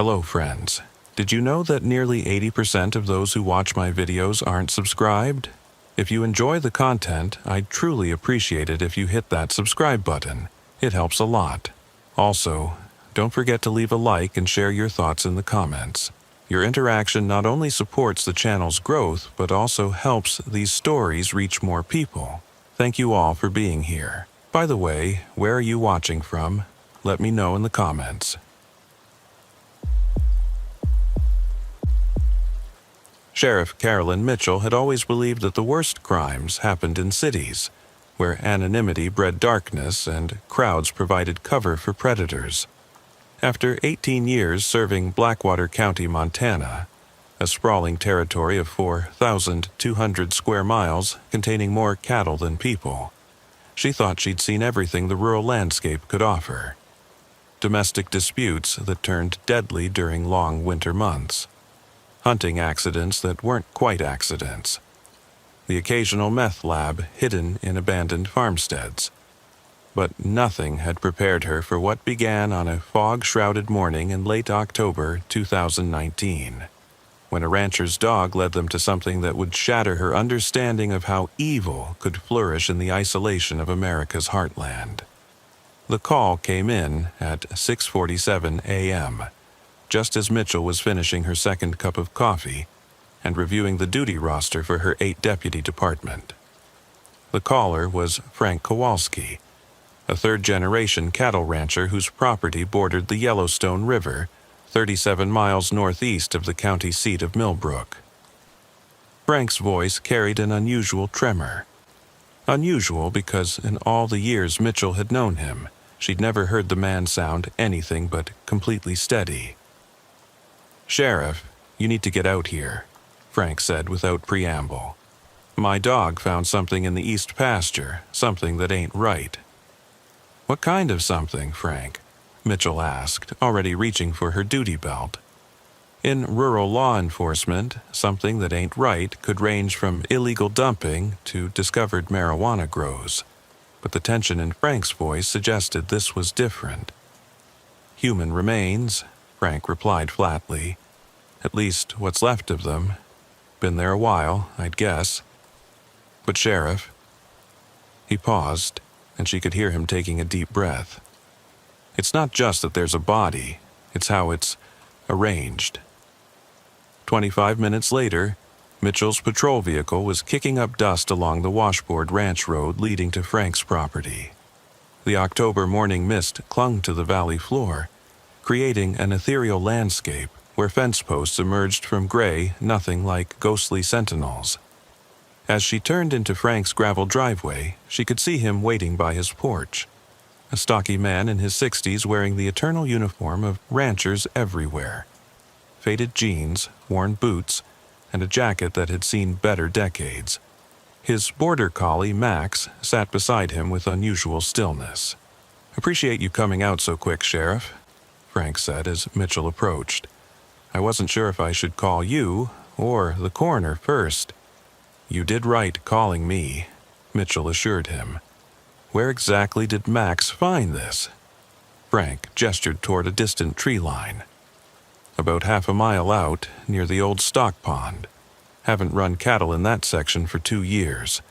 Hello, friends. Did you know that nearly 80% of those who watch my videos aren't subscribed? If you enjoy the content, I'd truly appreciate it if you hit that subscribe button. It helps a lot. Also, don't forget to leave a like and share your thoughts in the comments. Your interaction not only supports the channel's growth, but also helps these stories reach more people. Thank you all for being here. By the way, where are you watching from? Let me know in the comments. Sheriff Carolyn Mitchell had always believed that the worst crimes happened in cities, where anonymity bred darkness and crowds provided cover for predators. After 18 years serving Blackwater County, Montana, a sprawling territory of 4,200 square miles containing more cattle than people, she thought she'd seen everything the rural landscape could offer. Domestic disputes that turned deadly during long winter months. Hunting accidents that weren't quite accidents. The occasional meth lab hidden in abandoned farmsteads. But nothing had prepared her for what began on a fog-shrouded morning in late October 2019, when a rancher's dog led them to something that would shatter her understanding of how evil could flourish in the isolation of America's heartland. The call came in at 6:47 a.m., just as Mitchell was finishing her second cup of coffee and reviewing the duty roster for her 8-deputy department. The caller was Frank Kowalski, a third-generation cattle rancher whose property bordered the Yellowstone River, 37 miles northeast of the county seat of Millbrook. Frank's voice carried an unusual tremor. Unusual because in all the years Mitchell had known him, she'd never heard the man sound anything but completely steady. "Sheriff, you need to get out here," Frank said without preamble. "My dog found something in the east pasture, something that ain't right." "What kind of something, Frank?" Mitchell asked, already reaching for her duty belt. In rural law enforcement, something that ain't right could range from illegal dumping to discovered marijuana grows, but the tension in Frank's voice suggested this was different. "Human remains," Frank replied flatly. "At least what's left of them. Been there a while, I'd guess." "But Sheriff..." He paused, and she could hear him taking a deep breath. "It's not just that there's a body, it's how it's arranged." 25 minutes later, Mitchell's patrol vehicle was kicking up dust along the Washboard Ranch Road leading to Frank's property. The October morning mist clung to the valley floor, creating an ethereal landscape where fence posts emerged from gray, nothing like ghostly sentinels. As she turned into Frank's gravel driveway, she could see him waiting by his porch. A stocky man in his 60s wearing the eternal uniform of ranchers everywhere. Faded jeans, worn boots, and a jacket that had seen better decades. His border collie, Max, sat beside him with unusual stillness. "Appreciate you coming out so quick, Sheriff," Frank said as Mitchell approached. "I wasn't sure if I should call you or the coroner first." "You did right calling me," Mitchell assured him. "Where exactly did Max find this?" Frank gestured toward a distant tree line. "About half a mile out, near the old stock pond. Haven't run cattle in that section for 2 years.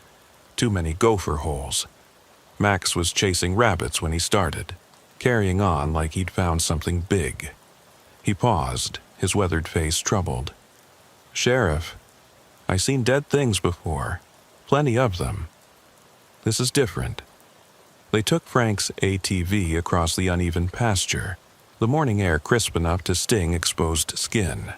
Too many gopher holes. Max was chasing rabbits when he started, carrying on like he'd found something big." He paused, his weathered face troubled. "Sheriff, I seen dead things before. Plenty of them. This is different." They took Frank's ATV across the uneven pasture, the morning air crisp enough to sting exposed skin.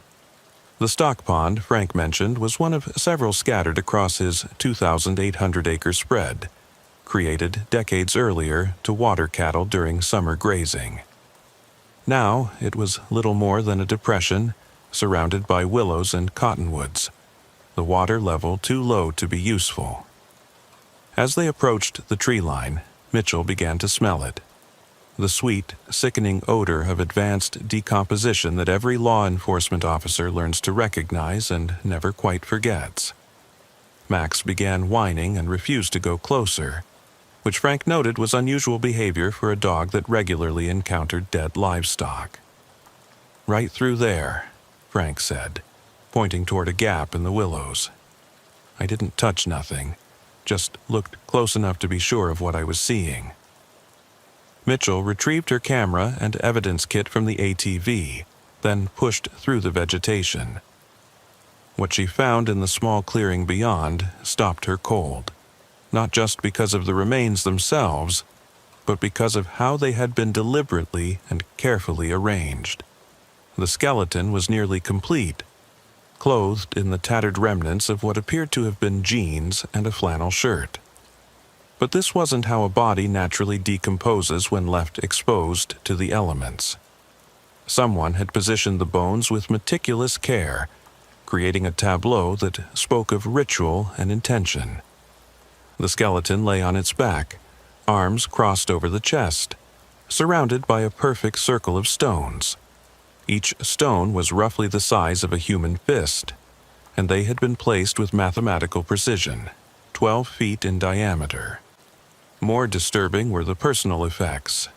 The stock pond Frank mentioned was one of several scattered across his 2,800-acre spread, created decades earlier to water cattle during summer grazing. Now it was little more than a depression, surrounded by willows and cottonwoods, the water level too low to be useful. As they approached the tree line, Mitchell began to smell it. The sweet, sickening odor of advanced decomposition that every law enforcement officer learns to recognize and never quite forgets. Max began whining and refused to go closer, which Frank noted was unusual behavior for a dog that regularly encountered dead livestock. Right through there, Frank said, pointing toward a gap in the willows. I didn't touch nothing, just looked close enough to be sure of what I was seeing. Mitchell retrieved her camera and evidence kit from the ATV, then pushed through the vegetation. What she found in the small clearing beyond stopped her cold, not just because of the remains themselves, but because of how they had been deliberately and carefully arranged. The skeleton was nearly complete, clothed in the tattered remnants of what appeared to have been jeans and a flannel shirt. But this wasn't how a body naturally decomposes when left exposed to the elements. Someone had positioned the bones with meticulous care, creating a tableau that spoke of ritual and intention. The skeleton lay on its back, arms crossed over the chest, surrounded by a perfect circle of stones. Each stone was roughly the size of a human fist, and they had been placed with mathematical precision, 12 feet in diameter. More disturbing were the personal effects.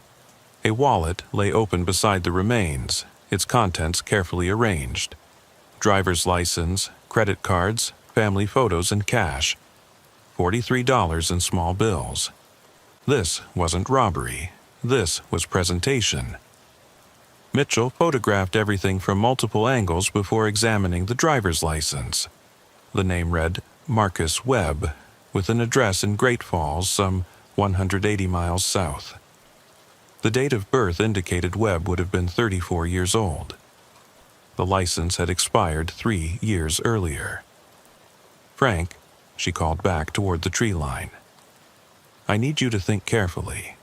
A wallet lay open beside the remains, its contents carefully arranged. Driver's license, credit cards, family photos, and cash. $43 in small bills. This wasn't robbery. This was presentation. Mitchell photographed everything from multiple angles before examining the driver's license. The name read Marcus Webb, with an address in Great Falls, some 180 miles south. The date of birth indicated Webb would have been 34 years old. The license had expired 3 years earlier. Frank, she called back toward the tree line. I need you to think carefully.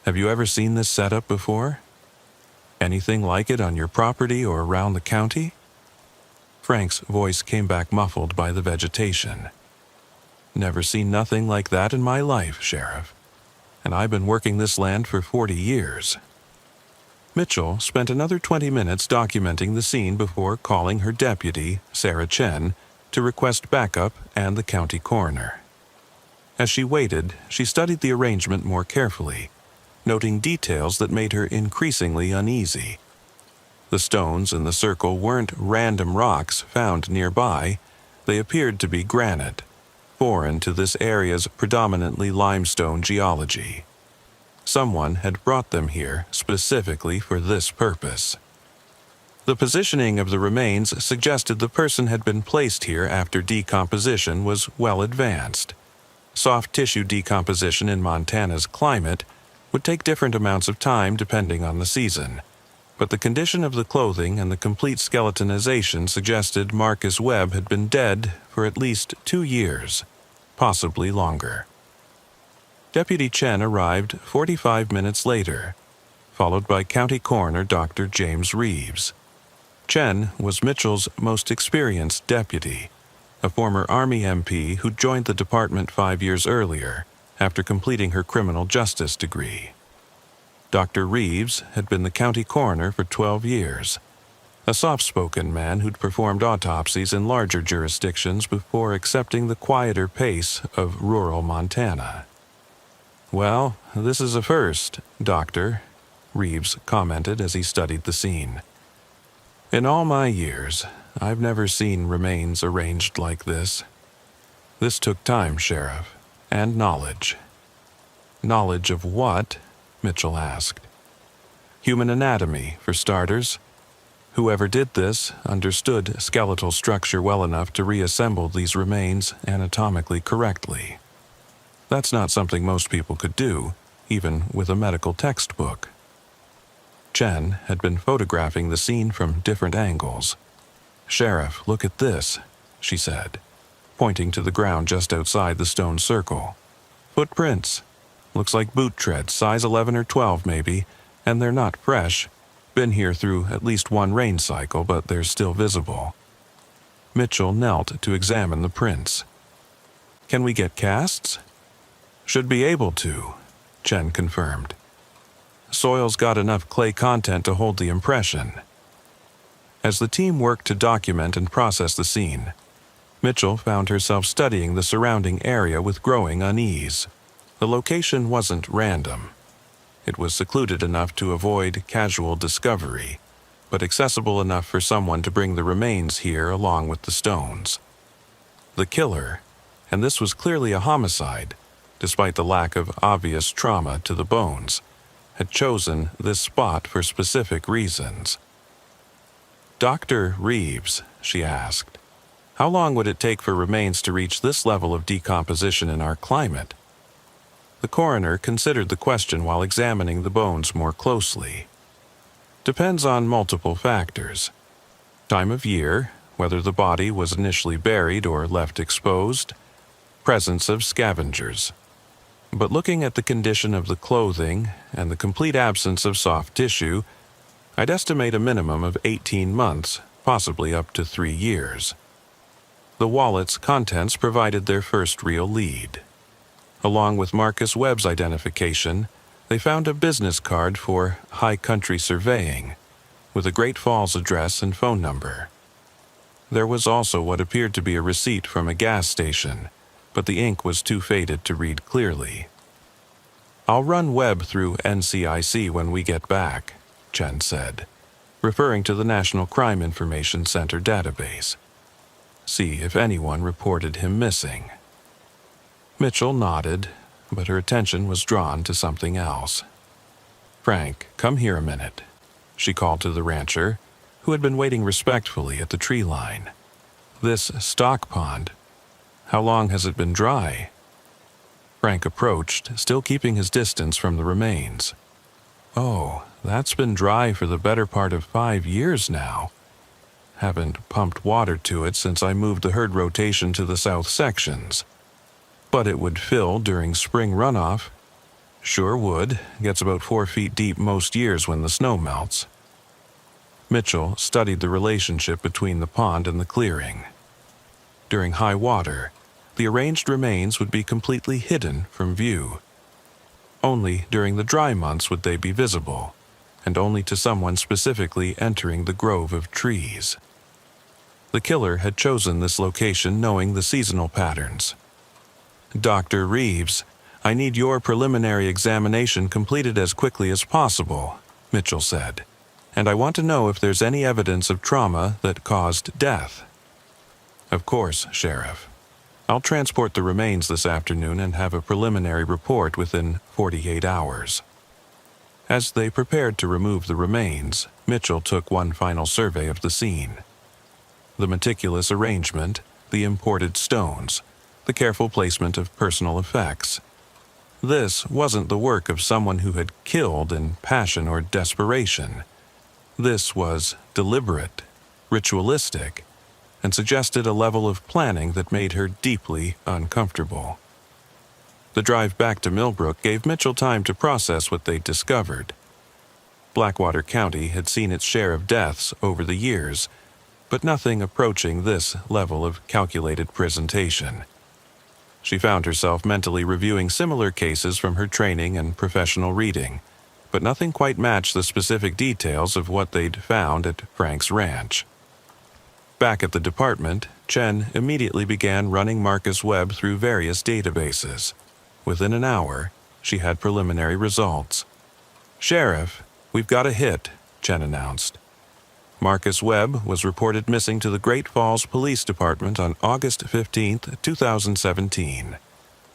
Have you ever seen this setup before? Anything like it on your property or around the county? Frank's voice came back muffled by the vegetation. Never seen nothing like that in my life, Sheriff. And I've been working this land for 40 years. Mitchell spent another 20 minutes documenting the scene before calling her deputy, Sarah Chen, to request backup and the county coroner. As she waited, she studied the arrangement more carefully, noting details that made her increasingly uneasy. The stones in the circle weren't random rocks found nearby. They appeared to be granite, foreign to this area's predominantly limestone geology. Someone had brought them here specifically for this purpose. The positioning of the remains suggested the person had been placed here after decomposition was well advanced. Soft tissue decomposition in Montana's climate would take different amounts of time depending on the season, but the condition of the clothing and the complete skeletonization suggested Marcus Webb had been dead for at least 2 years, possibly longer. Deputy Chen arrived 45 minutes later, followed by County Coroner Dr. James Reeves. Chen was Mitchell's most experienced deputy, a former Army MP who joined the department 5 years earlier after completing her criminal justice degree. Dr. Reeves had been the county coroner for 12 years, a soft-spoken man who'd performed autopsies in larger jurisdictions before accepting the quieter pace of rural Montana. Well, this is a first, Doctor, Reeves commented as he studied the scene. In all my years, I've never seen remains arranged like this. This took time, Sheriff, and knowledge. Knowledge of what? Mitchell asked. Human anatomy, for starters. Whoever did this understood skeletal structure well enough to reassemble these remains anatomically correctly. That's not something most people could do, even with a medical textbook. Chen had been photographing the scene from different angles. Sheriff, look at this, she said, pointing to the ground just outside the stone circle. Footprints. Looks like boot treads, size 11 or 12 maybe, and they're not fresh. Been here through at least one rain cycle, but they're still visible. Mitchell knelt to examine the prints. Can we get casts? Should be able to, Chen confirmed. Soil's got enough clay content to hold the impression. As the team worked to document and process the scene, Mitchell found herself studying the surrounding area with growing unease. The location wasn't random. It was secluded enough to avoid casual discovery, but accessible enough for someone to bring the remains here along with the stones. The killer, and this was clearly a homicide, despite the lack of obvious trauma to the bones, had chosen this spot for specific reasons. "Dr. Reeves," she asked, "how long would it take for remains to reach this level of decomposition in our climate?" The coroner considered the question while examining the bones more closely. "Depends on multiple factors. Time of year, whether the body was initially buried or left exposed, presence of scavengers. But looking at the condition of the clothing and the complete absence of soft tissue, I'd estimate a minimum of 18 months, possibly up to 3 years. The wallet's contents provided their first real lead. Along with Marcus Webb's identification, they found a business card for High Country Surveying, with a Great Falls address and phone number. There was also what appeared to be a receipt from a gas station, but the ink was too faded to read clearly. "I'll run Webb through NCIC when we get back," Chen said, referring to the National Crime Information Center database. "See if anyone reported him missing." Mitchell nodded, but her attention was drawn to something else. "Frank, come here a minute," she called to the rancher, who had been waiting respectfully at the tree line. "This stock pond, how long has it been dry?" Frank approached, still keeping his distance from the remains. "Oh, that's been dry for the better part of 5 years now. Haven't pumped water to it since I moved the herd rotation to the south sections. But it would fill during spring runoff. Sure would. Gets about 4 feet deep most years when the snow melts." Mitchell studied the relationship between the pond and the clearing. During high water, the arranged remains would be completely hidden from view. Only during the dry months would they be visible, and only to someone specifically entering the grove of trees. The killer had chosen this location knowing the seasonal patterns. "Dr. Reeves, I need your preliminary examination completed as quickly as possible," Mitchell said, "and I want to know if there's any evidence of trauma that caused death." "Of course, Sheriff. I'll transport the remains this afternoon and have a preliminary report within 48 hours. As they prepared to remove the remains, Mitchell took one final survey of the scene. The meticulous arrangement, the imported stones, the careful placement of personal effects. This wasn't the work of someone who had killed in passion or desperation. This was deliberate, ritualistic, and suggested a level of planning that made her deeply uncomfortable. The drive back to Millbrook gave Mitchell time to process what they'd discovered. Blackwater County had seen its share of deaths over the years, but nothing approaching this level of calculated presentation. She found herself mentally reviewing similar cases from her training and professional reading, but nothing quite matched the specific details of what they'd found at Frank's ranch. Back at the department, Chen immediately began running Marcus Webb through various databases. Within an hour, she had preliminary results. "Sheriff, we've got a hit," Chen announced. Marcus Webb was reported missing to the Great Falls Police Department on August 15, 2017.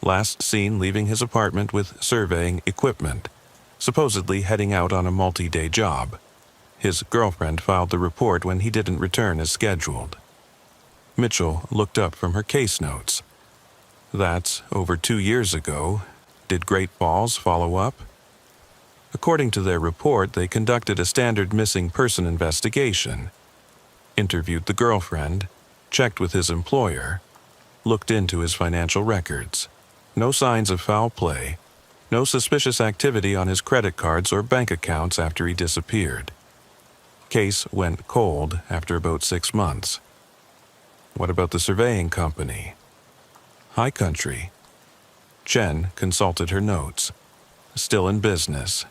Last seen leaving his apartment with surveying equipment, supposedly heading out on a multi-day job. His girlfriend filed the report when he didn't return as scheduled. Mitchell looked up from her case notes. "That's over 2 years ago. Did Great Falls follow up?" According to their report, they conducted a standard missing person investigation, interviewed the girlfriend, checked with his employer, looked into his financial records. No signs of foul play, no suspicious activity on his credit cards or bank accounts after he disappeared. Case went cold after about 6 months. "What about the surveying company?" "High Country." Chen consulted her notes. "Still in business.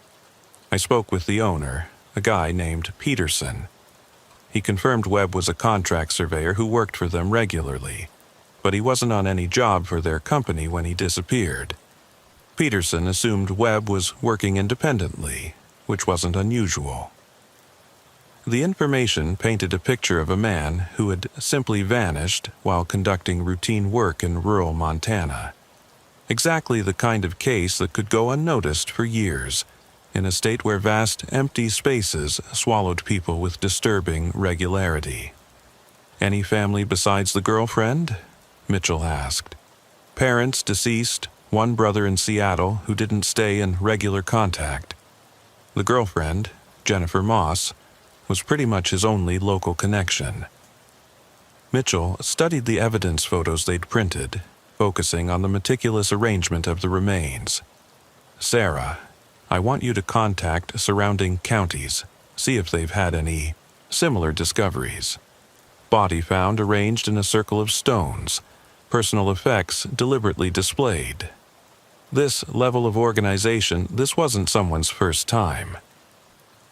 I spoke with the owner, a guy named Peterson. He confirmed Webb was a contract surveyor who worked for them regularly, but he wasn't on any job for their company when he disappeared. Peterson assumed Webb was working independently, which wasn't unusual." The information painted a picture of a man who had simply vanished while conducting routine work in rural Montana. Exactly the kind of case that could go unnoticed for years, in a state where vast, empty spaces swallowed people with disturbing regularity. "Any family besides the girlfriend?" Mitchell asked. "Parents deceased, one brother in Seattle who didn't stay in regular contact. The girlfriend, Jennifer Moss, was pretty much his only local connection." Mitchell studied the evidence photos they'd printed, focusing on the meticulous arrangement of the remains. "Sarah, I want you to contact surrounding counties, see if they've had any similar discoveries. Body found arranged in a circle of stones, personal effects deliberately displayed." This level of organization, this wasn't someone's first time.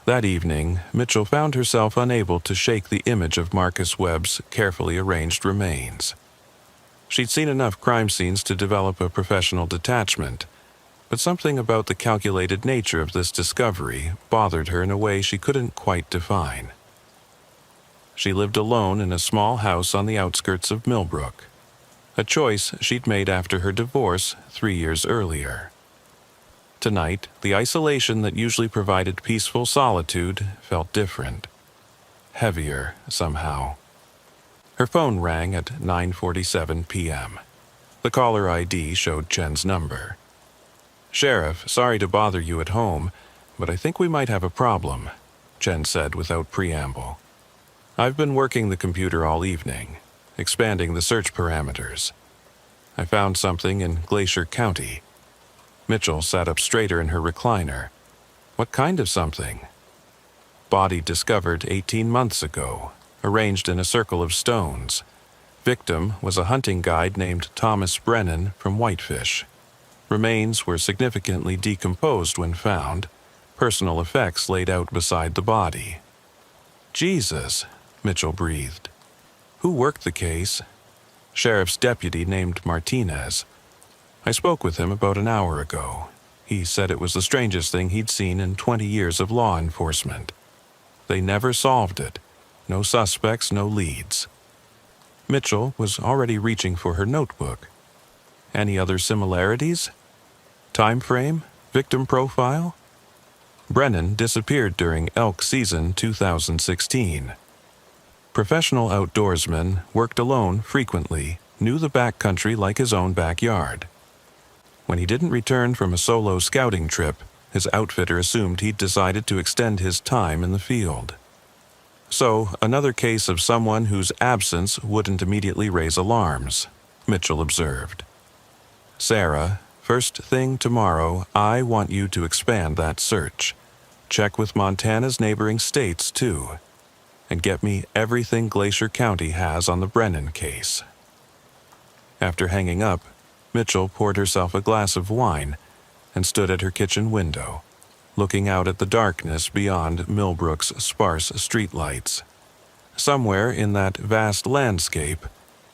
That evening, Mitchell found herself unable to shake the image of Marcus Webb's carefully arranged remains. She'd seen enough crime scenes to develop a professional detachment, but something about the calculated nature of this discovery bothered her in a way she couldn't quite define. She lived alone in a small house on the outskirts of Millbrook, a choice she'd made after her divorce 3 years earlier. Tonight, the isolation that usually provided peaceful solitude felt different. Heavier, somehow. Her phone rang at 9:47 p.m. The caller ID showed Chen's number. "Sheriff, sorry to bother you at home, but I think we might have a problem," Chen said without preamble. "I've been working the computer all evening, expanding the search parameters. I found something in Glacier County." Mitchell sat up straighter in her recliner. "What kind of something?" "Body discovered 18 months ago, arranged in a circle of stones. Victim was a hunting guide named Thomas Brennan from Whitefish. Remains were significantly decomposed when found, personal effects laid out beside the body." "Jesus," Mitchell breathed. "Who worked the case?" "Sheriff's deputy named Martinez. I spoke with him about an hour ago. He said it was the strangest thing he'd seen in 20 years of law enforcement. They never solved it. No suspects, no leads." Mitchell was already reaching for her notebook. "Any other similarities? Time frame? Victim profile?" "Brennan disappeared during elk season 2016. Professional outdoorsman, worked alone frequently, knew the backcountry like his own backyard. When he didn't return from a solo scouting trip, his outfitter assumed he'd decided to extend his time in the field." "So, another case of someone whose absence wouldn't immediately raise alarms," Mitchell observed. "Sarah, first thing tomorrow, I want you to expand that search. Check with Montana's neighboring states, too. And get me everything Glacier County has on the Brennan case." After hanging up, Mitchell poured herself a glass of wine and stood at her kitchen window, looking out at the darkness beyond Millbrook's sparse streetlights. Somewhere in that vast landscape,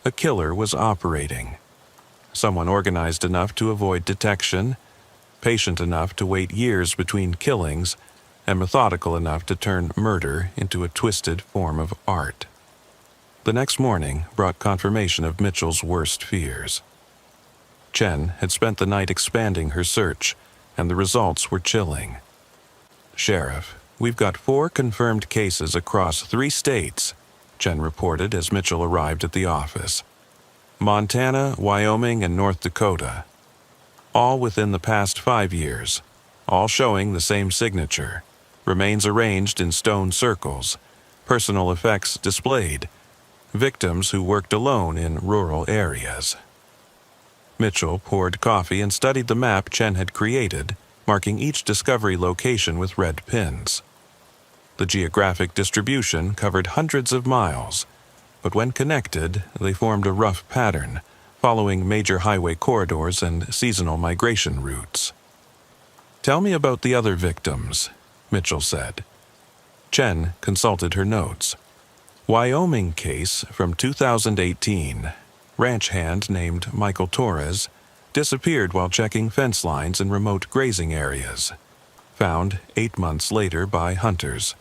a killer was operating. Someone organized enough to avoid detection, patient enough to wait years between killings, and methodical enough to turn murder into a twisted form of art. The next morning brought confirmation of Mitchell's worst fears. Chen had spent the night expanding her search, and the results were chilling. "Sheriff, we've got 4 confirmed cases across 3 states," Chen reported as Mitchell arrived at the office. "Montana, Wyoming, and North Dakota. All within the past 5 years, all showing the same signature. Remains arranged in stone circles, personal effects displayed, victims who worked alone in rural areas." Mitchell poured coffee and studied the map Chen had created, marking each discovery location with red pins. The geographic distribution covered hundreds of miles, but when connected, they formed a rough pattern, following major highway corridors and seasonal migration routes. "Tell me about the other victims," Mitchell said. Chen consulted her notes. "Wyoming case from 2018. Ranch hand named Michael Torres disappeared while checking fence lines in remote grazing areas. Found 8 months later by hunters.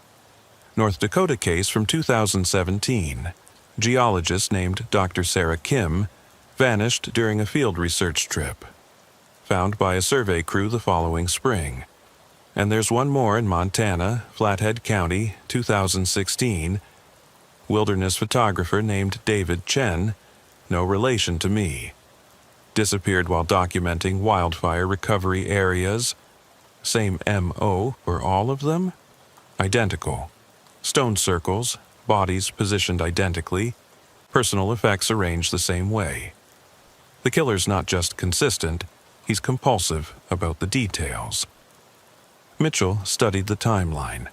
North Dakota case from 2017. Geologist named Dr. Sarah Kim vanished during a field research trip. Found by a survey crew the following spring. And there's one more in Montana, Flathead County, 2016. Wilderness photographer named David Chen, no relation to me. Disappeared while documenting wildfire recovery areas. Same M.O. for all of them? Identical. Stone circles, bodies positioned identically, personal effects arranged the same way. The killer's not just consistent, he's compulsive about the details. Mitchell studied the timeline.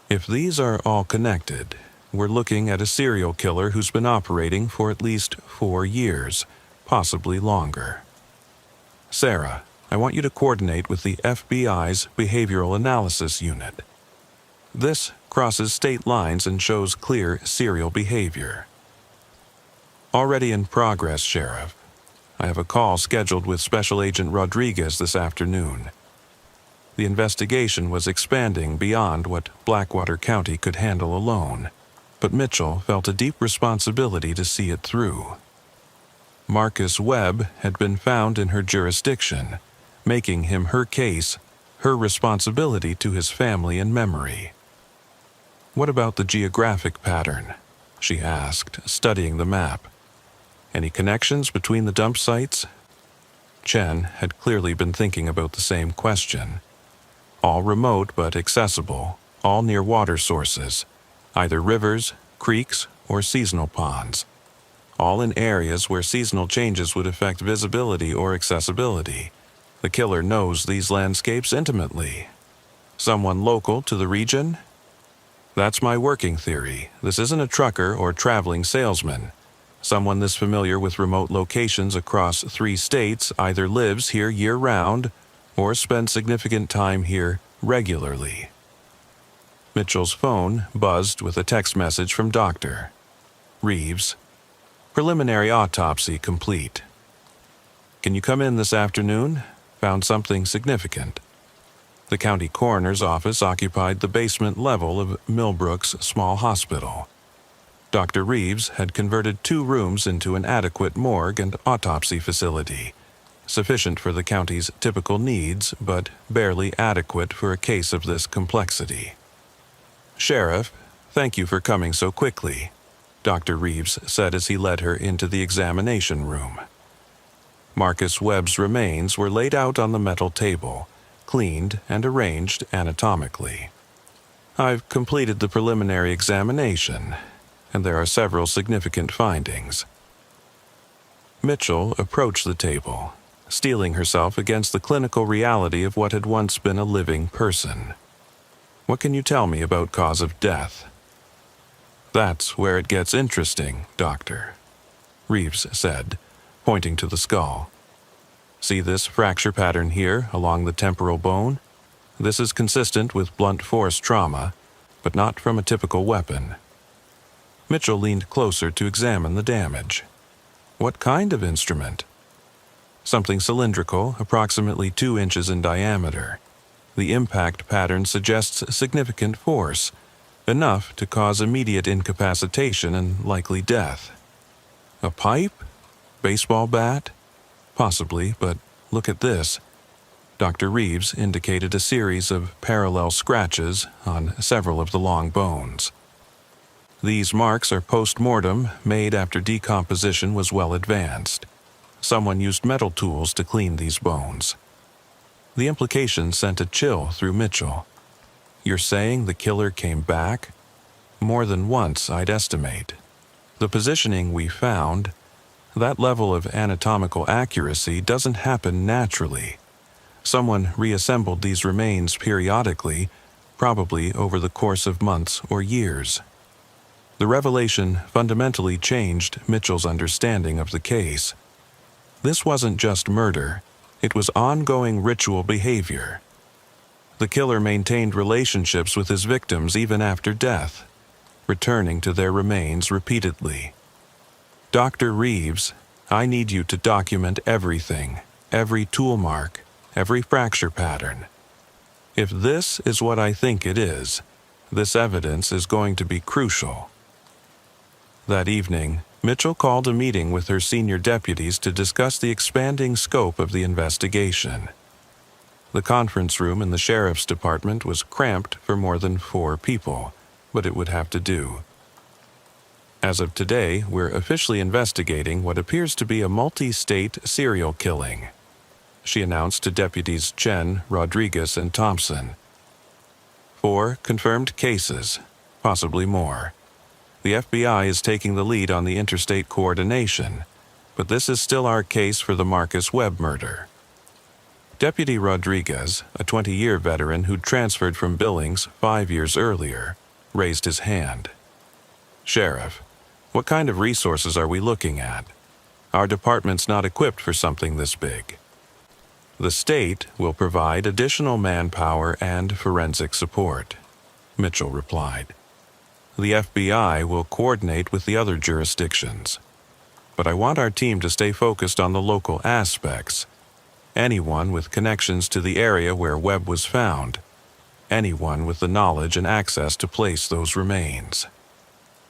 If these are all connected, we're looking at a serial killer who's been operating for at least 4 years, possibly longer. Sarah, I want you to coordinate with the FBI's Behavioral Analysis Unit. This crosses state lines and shows clear serial behavior. Already in progress, Sheriff. I have a call scheduled with Special Agent Rodriguez this afternoon. The investigation was expanding beyond what Blackwater County could handle alone, but Mitchell felt a deep responsibility to see it through. Marcus Webb had been found in her jurisdiction, making him her case, her responsibility to his family and memory. What about the geographic pattern? She asked, studying the map. Any connections between the dump sites? Chen had clearly been thinking about the same question. All remote but accessible, all near water sources, either rivers, creeks, or seasonal ponds. All in areas where seasonal changes would affect visibility or accessibility. The killer knows these landscapes intimately. Someone local to the region? That's my working theory. This isn't a trucker or traveling salesman. Someone this familiar with remote locations across 3 states either lives here year-round or spends significant time here regularly. Mitchell's phone buzzed with a text message from Dr. Reeves. Preliminary autopsy complete. Can you come in this afternoon? Found something significant. The county coroner's office occupied the basement level of Millbrook's small hospital. Dr. Reeves had converted 2 rooms into an adequate morgue and autopsy facility, sufficient for the county's typical needs, but barely adequate for a case of this complexity. Sheriff, thank you for coming so quickly, Dr. Reeves said as he led her into the examination room. Marcus Webb's remains were laid out on the metal table, cleaned and arranged anatomically. I've completed the preliminary examination, and there are several significant findings. Mitchell approached the table, steeling herself against the clinical reality of what had once been a living person. What can you tell me about cause of death? That's where it gets interesting, Doctor, Reeves said, pointing to the skull. See this fracture pattern here along the temporal bone? This is consistent with blunt force trauma, but not from a typical weapon. Mitchell leaned closer to examine the damage. What kind of instrument? Something cylindrical, approximately 2 inches in diameter. The impact pattern suggests significant force, enough to cause immediate incapacitation and likely death. A pipe? Baseball bat? Possibly, but look at this. Dr. Reeves indicated a series of parallel scratches on several of the long bones. These marks are post-mortem, made after decomposition was well advanced. Someone used metal tools to clean these bones. The implication sent a chill through Mitchell. You're saying the killer came back? More than once, I'd estimate. The positioning we found, that level of anatomical accuracy doesn't happen naturally. Someone reassembled these remains periodically, probably over the course of months or years. The revelation fundamentally changed Mitchell's understanding of the case. This wasn't just murder, it was ongoing ritual behavior. The killer maintained relationships with his victims even after death, returning to their remains repeatedly. Dr. Reeves, I need you to document everything, every tool mark, every fracture pattern. If this is what I think it is, This evidence is going to be crucial. That evening, Mitchell called a meeting with her senior deputies to discuss the expanding scope of the investigation. The conference room in the sheriff's department was cramped for more than 4 people, but it would have to do. As of today, we're officially investigating what appears to be a multi-state serial killing, she announced to deputies Chen, Rodriguez, and Thompson. 4 confirmed cases, possibly more. The FBI is taking the lead on the interstate coordination, but this is still our case for the Marcus Webb murder. Deputy Rodriguez, a 20-year veteran who'd transferred from Billings 5 years earlier, raised his hand. Sheriff, what kind of resources are we looking at? Our department's not equipped for something this big. The state will provide additional manpower and forensic support, Mitchell replied. The FBI will coordinate with the other jurisdictions. But I want our team to stay focused on the local aspects. Anyone with connections to the area where Webb was found. Anyone with the knowledge and access to place those remains.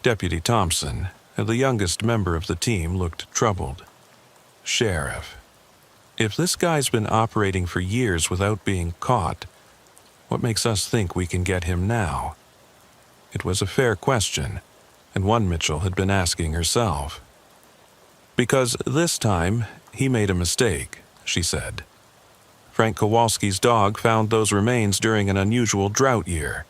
Deputy Thompson, the youngest member of the team, looked troubled. Sheriff, if this guy's been operating for years without being caught, what makes us think we can get him now? It was a fair question, and one Mitchell had been asking herself. Because this time, he made a mistake, she said. Frank Kowalski's dog found those remains during an unusual drought year.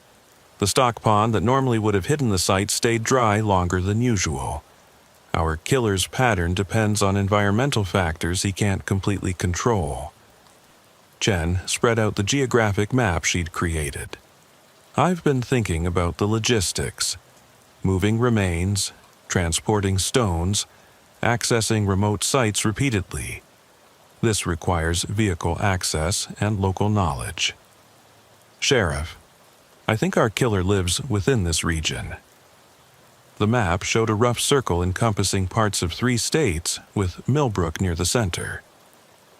The stock pond that normally would have hidden the site stayed dry longer than usual. Our killer's pattern depends on environmental factors he can't completely control. Chen spread out the geographic map she'd created. I've been thinking about the logistics. Moving remains, transporting stones, accessing remote sites repeatedly. This requires vehicle access and local knowledge. Sheriff, I think our killer lives within this region. The map showed a rough circle encompassing parts of 3 states, with Millbrook near the center.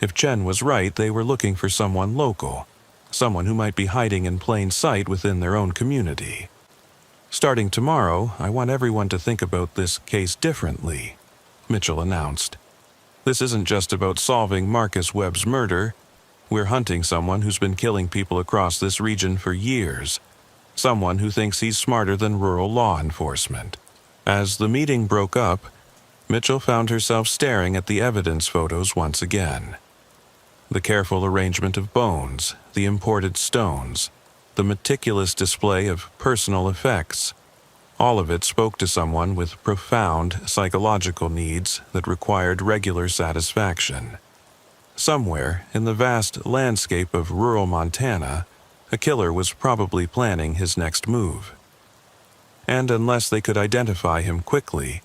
If Chen was right, they were looking for someone local, someone who might be hiding in plain sight within their own community. Starting tomorrow, I want everyone to think about this case differently, Mitchell announced. This isn't just about solving Marcus Webb's murder. We're hunting someone who's been killing people across this region for years. Someone who thinks he's smarter than rural law enforcement. As the meeting broke up, Mitchell found herself staring at the evidence photos once again. The careful arrangement of bones, the imported stones, the meticulous display of personal effects, all of it spoke to someone with profound psychological needs that required regular satisfaction. Somewhere in the vast landscape of rural Montana, a killer was probably planning his next move. And unless they could identify him quickly,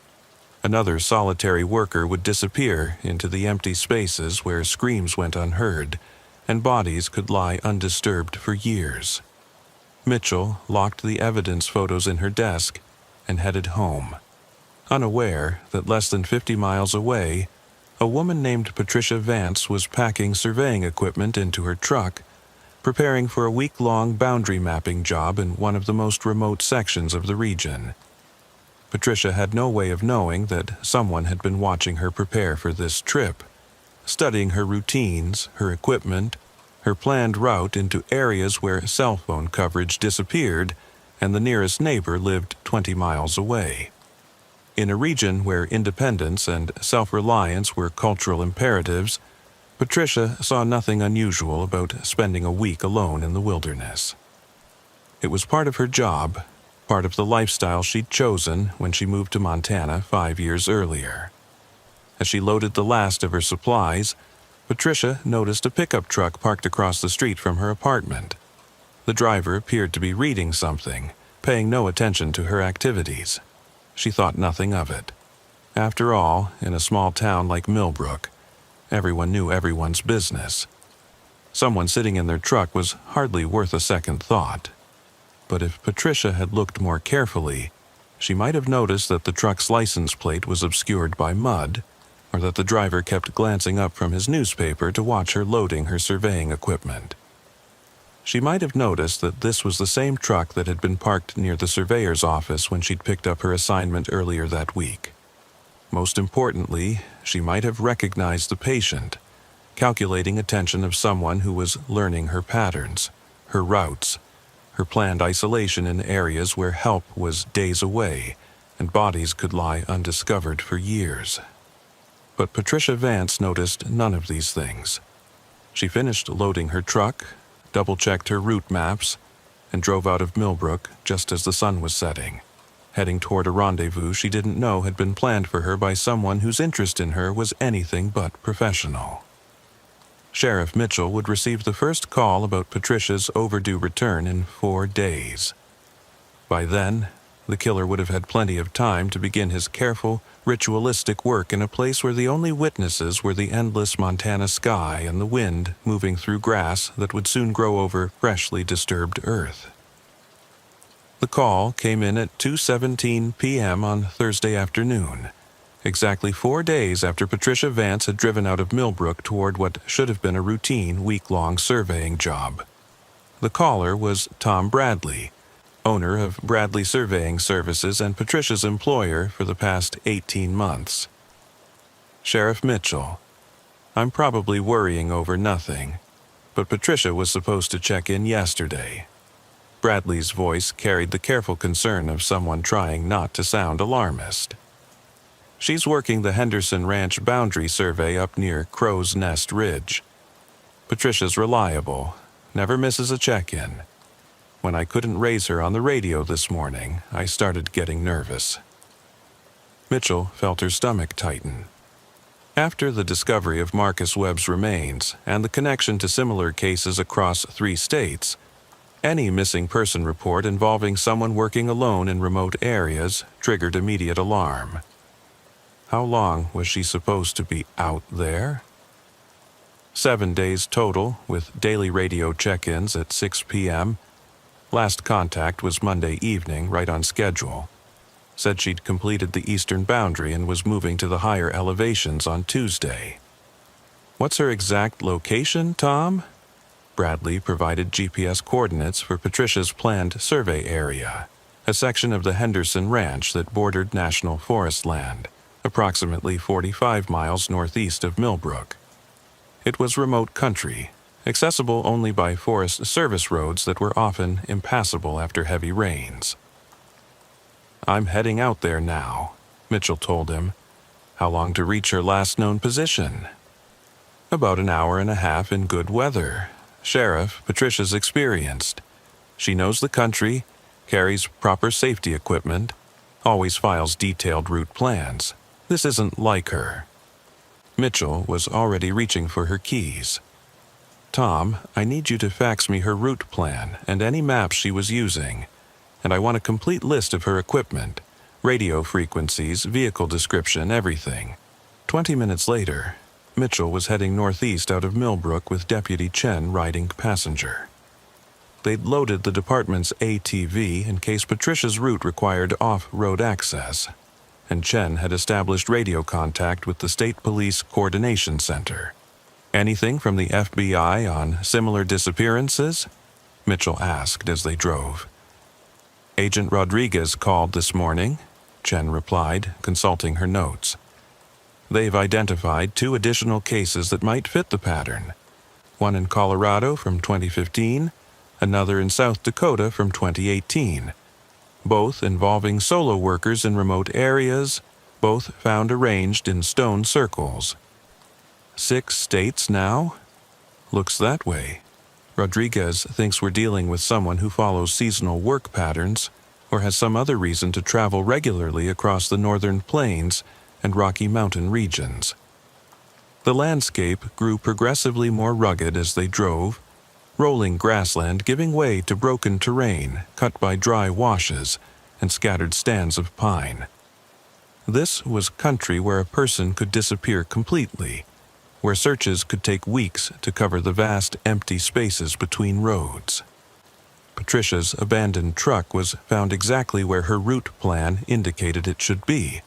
another solitary worker would disappear into the empty spaces where screams went unheard and bodies could lie undisturbed for years. Mitchell locked the evidence photos in her desk and headed home, unaware that less than 50 miles away, a woman named Patricia Vance was packing surveying equipment into her truck, preparing for a week-long boundary mapping job in one of the most remote sections of the region. Patricia had no way of knowing that someone had been watching her prepare for this trip, studying her routines, her equipment, her planned route into areas where cell phone coverage disappeared and the nearest neighbor lived 20 miles away. In a region where independence and self-reliance were cultural imperatives, Patricia saw nothing unusual about spending a week alone in the wilderness. It was part of her job, part of the lifestyle she'd chosen when she moved to Montana 5 years earlier. As she loaded the last of her supplies, Patricia noticed a pickup truck parked across the street from her apartment. The driver appeared to be reading something, paying no attention to her activities. She thought nothing of it. After all, in a small town like Millbrook, everyone knew everyone's business. Someone sitting in their truck was hardly worth a second thought. But if Patricia had looked more carefully, she might have noticed that the truck's license plate was obscured by mud, or that the driver kept glancing up from his newspaper to watch her loading her surveying equipment. She might have noticed that this was the same truck that had been parked near the surveyor's office when she'd picked up her assignment earlier that week. Most importantly, she might have recognized the patient, calculating attention of someone who was learning her patterns, her routes, her planned isolation in areas where help was days away and bodies could lie undiscovered for years. But Patricia Vance noticed none of these things. She finished loading her truck, double-checked her route maps, and drove out of Millbrook just as the sun was setting, heading toward a rendezvous she didn't know had been planned for her by someone whose interest in her was anything but professional. Sheriff Mitchell would receive the first call about Patricia's overdue return in 4 days. By then, the killer would have had plenty of time to begin his careful, ritualistic work in a place where the only witnesses were the endless Montana sky and the wind moving through grass that would soon grow over freshly disturbed earth. The call came in at 2:17 p.m. on Thursday afternoon, exactly 4 days after Patricia Vance had driven out of Millbrook toward what should have been a routine week-long surveying job. The caller was Tom Bradley, owner of Bradley Surveying Services and Patricia's employer for the past 18 months. Sheriff Mitchell, I'm probably worrying over nothing, but Patricia was supposed to check in yesterday. Bradley's voice carried the careful concern of someone trying not to sound alarmist. She's working the Henderson Ranch boundary survey up near Crow's Nest Ridge. Patricia's reliable, never misses a check-in. When I couldn't raise her on the radio this morning, I started getting nervous. Mitchell felt her stomach tighten. After the discovery of Marcus Webb's remains and the connection to similar cases across 3 states, any missing person report involving someone working alone in remote areas triggered immediate alarm. How long was she supposed to be out there? 7 days total, with daily radio check-ins at 6 p.m., Last contact was Monday evening, right on schedule. Said she'd completed the eastern boundary and was moving to the higher elevations on Tuesday. What's her exact location, Tom? Bradley provided GPS coordinates for Patricia's planned survey area, a section of the Henderson Ranch that bordered national forest land, approximately 45 miles northeast of Millbrook. It was remote country, accessible only by Forest Service roads that were often impassable after heavy rains. I'm heading out there now, Mitchell told him. How long to reach her last known position? About an hour and a half in good weather. Sheriff, Patricia's experienced. She knows the country, carries proper safety equipment, always files detailed route plans. This isn't like her. Mitchell was already reaching for her keys. Tom, I need you to fax me her route plan and any maps she was using, and I want a complete list of her equipment, radio frequencies, vehicle description, everything. 20 minutes later, Mitchell was heading northeast out of Millbrook with Deputy Chen riding passenger. They'd loaded the department's ATV in case Patricia's route required off-road access, and Chen had established radio contact with the State Police Coordination Center. Anything from the FBI on similar disappearances? Mitchell asked as they drove. Agent Rodriguez called this morning, Chen replied, consulting her notes. They've identified 2 additional cases that might fit the pattern. One in Colorado from 2015, another in South Dakota from 2018. Both involving solo workers in remote areas, both found arranged in stone circles. 6 states now? Looks that way. Rodriguez thinks we're dealing with someone who follows seasonal work patterns or has some other reason to travel regularly across the northern plains and Rocky Mountain regions. The landscape grew progressively more rugged as they drove, rolling grassland giving way to broken terrain cut by dry washes and scattered stands of pine. This was country where a person could disappear completely, where searches could take weeks to cover the vast empty spaces between roads. Patricia's abandoned truck was found exactly where her route plan indicated it should be,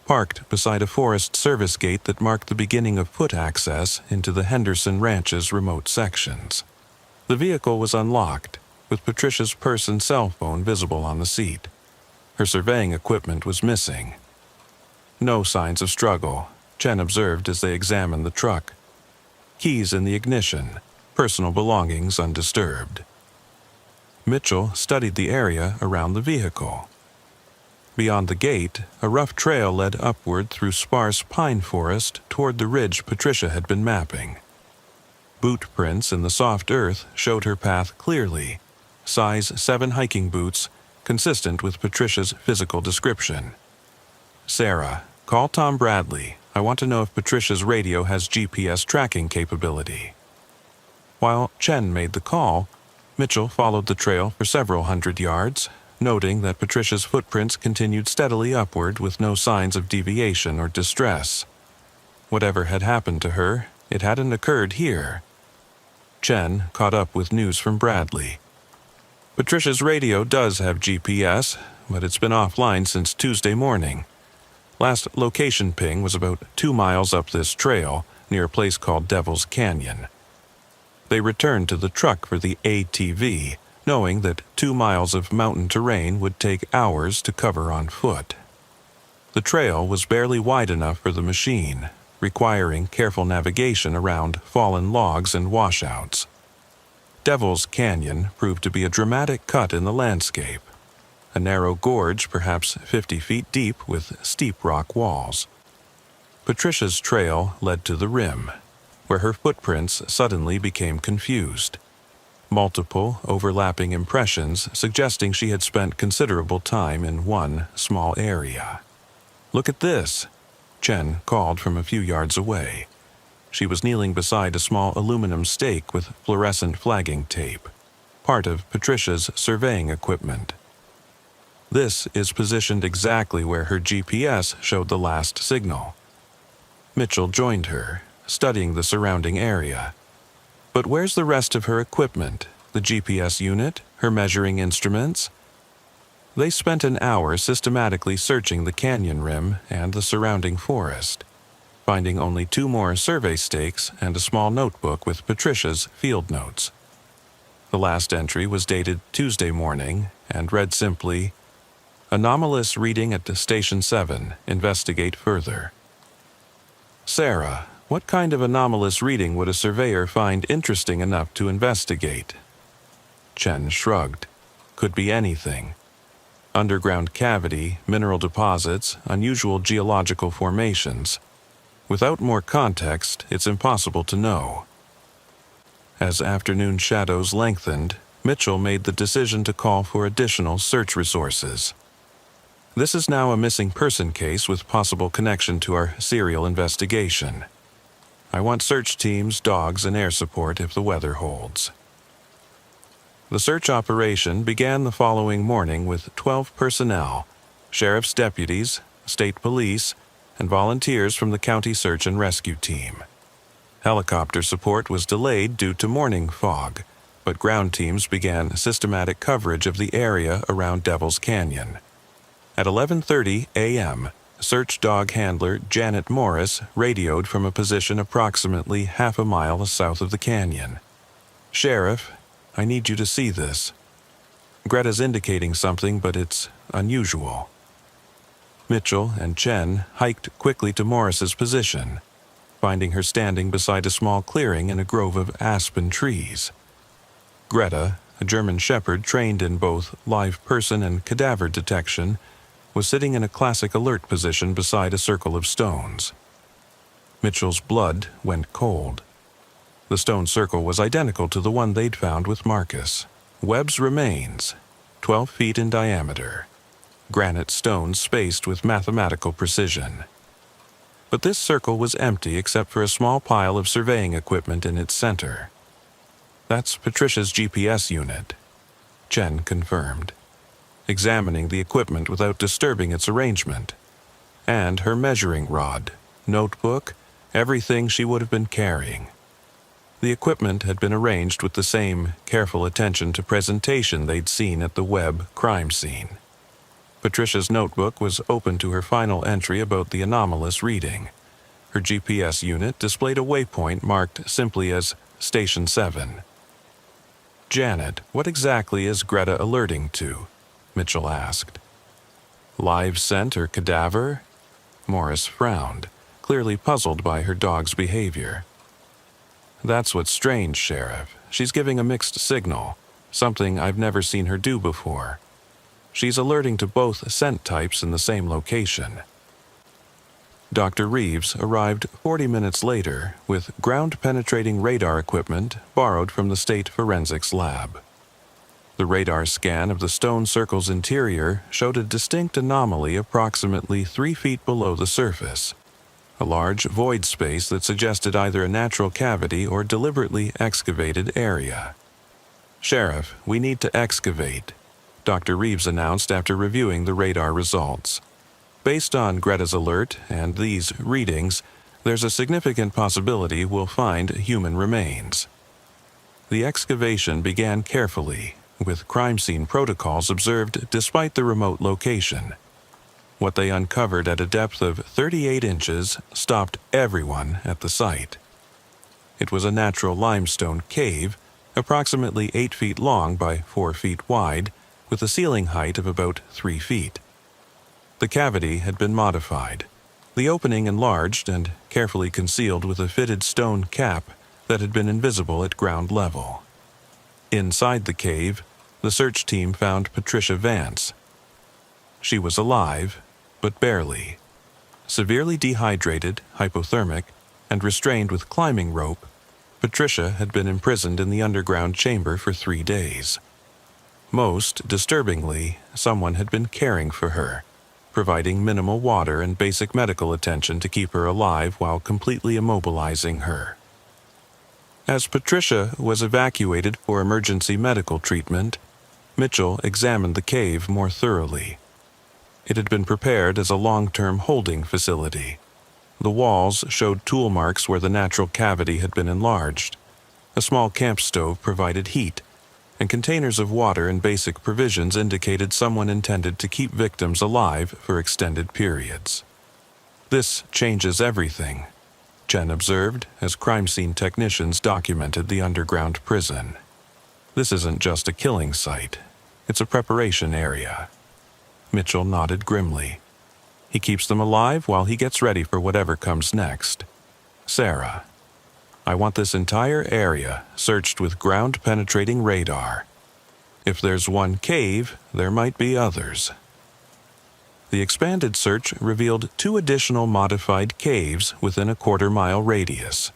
parked beside a Forest Service gate that marked the beginning of foot access into the Henderson Ranch's remote sections. The vehicle was unlocked, with Patricia's purse and cell phone visible on the seat. Her surveying equipment was missing. No signs of struggle, Chen observed as they examined the truck. Keys in the ignition, personal belongings undisturbed. Mitchell studied the area around the vehicle. Beyond the gate, a rough trail led upward through sparse pine forest toward the ridge Patricia had been mapping. Boot prints in the soft earth showed her path clearly, size 7 hiking boots, consistent with Patricia's physical description. "Sarah, call Tom Bradley. I want to know if Patricia's radio has GPS tracking capability." While Chen made the call, Mitchell followed the trail for several hundred yards, noting that Patricia's footprints continued steadily upward with no signs of deviation or distress. Whatever had happened to her, it hadn't occurred here. Chen caught up with news from Bradley. "Patricia's radio does have GPS, but it's been offline since Tuesday morning. Last location ping was about 2 miles up this trail, near a place called Devil's Canyon." They returned to the truck for the ATV, knowing that 2 miles of mountain terrain would take hours to cover on foot. The trail was barely wide enough for the machine, requiring careful navigation around fallen logs and washouts. Devil's Canyon proved to be a dramatic cut in the landscape, a narrow gorge perhaps 50 feet deep with steep rock walls. Patricia's trail led to the rim, where her footprints suddenly became confused. Multiple, overlapping impressions suggesting she had spent considerable time in one small area. "Look at this," Chen called from a few yards away. She was kneeling beside a small aluminum stake with fluorescent flagging tape, part of Patricia's surveying equipment. "This is positioned exactly where her GPS showed the last signal." Mitchell joined her, studying the surrounding area. "But where's the rest of her equipment? The GPS unit? Her measuring instruments?" They spent an hour systematically searching the canyon rim and the surrounding forest, finding only 2 more survey stakes and a small notebook with Patricia's field notes. The last entry was dated Tuesday morning and read simply, "Anomalous reading at Station 7. Investigate further." "Sarah, what kind of anomalous reading would a surveyor find interesting enough to investigate?" Chen shrugged. "Could be anything. Underground cavity, mineral deposits, unusual geological formations. Without more context, it's impossible to know." As afternoon shadows lengthened, Mitchell made the decision to call for additional search resources. "This is now a missing person case with possible connection to our serial investigation. I want search teams, dogs, and air support if the weather holds." The search operation began the following morning with 12 personnel, sheriff's deputies, state police, and volunteers from the county search and rescue team. Helicopter support was delayed due to morning fog, but ground teams began systematic coverage of the area around Devil's Canyon. At 11:30 a.m., search dog handler Janet Morris radioed from a position approximately half a mile south of the canyon. "Sheriff, I need you to see this. Greta's indicating something, but it's unusual." Mitchell and Chen hiked quickly to Morris's position, finding her standing beside a small clearing in a grove of aspen trees. Greta, a German shepherd trained in both live person and cadaver detection, was sitting in a classic alert position beside a circle of stones. Mitchell's blood went cold. The stone circle was identical to the one they'd found with Marcus. Webb's remains, 12 feet in diameter. Granite stones spaced with mathematical precision. But this circle was empty except for a small pile of surveying equipment in its center. "That's Patricia's GPS unit," Chen confirmed, examining the equipment without disturbing its arrangement. "And her measuring rod, notebook, everything she would have been carrying." The equipment had been arranged with the same careful attention to presentation they'd seen at the Webb crime scene. Patricia's notebook was open to her final entry about the anomalous reading. Her GPS unit displayed a waypoint marked simply as Station 7. Janet, what exactly is Greta alerting to? Mitchell asked. Live scent or cadaver? Morris frowned, clearly puzzled by her dog's behavior. That's what's strange, Sheriff. She's giving a mixed signal, something I've never seen her do before. She's alerting to both scent types in the same location. Dr. Reeves arrived 40 minutes later with ground-penetrating radar equipment borrowed from the State Forensics Lab. The radar scan of the stone circle's interior showed a distinct anomaly approximately 3 feet below the surface, a large void space that suggested either a natural cavity or deliberately excavated area. Sheriff, we need to excavate, Dr. Reeves announced after reviewing the radar results. Based on Greta's alert and these readings, there's a significant possibility we'll find human remains. The excavation began carefully, with crime scene protocols observed despite the remote location. What they uncovered at a depth of 38 inches stopped everyone at the site. It was a natural limestone cave, approximately 8 feet long by 4 feet wide, with a ceiling height of about 3 feet. The cavity had been modified, the opening enlarged and carefully concealed with a fitted stone cap that had been invisible at ground level. Inside the cave, the search team found Patricia Vance. She was alive, but barely. Severely dehydrated, hypothermic, and restrained with climbing rope, Patricia had been imprisoned in the underground chamber for 3 days. Most disturbingly, someone had been caring for her, providing minimal water and basic medical attention to keep her alive while completely immobilizing her. As Patricia was evacuated for emergency medical treatment, Mitchell examined the cave more thoroughly. It had been prepared as a long-term holding facility. The walls showed tool marks where the natural cavity had been enlarged. A small camp stove provided heat, and containers of water and basic provisions indicated someone intended to keep victims alive for extended periods. This changes everything, Chen observed as crime scene technicians documented the underground prison. This isn't just a killing site, it's a preparation area. Mitchell nodded grimly. He keeps them alive while he gets ready for whatever comes next. Sarah, I want this entire area searched with ground-penetrating radar. If there's one cave, there might be others. The expanded search revealed 2 additional modified caves within a quarter-mile radius.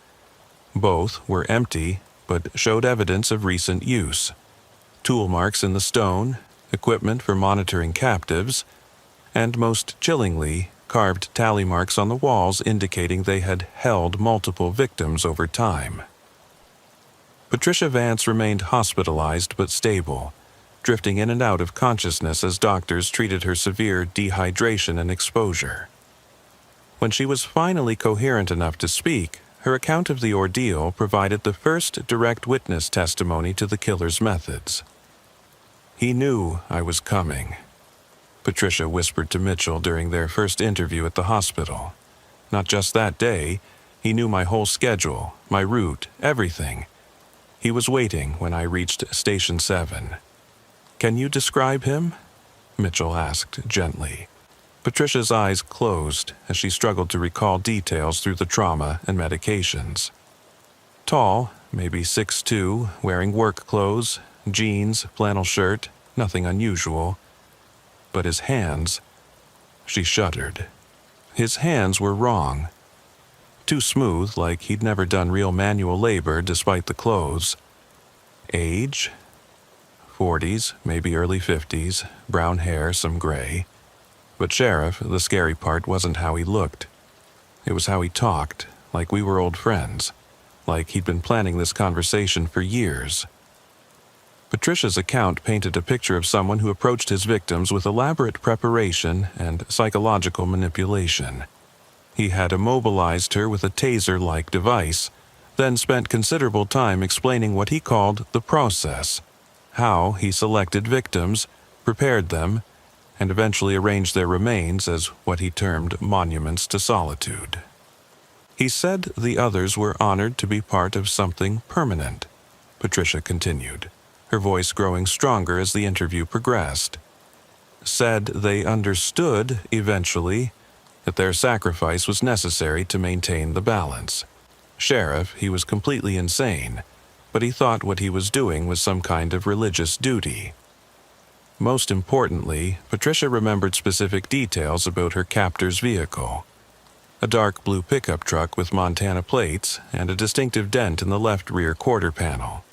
Both were empty, but showed evidence of recent use. Tool marks in the stone, equipment for monitoring captives, and most chillingly, carved tally marks on the walls indicating they had held multiple victims over time. Patricia Vance remained hospitalized but stable, drifting in and out of consciousness as doctors treated her severe dehydration and exposure. When she was finally coherent enough to speak, her account of the ordeal provided the first direct witness testimony to the killer's methods. He knew I was coming, Patricia whispered to Mitchell during their first interview at the hospital. Not just that day, he knew my whole schedule, my route, everything. He was waiting when I reached Station 7. Can you describe him? Mitchell asked gently. Patricia's eyes closed as she struggled to recall details through the trauma and medications. Tall, maybe 6'2", wearing work clothes, jeans, flannel shirt, nothing unusual. But his hands, she shuddered. His hands were wrong. Too smooth, like he'd never done real manual labor despite the clothes. Age? 40s, maybe early 50s, brown hair, some gray. But Sheriff, the scary part wasn't how he looked. It was how he talked, like we were old friends, like he'd been planning this conversation for years. Patricia's account painted a picture of someone who approached his victims with elaborate preparation and psychological manipulation. He had immobilized her with a taser-like device, then spent considerable time explaining what he called the process, how he selected victims, prepared them, and eventually arranged their remains as what he termed monuments to solitude. He said the others were honored to be part of something permanent, Patricia continued, her voice growing stronger as the interview progressed. Said they understood, eventually, that their sacrifice was necessary to maintain the balance. Sheriff, he was completely insane, but he thought what he was doing was some kind of religious duty. Most importantly, Patricia remembered specific details about her captor's vehicle. A dark blue pickup truck with Montana plates and a distinctive dent in the left rear quarter panel.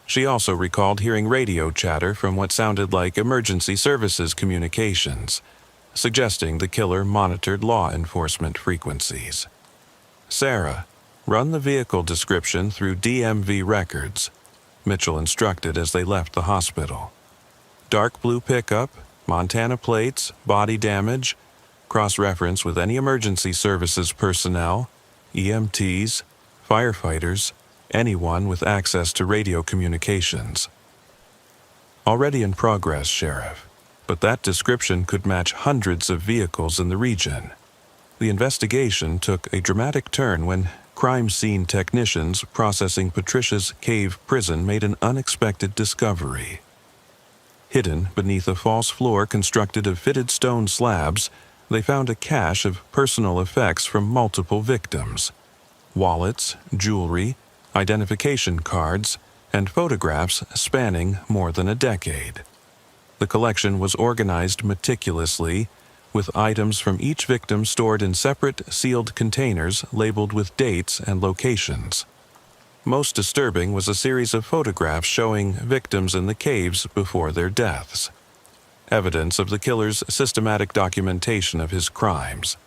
She also recalled hearing radio chatter from what sounded like emergency services communications, suggesting the killer monitored law enforcement frequencies. "Sarah, run the vehicle description through DMV records," Mitchell instructed as they left the hospital. "Dark blue pickup, Montana plates, body damage, cross-reference with any emergency services personnel, EMTs, firefighters, anyone with access to radio communications." "Already in progress, Sheriff, but that description could match hundreds of vehicles in the region." The investigation took a dramatic turn when crime scene technicians processing Patricia's cave prison made an unexpected discovery. Hidden beneath a false floor constructed of fitted stone slabs, they found a cache of personal effects from multiple victims: wallets, jewelry, identification cards, and photographs spanning more than a decade. The collection was organized meticulously, with items from each victim stored in separate, sealed containers labeled with dates and locations. Most disturbing was a series of photographs showing victims in the caves before their deaths, evidence of the killer's systematic documentation of his crimes.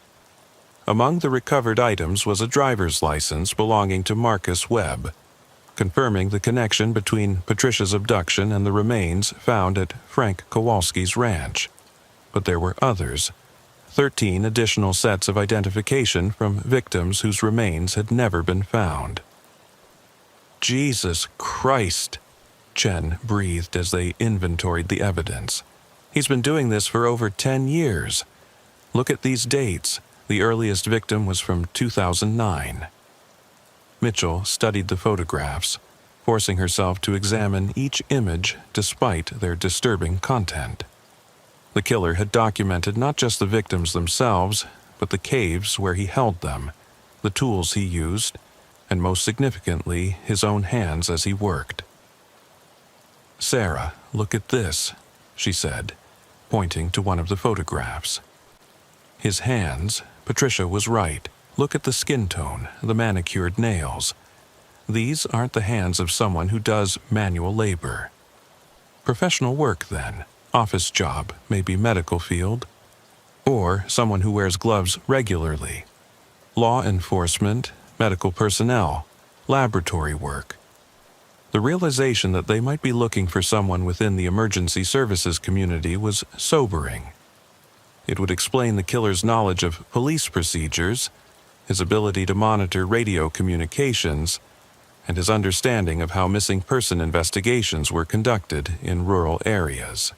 Among the recovered items was a driver's license belonging to Marcus Webb, confirming the connection between Patricia's abduction and the remains found at Frank Kowalski's ranch. But there were others, 13 additional sets of identification from victims whose remains had never been found. "Jesus Christ," Chen breathed as they inventoried the evidence. "He's been doing this for over 10 years. Look at these dates. The earliest victim was from 2009. Mitchell studied the photographs, forcing herself to examine each image despite their disturbing content. The killer had documented not just the victims themselves, but the caves where he held them, the tools he used, and most significantly, his own hands as he worked. "Sarah, look at this," she said, pointing to one of the photographs. His hands, Patricia was right. Look at the skin tone, the manicured nails. These aren't the hands of someone who does manual labor. Professional work, then. Office job, maybe medical field. Or someone who wears gloves regularly. Law enforcement, medical personnel, laboratory work. The realization that they might be looking for someone within the emergency services community was sobering. It would explain the killer's knowledge of police procedures, his ability to monitor radio communications, and his understanding of how missing person investigations were conducted in rural areas.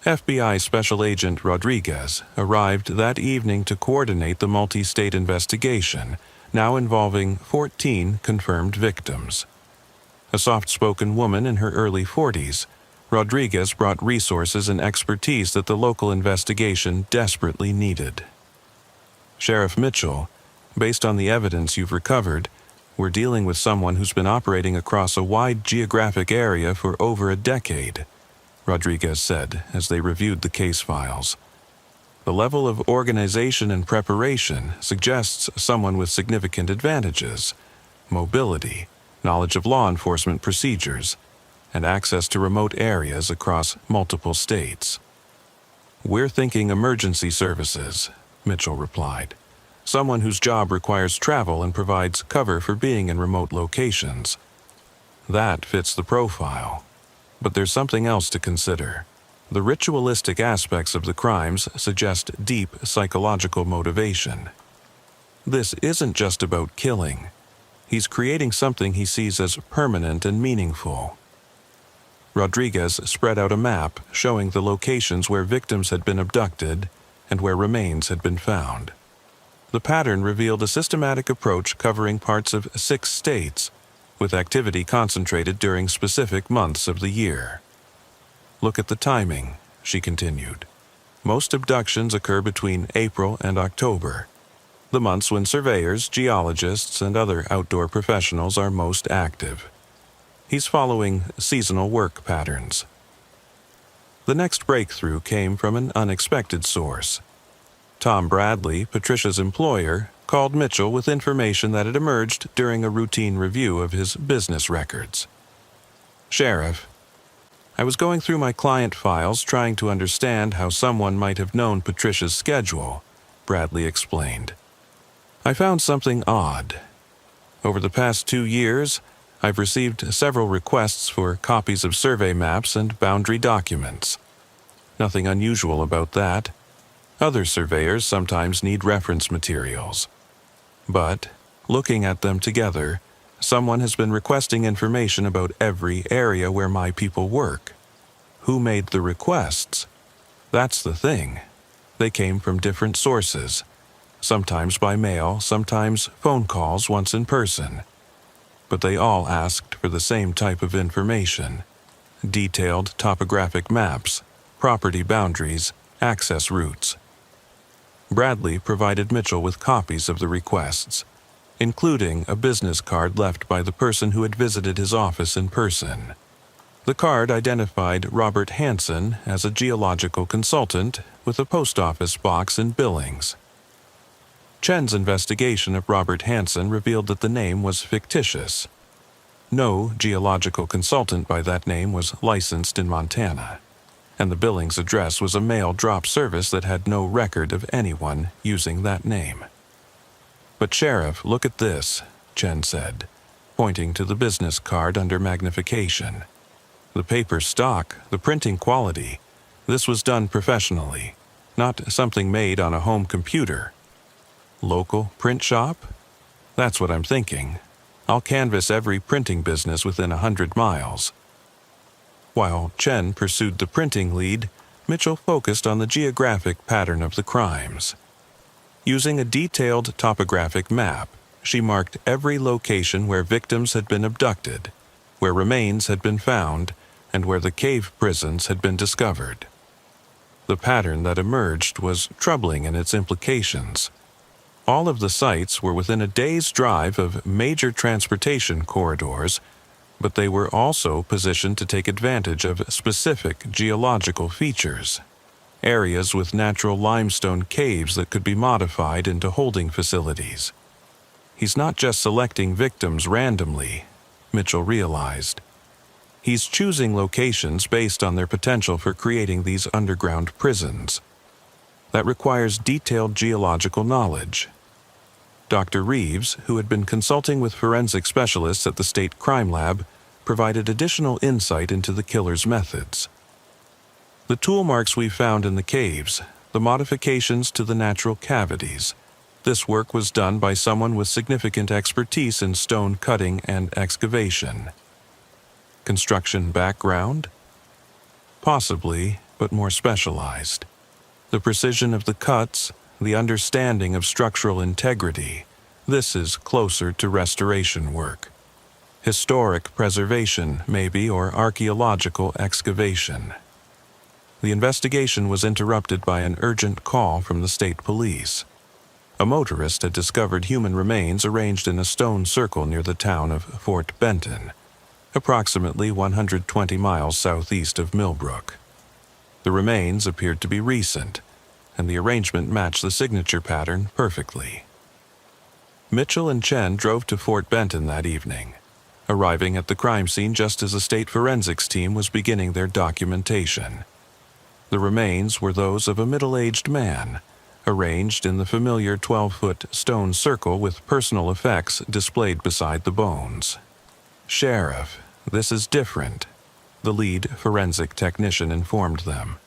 FBI Special Agent Rodriguez arrived that evening to coordinate the multi-state investigation, now involving 14 confirmed victims. A soft-spoken woman in her early 40s, Rodriguez brought resources and expertise that the local investigation desperately needed. "Sheriff Mitchell, based on the evidence you've recovered, we're dealing with someone who's been operating across a wide geographic area for over a decade," Rodriguez said as they reviewed the case files. "The level of organization and preparation suggests someone with significant advantages: mobility, knowledge of law enforcement procedures, and access to remote areas across multiple states." "We're thinking emergency services," Mitchell replied. "Someone whose job requires travel and provides cover for being in remote locations. That fits the profile. But there's something else to consider. The ritualistic aspects of the crimes suggest deep psychological motivation. This isn't just about killing. He's creating something he sees as permanent and meaningful." Rodriguez spread out a map showing the locations where victims had been abducted and where remains had been found. The pattern revealed a systematic approach covering parts of 6 states, with activity concentrated during specific months of the year. Look at the timing, she continued. Most abductions occur between April and October, the months when surveyors, geologists, and other outdoor professionals are most active. He's following seasonal work patterns. The next breakthrough came from an unexpected source. Tom Bradley, Patricia's employer, called Mitchell with information that had emerged during a routine review of his business records. "Sheriff, I was going through my client files trying to understand how someone might have known Patricia's schedule," Bradley explained. "I found something odd. Over the past 2 years, I've received several requests for copies of survey maps and boundary documents. Nothing unusual about that. Other surveyors sometimes need reference materials. But, looking at them together, someone has been requesting information about every area where my people work. Who made the requests? That's the thing. They came from different sources, sometimes by mail, sometimes phone calls once in person. But they all asked for the same type of information: detailed topographic maps, property boundaries, access routes." Bradley provided Mitchell with copies of the requests, including a business card left by the person who had visited his office in person. The card identified Robert Hansen as a geological consultant with a post office box in Billings. Chen's investigation of Robert Hansen revealed that the name was fictitious. No geological consultant by that name was licensed in Montana, and the Billings address was a mail drop service that had no record of anyone using that name. "But Sheriff, look at this," Chen said, pointing to the business card under magnification. "The paper stock, the printing quality, this was done professionally, not something made on a home computer. Local print shop? That's what I'm thinking. I'll canvass every printing business within 100 miles. While Chen pursued the printing lead, Mitchell focused on the geographic pattern of the crimes. Using a detailed topographic map, she marked every location where victims had been abducted, where remains had been found, and where the cave prisons had been discovered. The pattern that emerged was troubling in its implications. All of the sites were within a day's drive of major transportation corridors, but they were also positioned to take advantage of specific geological features, areas with natural limestone caves that could be modified into holding facilities. He's not just selecting victims randomly, Mitchell realized. He's choosing locations based on their potential for creating these underground prisons. That requires detailed geological knowledge. Dr. Reeves, who had been consulting with forensic specialists at the State Crime Lab, provided additional insight into the killer's methods. The tool marks we found in the caves, the modifications to the natural cavities. This work was done by someone with significant expertise in stone cutting and excavation. Construction background? Possibly, but more specialized. The precision of the cuts, the understanding of structural integrity, this is closer to restoration work. Historic preservation, maybe, or archaeological excavation. The investigation was interrupted by an urgent call from the state police. A motorist had discovered human remains arranged in a stone circle near the town of Fort Benton, approximately 120 miles southeast of Millbrook. The remains appeared to be recent, and the arrangement matched the signature pattern perfectly. Mitchell and Chen drove to Fort Benton that evening, arriving at the crime scene just as the state forensics team was beginning their documentation. The remains were those of a middle-aged man, arranged in the familiar 12-foot stone circle with personal effects displayed beside the bones. "Sheriff, this is different," the lead forensic technician informed them.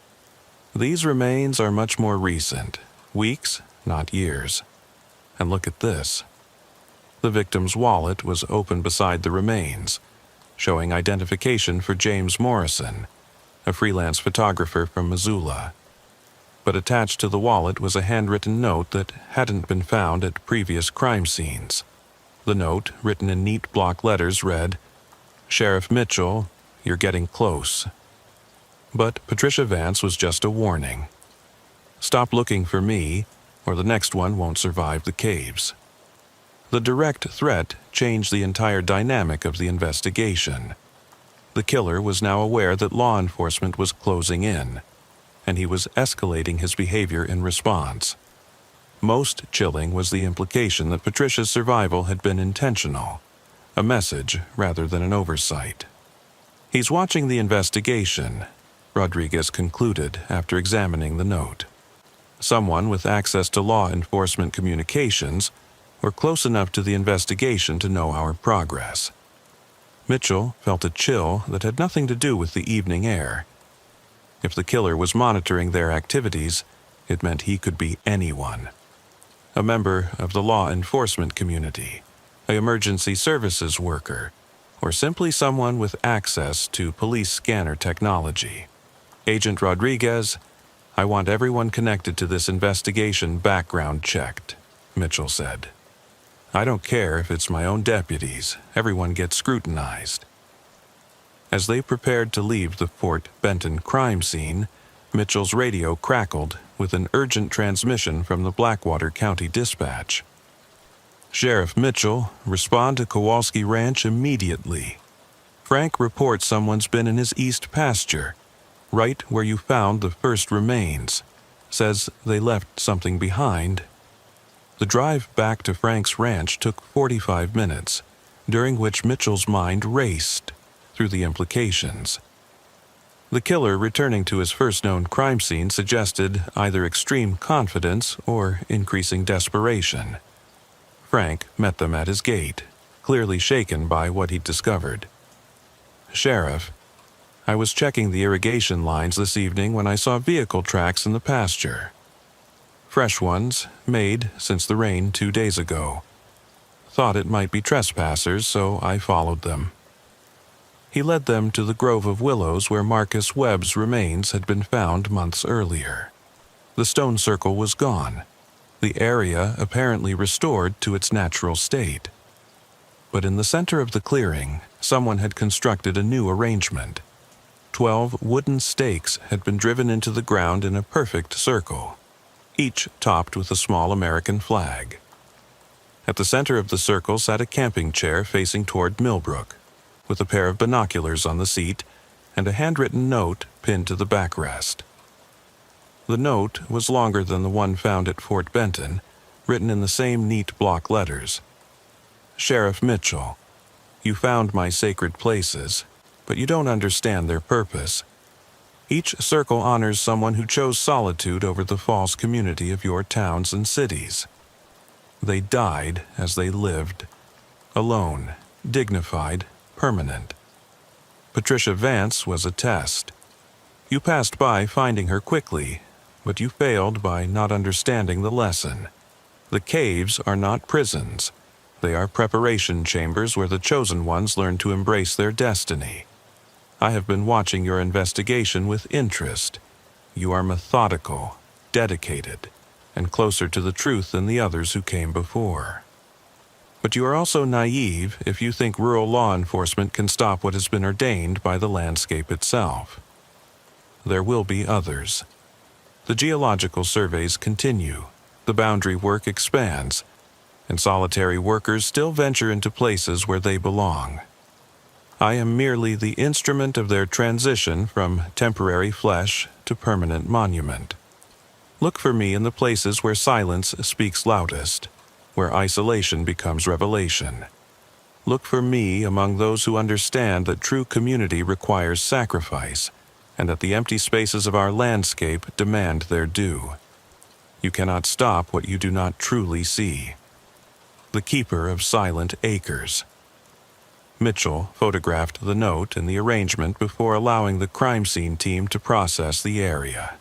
"These remains are much more recent, weeks, not years. And look at this." The victim's wallet was open beside the remains, showing identification for James Morrison, a freelance photographer from Missoula. But attached to the wallet was a handwritten note that hadn't been found at previous crime scenes. The note, written in neat block letters, read, "Sheriff Mitchell, you're getting close." But Patricia Vance was just a warning. "Stop looking for me, or the next one won't survive the caves." The direct threat changed the entire dynamic of the investigation. The killer was now aware that law enforcement was closing in, and he was escalating his behavior in response. Most chilling was the implication that Patricia's survival had been intentional, a message rather than an oversight. "He's watching the investigation," Rodriguez concluded after examining the note. Someone with access to law enforcement communications or close enough to the investigation to know our progress. Mitchell felt a chill that had nothing to do with the evening air. If the killer was monitoring their activities, it meant he could be anyone. A member of the law enforcement community, an emergency services worker, or simply someone with access to police scanner technology. "Agent Rodriguez, I want everyone connected to this investigation background checked," Mitchell said. "I don't care if it's my own deputies, everyone gets scrutinized." As they prepared to leave the Fort Benton crime scene, Mitchell's radio crackled with an urgent transmission from the Blackwater County Dispatch. "Sheriff Mitchell, respond to Kowalski Ranch immediately. Frank reports someone's been in his east pasture, right where you found the first remains. Says they left something behind." The drive back to Frank's ranch took 45 minutes, during which Mitchell's mind raced through the implications. The killer returning to his first known crime scene suggested either extreme confidence or increasing desperation. Frank met them at his gate, clearly shaken by what he'd discovered. "Sheriff, I was checking the irrigation lines this evening when I saw vehicle tracks in the pasture. Fresh ones, made since the rain 2 days ago. Thought it might be trespassers, so I followed them." He led them to the grove of willows where Marcus Webb's remains had been found months earlier. The stone circle was gone, the area apparently restored to its natural state. But in the center of the clearing, someone had constructed a new arrangement. 12 wooden stakes had been driven into the ground in a perfect circle, each topped with a small American flag. At the center of the circle sat a camping chair facing toward Millbrook, with a pair of binoculars on the seat and a handwritten note pinned to the backrest. The note was longer than the one found at Fort Benton, written in the same neat block letters. "Sheriff Mitchell, you found my sacred places, but you don't understand their purpose. Each circle honors someone who chose solitude over the false community of your towns and cities. They died as they lived, alone, dignified, permanent. Patricia Vance was a test. You passed by finding her quickly, but you failed by not understanding the lesson. The caves are not prisons. They are preparation chambers where the chosen ones learn to embrace their destiny. I have been watching your investigation with interest. You are methodical, dedicated, and closer to the truth than the others who came before. But you are also naive if you think rural law enforcement can stop what has been ordained by the landscape itself. There will be others. The geological surveys continue, the boundary work expands, and solitary workers still venture into places where they belong. I am merely the instrument of their transition from temporary flesh to permanent monument. Look for me in the places where silence speaks loudest, where isolation becomes revelation. Look for me among those who understand that true community requires sacrifice, and that the empty spaces of our landscape demand their due. You cannot stop what you do not truly see. The keeper of silent acres." Mitchell photographed the note and the arrangement before allowing the crime scene team to process the area.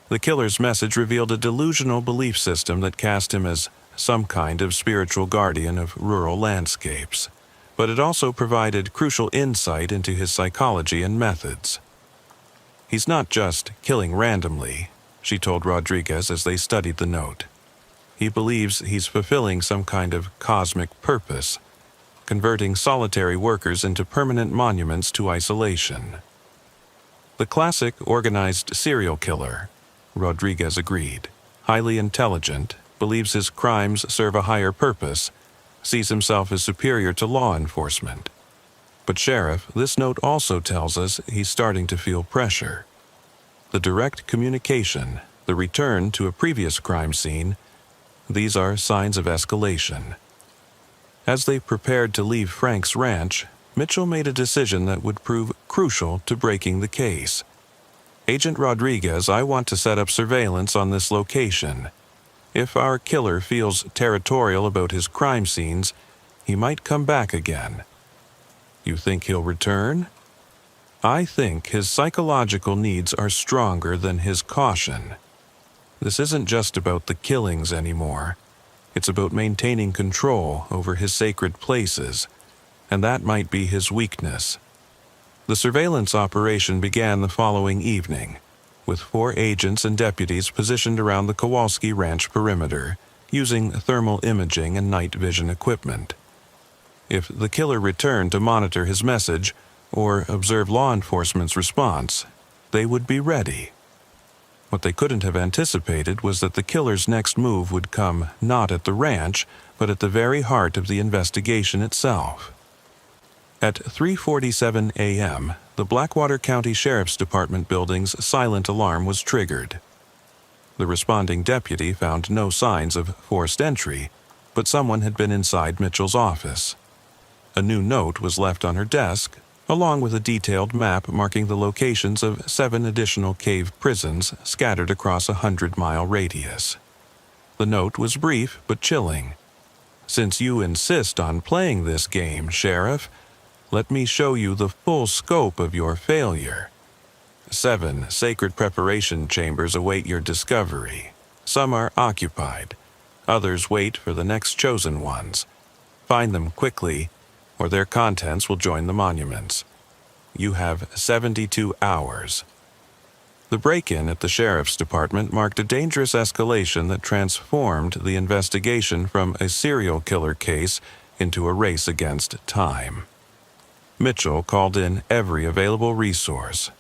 The killer's message revealed a delusional belief system that cast him as some kind of spiritual guardian of rural landscapes, but it also provided crucial insight into his psychology and methods. "He's not just killing randomly," she told Rodriguez as they studied the note. He believes he's fulfilling some kind of cosmic purpose, converting solitary workers into permanent monuments to isolation. The classic organized serial killer, Rodriguez agreed. Highly intelligent, believes his crimes serve a higher purpose, sees himself as superior to law enforcement. But Sheriff, this note also tells us he's starting to feel pressure. The direct communication, the return to a previous crime scene, these are signs of escalation. As they prepared to leave Frank's ranch, Mitchell made a decision that would prove crucial to breaking the case. Agent Rodriguez, I want to set up surveillance on this location. If our killer feels territorial about his crime scenes, he might come back again. You think he'll return? I think his psychological needs are stronger than his caution. This isn't just about the killings anymore. It's about maintaining control over his sacred places, and that might be his weakness. The surveillance operation began the following evening, with 4 agents and deputies positioned around the Kowalski Ranch perimeter, using thermal imaging and night vision equipment. If the killer returned to monitor his message or observe law enforcement's response, they would be ready. What they couldn't have anticipated was that the killer's next move would come not at the ranch, but at the very heart of the investigation itself. At 3:47 a.m., the Blackwater County Sheriff's Department building's silent alarm was triggered. The responding deputy found no signs of forced entry, but someone had been inside Mitchell's office. A new note was left on her desk, along with a detailed map marking the locations of 7 additional cave prisons scattered across a 100-mile radius. The note was brief but chilling. Since you insist on playing this game, Sheriff, let me show you the full scope of your failure. 7 sacred preparation chambers await your discovery. Some are occupied. Others wait for the next chosen ones. Find them quickly, or their contents will join the monuments. You have 72 hours. The break-in at the Sheriff's Department marked a dangerous escalation that transformed the investigation from a serial killer case into a race against time. Mitchell called in every available resource: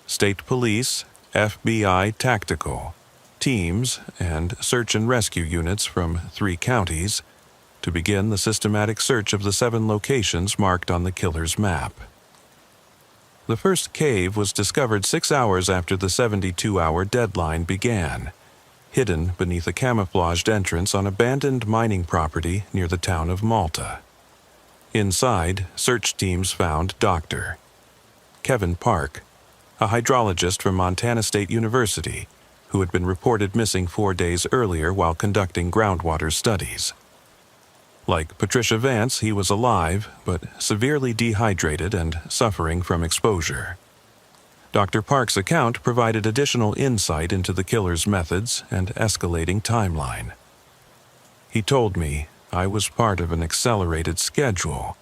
state police, FBI tactical, teams, and search and rescue units from 3 counties to begin the systematic search of the 7 locations marked on the killer's map. The first cave was discovered 6 hours after the 72-hour deadline began, hidden beneath a camouflaged entrance on abandoned mining property near the town of Malta. Inside, search teams found Dr. Kevin Park, a hydrologist from Montana State University, who had been reported missing 4 days earlier while conducting groundwater studies. Like Patricia Vance, he was alive, but severely dehydrated and suffering from exposure. Dr. Park's account provided additional insight into the killer's methods and escalating timeline. He told me I was part of an accelerated schedule,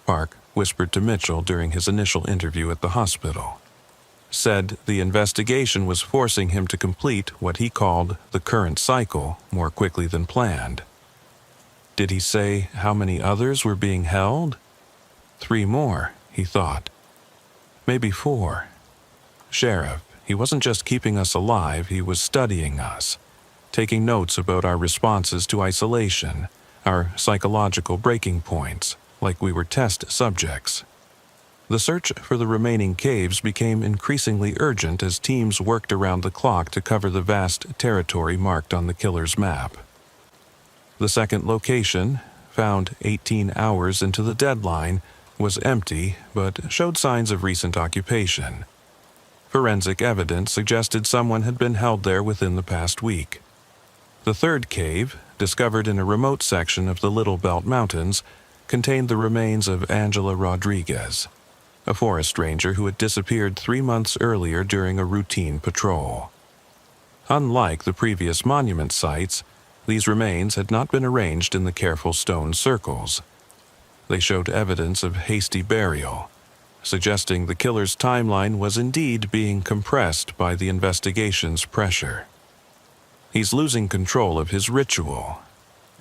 Park whispered to Mitchell during his initial interview at the hospital. Said the investigation was forcing him to complete what he called the current cycle more quickly than planned. Did he say how many others were being held? 3 more, he thought. Maybe 4. Sheriff, he wasn't just keeping us alive, he was studying us, taking notes about our responses to isolation, our psychological breaking points, like we were test subjects. The search for the remaining caves became increasingly urgent as teams worked around the clock to cover the vast territory marked on the killer's map. The second location, found 18 hours into the deadline, was empty but showed signs of recent occupation. Forensic evidence suggested someone had been held there within the past week. The third cave, discovered in a remote section of the Little Belt Mountains, contained the remains of Angela Rodriguez, a forest ranger who had disappeared 3 months earlier during a routine patrol. Unlike the previous monument sites, these remains had not been arranged in the careful stone circles. They showed evidence of hasty burial, suggesting the killer's timeline was indeed being compressed by the investigation's pressure. He's losing control of his ritual,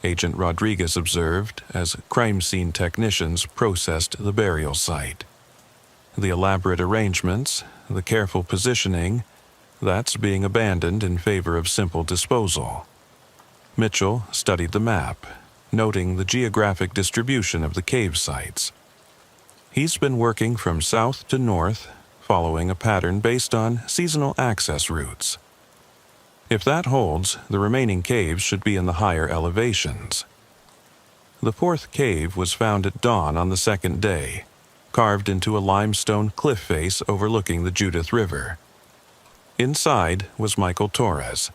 Agent Rodriguez observed as crime scene technicians processed the burial site. The elaborate arrangements, the careful positioning, that's being abandoned in favor of simple disposal. Mitchell studied the map, noting the geographic distribution of the cave sites. He's been working from south to north, following a pattern based on seasonal access routes. If that holds, the remaining caves should be in the higher elevations. The fourth cave was found at dawn on the second day, carved into a limestone cliff face overlooking the Judith River. Inside was Michael Torres,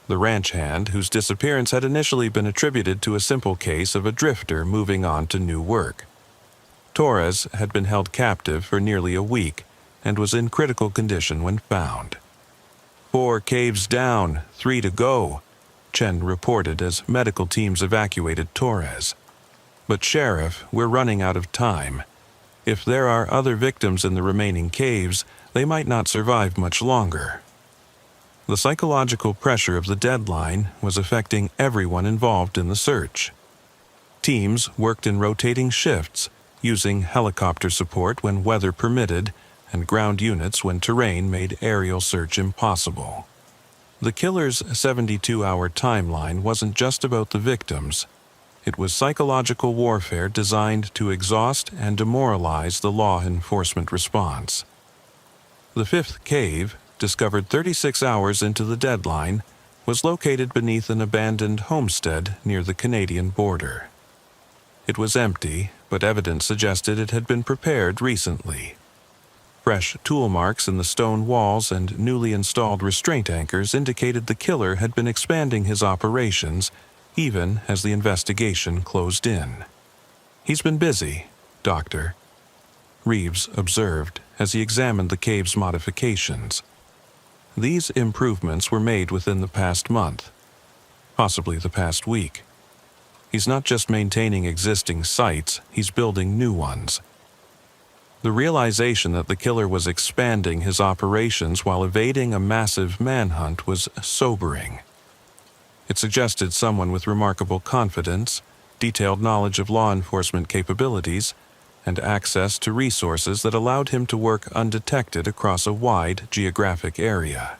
the ranch hand whose disappearance had initially been attributed to a simple case of a drifter moving on to new work. Torres had been held captive for nearly a week and was in critical condition when found. 4 caves down, 3 to go, Chen reported as medical teams evacuated Torres. But Sheriff, we're running out of time. If there are other victims in the remaining caves, they might not survive much longer. The psychological pressure of the deadline was affecting everyone involved in the search. Teams worked in rotating shifts, using helicopter support when weather permitted and ground units when terrain made aerial search impossible. The killer's 72-hour timeline wasn't just about the victims. It was psychological warfare designed to exhaust and demoralize the law enforcement response. The fifth cave, discovered 36 hours into the deadline, was located beneath an abandoned homestead near the Canadian border. It was empty, but evidence suggested it had been prepared recently. Fresh tool marks in the stone walls and newly installed restraint anchors indicated the killer had been expanding his operations even as the investigation closed in. "He's been busy, Doctor," Reeves observed as he examined the cave's modifications. These improvements were made within the past month, possibly the past week. He's not just maintaining existing sites, he's building new ones. The realization that the killer was expanding his operations while evading a massive manhunt was sobering. It suggested someone with remarkable confidence, detailed knowledge of law enforcement capabilities, and access to resources that allowed him to work undetected across a wide geographic area.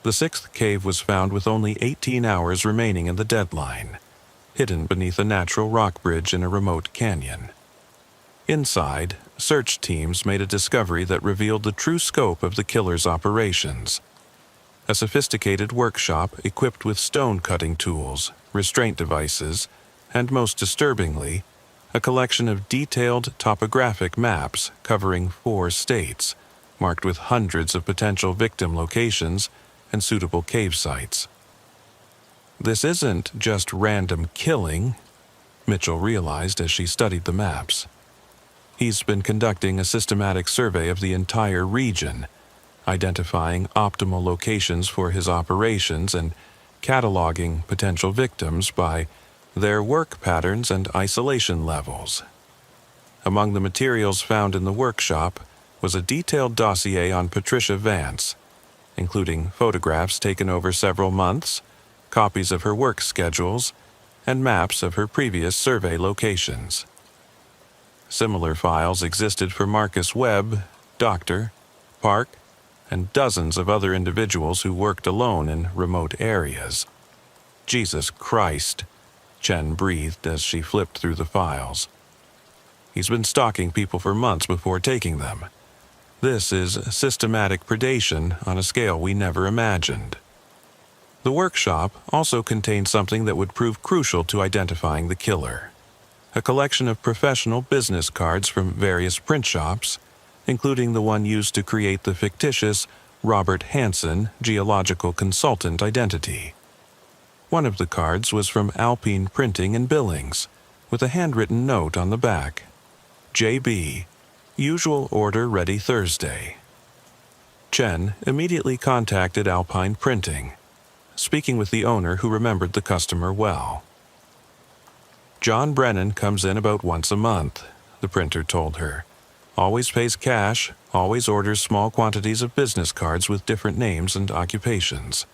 The sixth cave was found with only 18 hours remaining in the deadline, hidden beneath a natural rock bridge in a remote canyon. Inside, search teams made a discovery that revealed the true scope of the killer's operations. A sophisticated workshop equipped with stone-cutting tools, restraint devices, and most disturbingly, a collection of detailed topographic maps covering 4 states, marked with hundreds of potential victim locations and suitable cave sites. This isn't just random killing, Mitchell realized as she studied the maps. He's been conducting a systematic survey of the entire region, identifying optimal locations for his operations and cataloging potential victims by their work patterns and isolation levels. Among the materials found in the workshop was a detailed dossier on Patricia Vance, including photographs taken over several months, copies of her work schedules, and maps of her previous survey locations. Similar files existed for Marcus Webb, Doctor, Park, and dozens of other individuals who worked alone in remote areas. Jesus Christ, Chen breathed as she flipped through the files. He's been stalking people for months before taking them. This is systematic predation on a scale we never imagined. The workshop also contained something that would prove crucial to identifying the killer. A collection of professional business cards from various print shops, including the one used to create the fictitious Robert Hansen geological consultant identity. One of the cards was from Alpine Printing in Billings, with a handwritten note on the back. JB, usual order ready Thursday. Chen immediately contacted Alpine Printing, speaking with the owner who remembered the customer well. John Brennan comes in about once a month, the printer told her. Always pays cash, always orders small quantities of business cards with different names and occupations.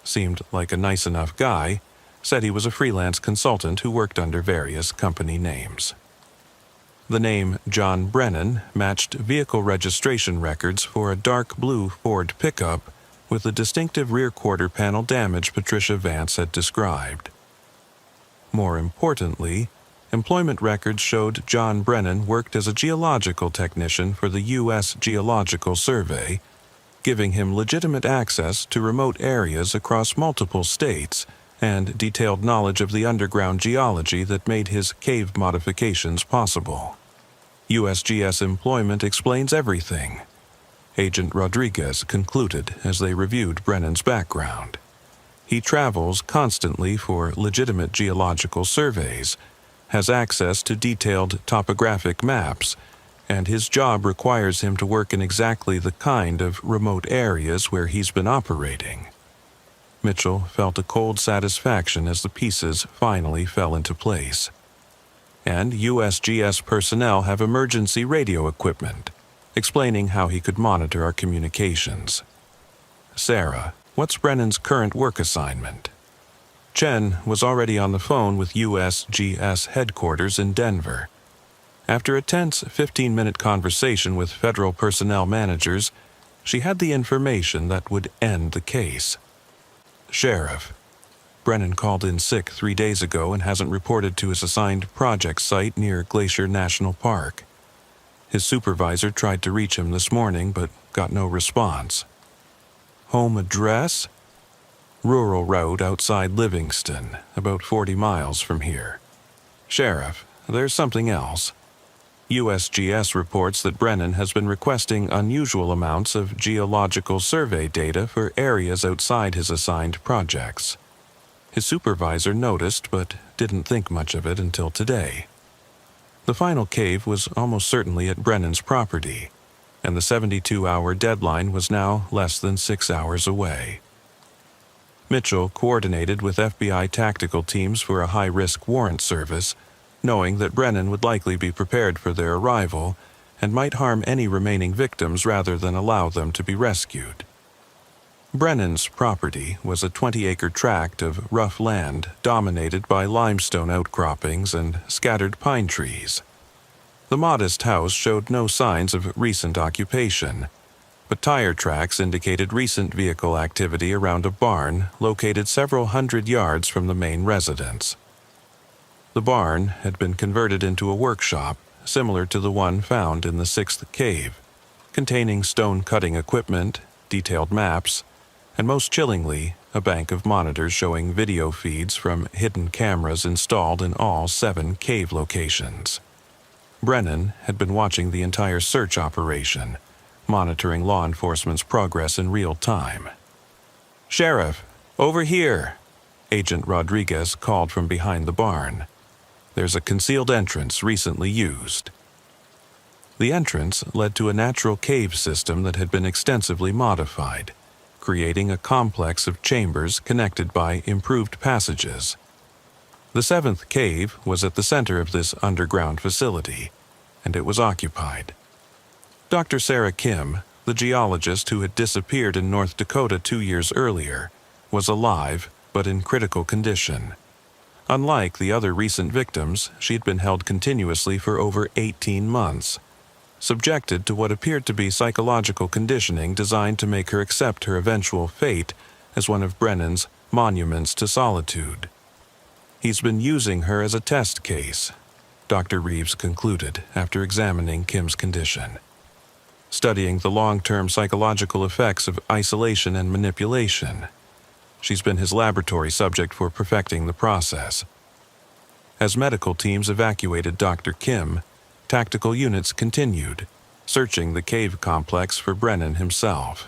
seemed like a nice enough guy, said he was a freelance consultant who worked under various company names. The name John Brennan matched vehicle registration records for a dark blue Ford pickup with the distinctive rear quarter panel damage Patricia Vance had described. More importantly, employment records showed John Brennan worked as a geological technician for the U.S. Geological Survey, giving him legitimate access to remote areas across multiple states and detailed knowledge of the underground geology that made his cave modifications possible. USGS employment explains everything, Agent Rodriguez concluded as they reviewed Brennan's background. He travels constantly for legitimate geological surveys, has access to detailed topographic maps, and his job requires him to work in exactly the kind of remote areas where he's been operating. Mitchell felt a cold satisfaction as the pieces finally fell into place. And USGS personnel have emergency radio equipment, explaining how he could monitor our communications. Sarah, what's Brennan's current work assignment? Chen was already on the phone with USGS headquarters in Denver. After a tense 15-minute conversation with federal personnel managers, she had the information that would end the case. Sheriff, Brennan called in sick 3 days ago and hasn't reported to his assigned project site near Glacier National Park. His supervisor tried to reach him this morning but got no response. Home address? Rural road outside Livingston, about 40 miles from here. Sheriff, there's something else. USGS reports that Brennan has been requesting unusual amounts of geological survey data for areas outside his assigned projects. His supervisor noticed but didn't think much of it until today. The final cave was almost certainly at Brennan's property, and the 72-hour deadline was now less than 6 hours away. Mitchell coordinated with FBI tactical teams for a high-risk warrant service, knowing that Brennan would likely be prepared for their arrival and might harm any remaining victims rather than allow them to be rescued. Brennan's property was a 20-acre tract of rough land dominated by limestone outcroppings and scattered pine trees. The modest house showed no signs of recent occupation, but tire tracks indicated recent vehicle activity around a barn located several hundred yards from the main residence. The barn had been converted into a workshop similar to the one found in the sixth cave, containing stone cutting equipment, detailed maps, and most chillingly, a bank of monitors showing video feeds from hidden cameras installed in all 7 cave locations. Brennan had been watching the entire search operation, monitoring law enforcement's progress in real time. "Sheriff, over here!" Agent Rodriguez called from behind the barn. "There's a concealed entrance recently used." The entrance led to a natural cave system that had been extensively modified, creating a complex of chambers connected by improved passages. The 7th cave was at the center of this underground facility, and it was occupied. Dr. Sarah Kim, the geologist who had disappeared in North Dakota 2 years earlier, was alive but in critical condition. Unlike the other recent victims, she had been held continuously for over 18 months, subjected to what appeared to be psychological conditioning designed to make her accept her eventual fate as one of Brennan's monuments to solitude. "He's been using her as a test case," Dr. Reeves concluded after examining Kim's condition. "Studying the long-term psychological effects of isolation and manipulation. She's been his laboratory subject for perfecting the process." As medical teams evacuated Dr. Kim, tactical units continued, searching the cave complex for Brennan himself.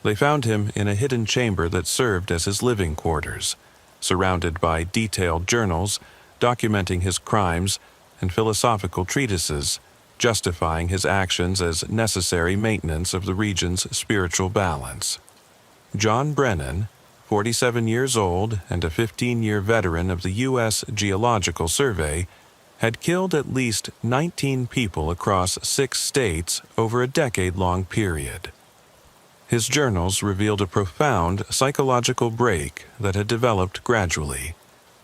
They found him in a hidden chamber that served as his living quarters, surrounded by detailed journals documenting his crimes and philosophical treatises, justifying his actions as necessary maintenance of the region's spiritual balance. John Brennan, 47 years old and a 15-year veteran of the U.S. Geological Survey, had killed at least 19 people across 6 states over a decade-long period. His journals revealed a profound psychological break that had developed gradually,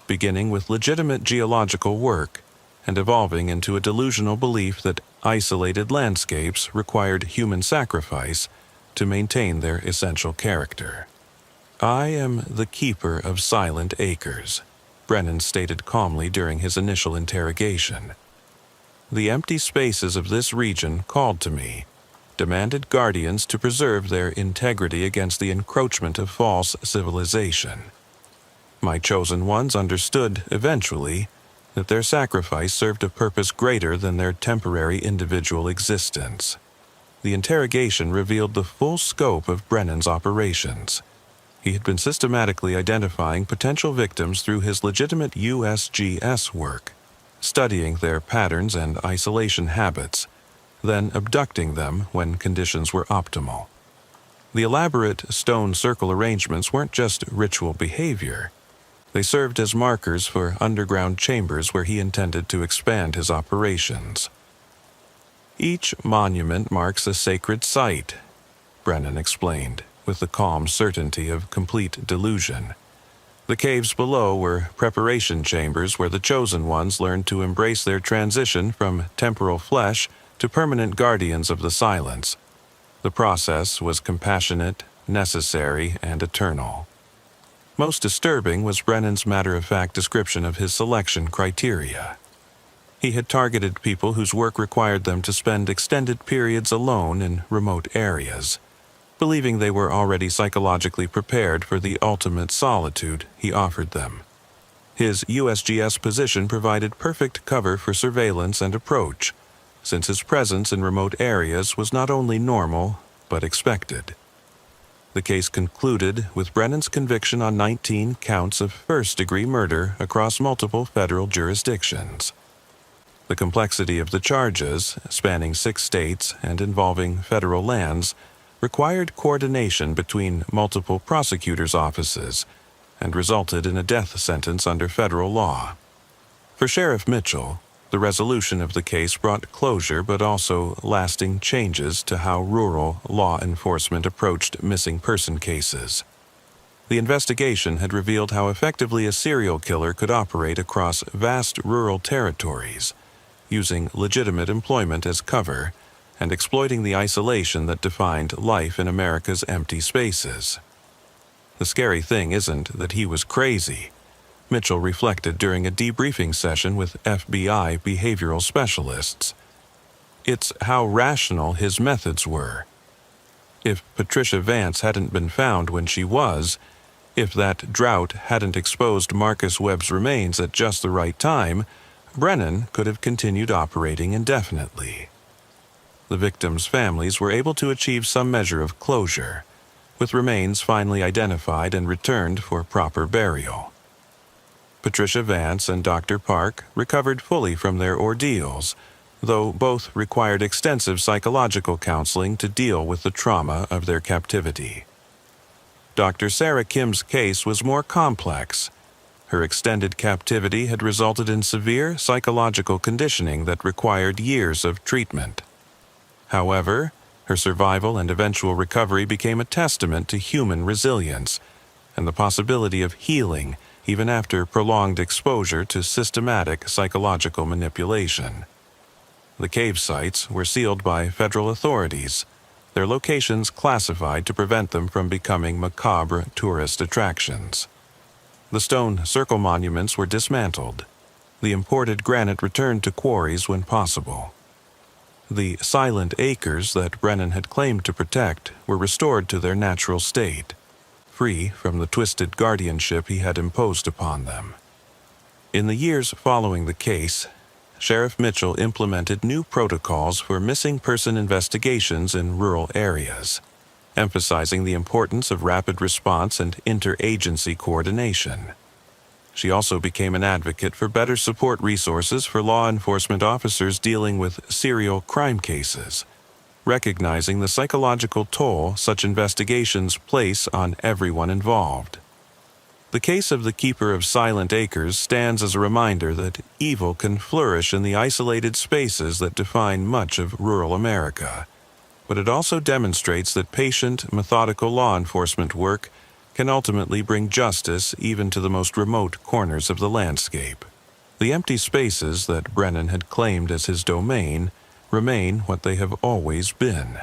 beginning with legitimate geological work and evolving into a delusional belief that isolated landscapes required human sacrifice to maintain their essential character. "I am the keeper of silent acres," Brennan stated calmly during his initial interrogation. "The empty spaces of this region called to me, demanded guardians to preserve their integrity against the encroachment of false civilization. My chosen ones understood, eventually, that their sacrifice served a purpose greater than their temporary individual existence." The interrogation revealed the full scope of Brennan's operations. He had been systematically identifying potential victims through his legitimate USGS work, studying their patterns and isolation habits, then abducting them when conditions were optimal. The elaborate stone circle arrangements weren't just ritual behavior. They served as markers for underground chambers where he intended to expand his operations. "Each monument marks a sacred site," Brennan explained, with the calm certainty of complete delusion. The caves below were preparation chambers where the chosen ones learned to embrace their transition from temporal flesh to permanent guardians of the silence. The process was compassionate, necessary, and eternal. Most disturbing was Brennan's matter-of-fact description of his selection criteria. He had targeted people whose work required them to spend extended periods alone in remote areas, believing they were already psychologically prepared for the ultimate solitude he offered them. His USGS position provided perfect cover for surveillance and approach, since his presence in remote areas was not only normal, but expected. The case concluded with Brennan's conviction on 19 counts of first-degree murder across multiple federal jurisdictions. The complexity of the charges, spanning 6 states and involving federal lands, required coordination between multiple prosecutors' offices and resulted in a death sentence under federal law. For Sheriff Mitchell, the resolution of the case brought closure but also lasting changes to how rural law enforcement approached missing person cases. The investigation had revealed how effectively a serial killer could operate across vast rural territories, using legitimate employment as cover and exploiting the isolation that defined life in America's empty spaces. The scary thing isn't that he was crazy, Mitchell reflected during a debriefing session with FBI behavioral specialists. It's how rational his methods were. If Patricia Vance hadn't been found when she was, if that drought hadn't exposed Marcus Webb's remains at just the right time, Brennan could have continued operating indefinitely. The victims' families were able to achieve some measure of closure, with remains finally identified and returned for proper burial. Patricia Vance and Dr. Park recovered fully from their ordeals, though both required extensive psychological counseling to deal with the trauma of their captivity. Dr. Sarah Kim's case was more complex. Her extended captivity had resulted in severe psychological conditioning that required years of treatment. However, her survival and eventual recovery became a testament to human resilience and the possibility of healing even after prolonged exposure to systematic psychological manipulation. The cave sites were sealed by federal authorities, their locations classified to prevent them from becoming macabre tourist attractions. The stone circle monuments were dismantled. The imported granite returned to quarries when possible. The silent acres that Brennan had claimed to protect were restored to their natural state, free from the twisted guardianship he had imposed upon them. In the years following the case, Sheriff Mitchell implemented new protocols for missing person investigations in rural areas, emphasizing the importance of rapid response and interagency coordination. She also became an advocate for better support resources for law enforcement officers dealing with serial crime cases, recognizing the psychological toll such investigations place on everyone involved. The case of the Keeper of Silent Acres stands as a reminder that evil can flourish in the isolated spaces that define much of rural America, but it also demonstrates that patient, methodical law enforcement work can ultimately bring justice even to the most remote corners of the landscape. The empty spaces that Brennan had claimed as his domain remain what they have always been.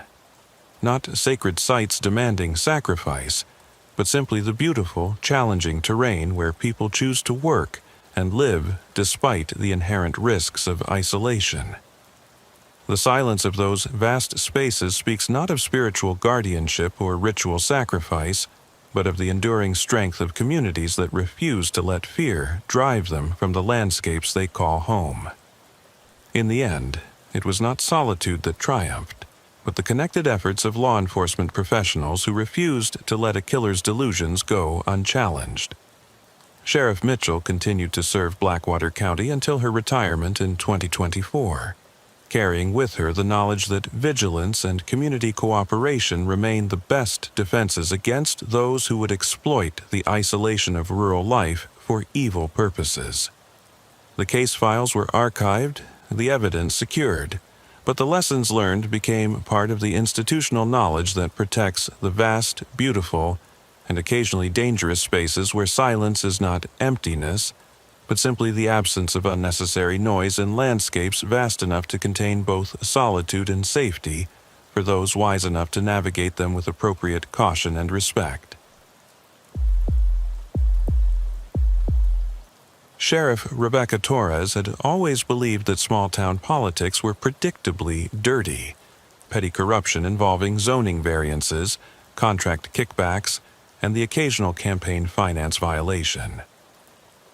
Not sacred sites demanding sacrifice, but simply the beautiful, challenging terrain where people choose to work and live despite the inherent risks of isolation. The silence of those vast spaces speaks not of spiritual guardianship or ritual sacrifice, but of the enduring strength of communities that refuse to let fear drive them from the landscapes they call home. In the end, it was not solitude that triumphed, but the connected efforts of law enforcement professionals who refused to let a killer's delusions go unchallenged. Sheriff Mitchell continued to serve Blackwater County until her retirement in 2024. Carrying with her the knowledge that vigilance and community cooperation remain the best defenses against those who would exploit the isolation of rural life for evil purposes. The case files were archived, the evidence secured, but the lessons learned became part of the institutional knowledge that protects the vast, beautiful, and occasionally dangerous spaces where silence is not emptiness, but simply the absence of unnecessary noise in landscapes vast enough to contain both solitude and safety for those wise enough to navigate them with appropriate caution and respect. Sheriff Rebecca Torres had always believed that small-town politics were predictably dirty, petty corruption involving zoning variances, contract kickbacks, and the occasional campaign finance violation.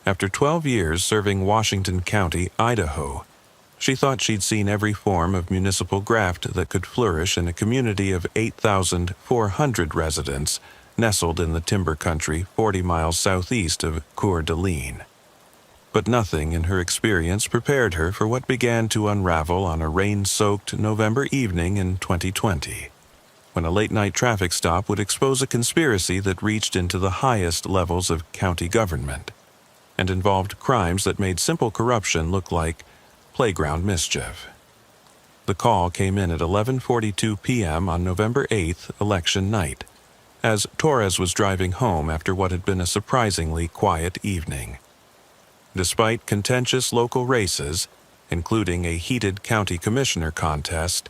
After 12 years serving Washington County, Idaho, she thought she'd seen every form of municipal graft that could flourish in a community of 8,400 residents nestled in the timber country 40 miles southeast of Coeur d'Alene. But nothing in her experience prepared her for what began to unravel on a rain-soaked November evening in 2020, when a late-night traffic stop would expose a conspiracy that reached into the highest levels of county government and involved crimes that made simple corruption look like playground mischief. The call came in at 11:42 p.m. on November 8th, election night, as Torres was driving home after what had been a surprisingly quiet evening. Despite contentious local races, including a heated county commissioner contest,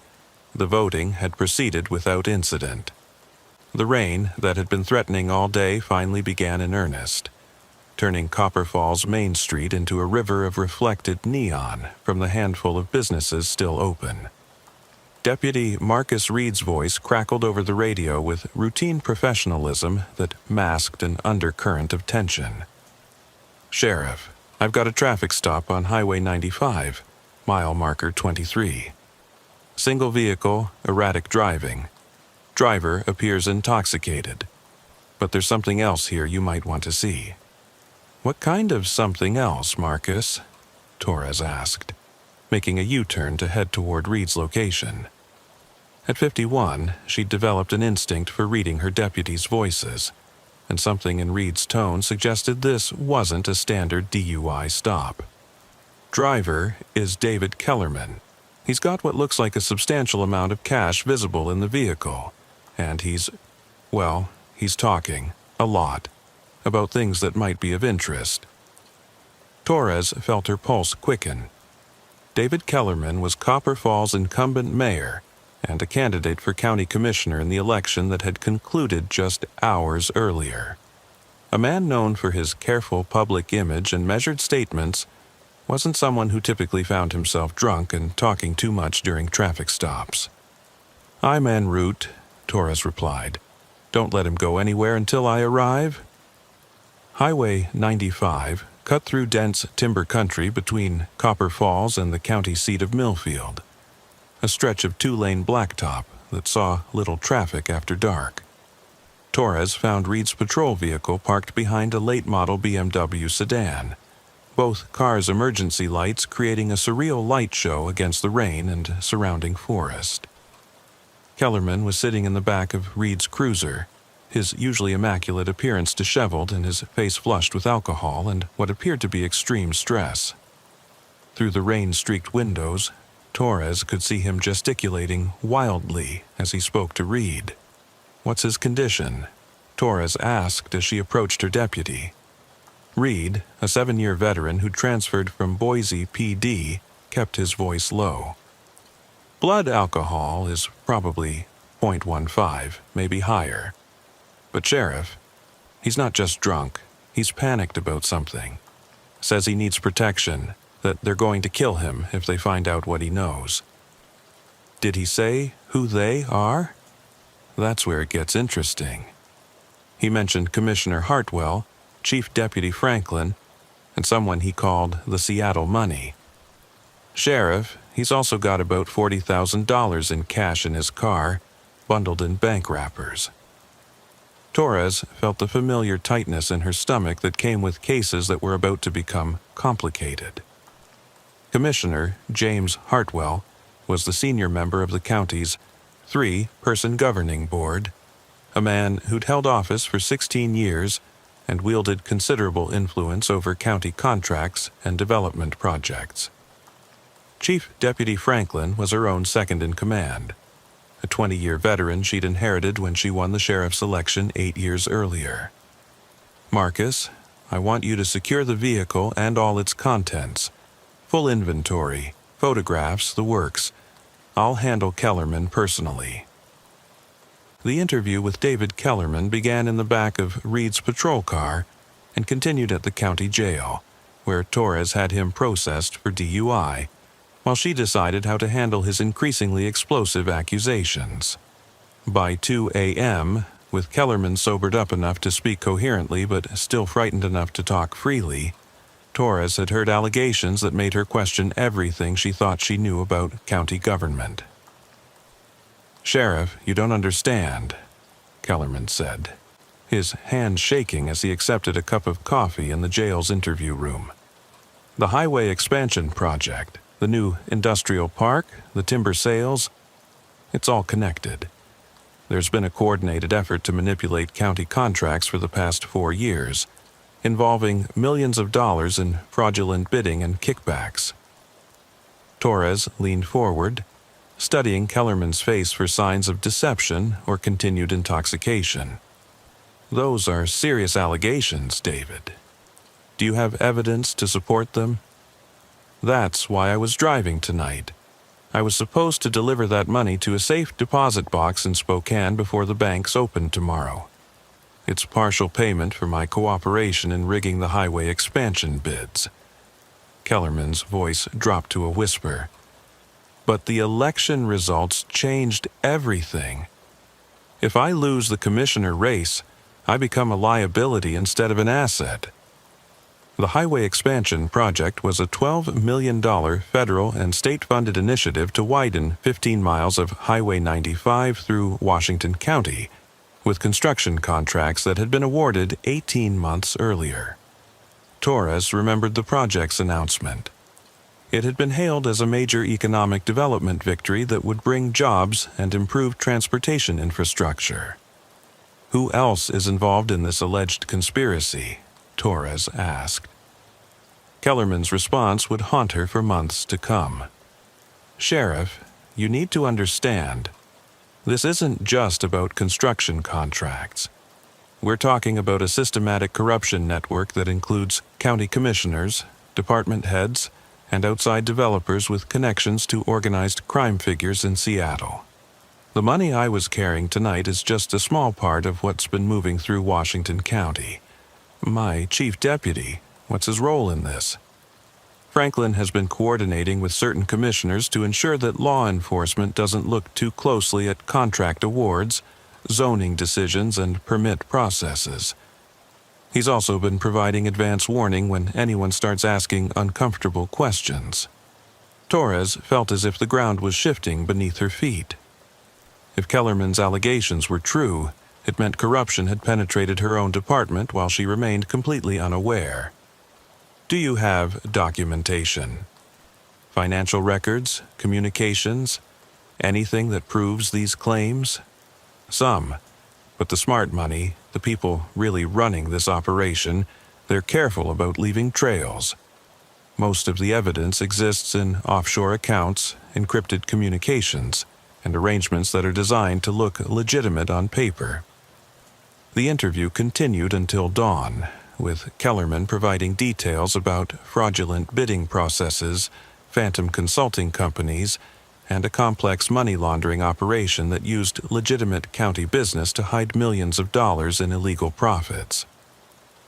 the voting had proceeded without incident. The rain that had been threatening all day finally began in earnest, turning Copper Falls Main Street into a river of reflected neon from the handful of businesses still open. Deputy Marcus Reed's voice crackled over the radio with routine professionalism that masked an undercurrent of tension. "Sheriff, I've got a traffic stop on Highway 95, mile marker 23. Single vehicle, erratic driving. Driver appears intoxicated. But there's something else here you might want to see." "What kind of something else, Marcus?" Torres asked, making a U-turn to head toward Reed's location. At 51, she'd developed an instinct for reading her deputies' voices, and something in Reed's tone suggested this wasn't a standard DUI stop. Driver is David Kellerman. He's got what looks like a substantial amount of cash visible in the vehicle, and he's talking, a lot, about things that might be of interest. Torres felt her pulse quicken. David Kellerman was Copper Falls' incumbent mayor and a candidate for county commissioner in the election that had concluded just hours earlier. A man known for his careful public image and measured statements wasn't someone who typically found himself drunk and talking too much during traffic stops. "I'm en route," Torres replied. "Don't let him go anywhere until I arrive." Highway 95 cut through dense timber country between Copper Falls and the county seat of Millfield, a stretch of two-lane blacktop that saw little traffic after dark. Torres found Reed's patrol vehicle parked behind a late-model BMW sedan, both cars' emergency lights creating a surreal light show against the rain and surrounding forest. Kellerman was sitting in the back of Reed's cruiser, his usually immaculate appearance disheveled and his face flushed with alcohol and what appeared to be extreme stress. Through the rain-streaked windows, Torres could see him gesticulating wildly as he spoke to Reed. "What's his condition?" Torres asked as she approached her deputy. Reed, a 7-year veteran who transferred from Boise PD, kept his voice low. "Blood alcohol is probably .15, maybe higher. But Sheriff, he's not just drunk, he's panicked about something. Says he needs protection, that they're going to kill him if they find out what he knows." "Did he say who they are?" "That's where it gets interesting. He mentioned Commissioner Hartwell, Chief Deputy Franklin, and someone he called the Seattle Money. Sheriff, he's also got about $40,000 in cash in his car, bundled in bank wrappers." Torres felt the familiar tightness in her stomach that came with cases that were about to become complicated. Commissioner James Hartwell was the senior member of the county's 3-person governing board, a man who'd held office for 16 years and wielded considerable influence over county contracts and development projects. Chief Deputy Franklin was her own second-in-command, a 20-year veteran she'd inherited when she won the sheriff's election 8 years earlier. "Marcus, I want you to secure the vehicle and all its contents. Full inventory, photographs, the works. I'll handle Kellerman personally." The interview with David Kellerman began in the back of Reed's patrol car and continued at the county jail, where Torres had him processed for DUI, while she decided how to handle his increasingly explosive accusations. By 2 a.m., with Kellerman sobered up enough to speak coherently but still frightened enough to talk freely, Torres had heard allegations that made her question everything she thought she knew about county government. "Sheriff, you don't understand," Kellerman said, his hand shaking as he accepted a cup of coffee in the jail's interview room. "The highway expansion project, the new industrial park, the timber sales, it's all connected. There's been a coordinated effort to manipulate county contracts for the past 4 years, involving millions of dollars in fraudulent bidding and kickbacks." Torres leaned forward, studying Kellerman's face for signs of deception or continued intoxication. "Those are serious allegations, David. Do you have evidence to support them?" "That's why I was driving tonight. I was supposed to deliver that money to a safe deposit box in Spokane before the banks opened tomorrow. It's partial payment for my cooperation in rigging the highway expansion bids." Kellerman's voice dropped to a whisper. "But the election results changed everything. If I lose the commissioner race, I become a liability instead of an asset." The highway expansion project was a $12 million federal and state-funded initiative to widen 15 miles of Highway 95 through Washington County, with construction contracts that had been awarded 18 months earlier. Torres remembered the project's announcement. It had been hailed as a major economic development victory that would bring jobs and improve transportation infrastructure. "Who else is involved in this alleged conspiracy?" Torres asked. Kellerman's response would haunt her for months to come. "Sheriff, you need to understand, this isn't just about construction contracts. We're talking about a systematic corruption network that includes county commissioners, department heads, and outside developers with connections to organized crime figures in Seattle. The money I was carrying tonight is just a small part of what's been moving through Washington County. My chief deputy, what's his role in this? Franklin has been coordinating with certain commissioners to ensure that law enforcement doesn't look too closely at contract awards, zoning decisions, and permit processes. He's also been providing advance warning when anyone starts asking uncomfortable questions." Torres felt as if the ground was shifting beneath her feet. If Kellerman's allegations were true, it meant corruption had penetrated her own department while she remained completely unaware. "Do you have documentation? Financial records, communications, anything that proves these claims?" "Some. But the smart money, the people really running this operation, they're careful about leaving trails. Most of the evidence exists in offshore accounts encrypted communications, and arrangements that are designed to look legitimate on paper. The interview continued until dawn, with Kellerman providing details about fraudulent bidding processes, phantom consulting companies, and a complex money laundering operation that used legitimate county business to hide millions of dollars in illegal profits.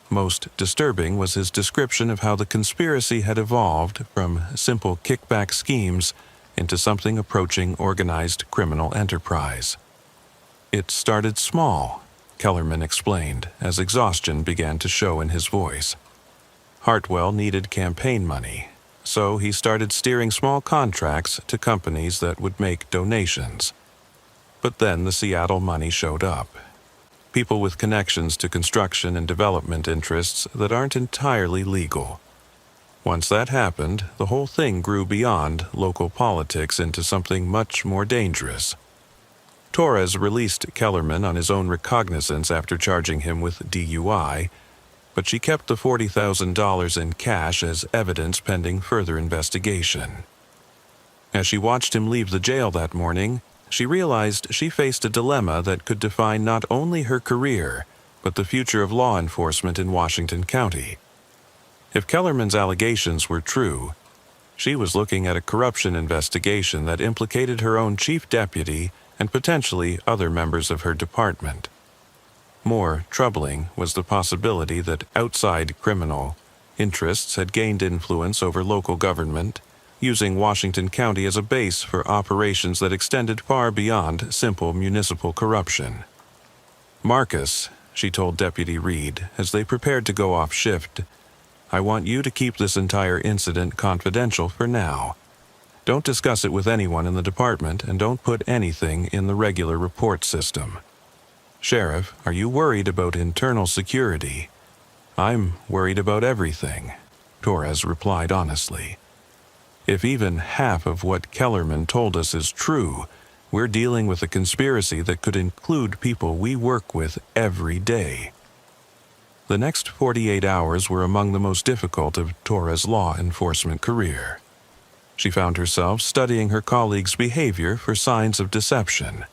Most disturbing was his description of how the conspiracy had evolved from simple kickback schemes into something approaching organized criminal enterprise. It started small, Kellerman explained, as exhaustion began to show in his voice. Hartwell needed campaign money, so he started steering small contracts to companies that would make donations. But then the Seattle money showed up. People with connections to construction and development interests that aren't entirely legal. Once that happened, the whole thing grew beyond local politics into something much more dangerous. Torres released Kellerman on his own recognizance after charging him with DUI, but she kept the $40,000 in cash as evidence pending further investigation. As she watched him leave the jail that morning, she realized she faced a dilemma that could define not only her career, but the future of law enforcement in Washington County. If Kellerman's allegations were true, she was looking at a corruption investigation that implicated her own chief deputy and potentially other members of her department. More troubling was the possibility that outside criminal interests had gained influence over local government, using Washington County as a base for operations that extended far beyond simple municipal corruption. "Marcus," she told Deputy Reed as they prepared to go off shift, "I want you to keep this entire incident confidential for now. Don't discuss it with anyone in the department and don't put anything in the regular report system." "Sheriff, are you worried about internal security?" "I'm worried about everything," Torres replied honestly. "If even half of what Kellerman told us is true, we're dealing with a conspiracy that could include people we work with every day." The next 48 hours were among the most difficult of Torres' law enforcement career. She found herself studying her colleagues' behavior for signs of deception,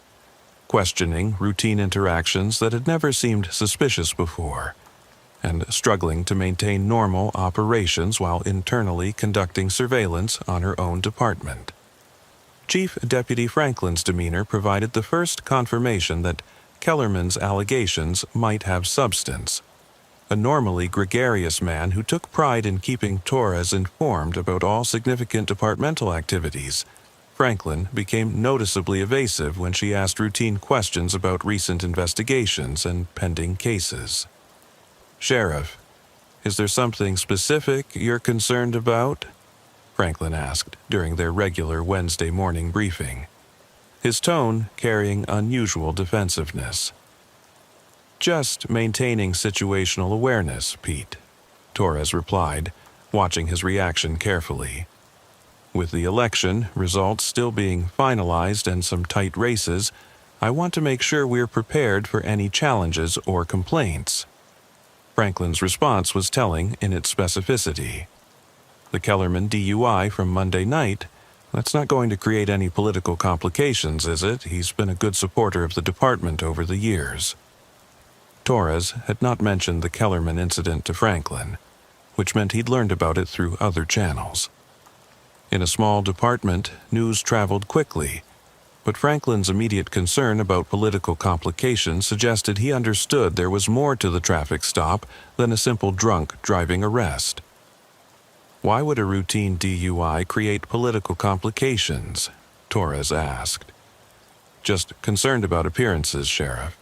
questioning routine interactions that had never seemed suspicious before, and struggling to maintain normal operations while internally conducting surveillance on her own department. Chief Deputy Franklin's demeanor provided the first confirmation that Kellerman's allegations might have substance. A normally gregarious man who took pride in keeping Torres informed about all significant departmental activities, Franklin became noticeably evasive when she asked routine questions about recent investigations and pending cases. "Sheriff, is there something specific you're concerned about?" Franklin asked during their regular Wednesday morning briefing, his tone carrying unusual defensiveness. "Just maintaining situational awareness, Pete," Torres replied, watching his reaction carefully. "With the election results still being finalized and some tight races, I want to make sure we're prepared for any challenges or complaints." Franklin's response was telling in its specificity. "The Kellerman DUI from Monday night, that's not going to create any political complications, is it? He's been a good supporter of the department over the years." Torres had not mentioned the Kellerman incident to Franklin, which meant he'd learned about it through other channels. In a small department, news traveled quickly, but Franklin's immediate concern about political complications suggested he understood there was more to the traffic stop than a simple drunk driving arrest. "Why would a routine DUI create political complications?" Torres asked. "Just concerned about appearances, Sheriff.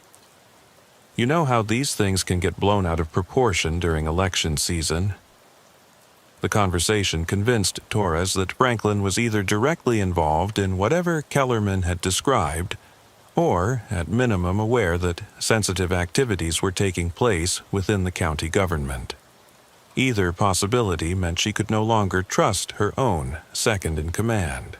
You know how these things can get blown out of proportion during election season." The conversation convinced Torres that Franklin was either directly involved in whatever Kellerman had described, or, at minimum, aware that sensitive activities were taking place within the county government. Either possibility meant she could no longer trust her own second-in-command.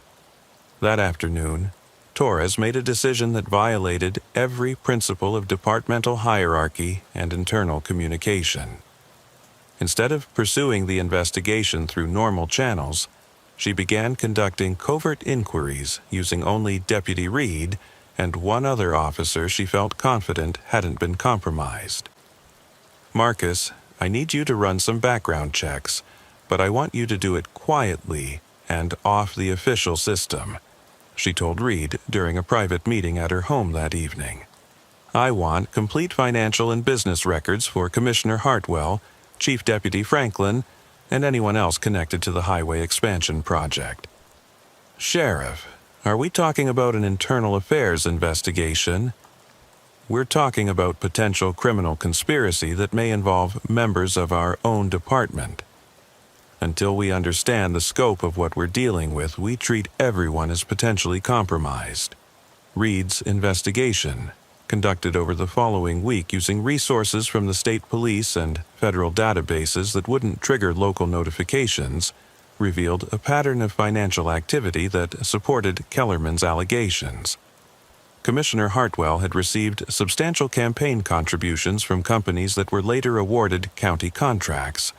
That afternoon, Torres made a decision that violated every principle of departmental hierarchy and internal communication. Instead of pursuing the investigation through normal channels, She began conducting covert inquiries using only Deputy Reed and one other officer she felt confident hadn't been compromised. "Marcus, I need you to run some background checks, but I want you to do it quietly and off the official system," she told Reed during a private meeting at her home that evening. "I want complete financial and business records for Commissioner Hartwell, Chief Deputy Franklin, and anyone else connected to the highway expansion project." "Sheriff, are we talking about an internal affairs investigation?" "We're talking about potential criminal conspiracy that may involve members of our own department. Until we understand the scope of what we're dealing with, we treat everyone as potentially compromised." Reed's investigation, conducted over the following week using resources from the state police and federal databases that wouldn't trigger local notifications, revealed a pattern of financial activity that supported Kellerman's allegations. Commissioner Hartwell had received substantial campaign contributions from companies that were later awarded county contracts,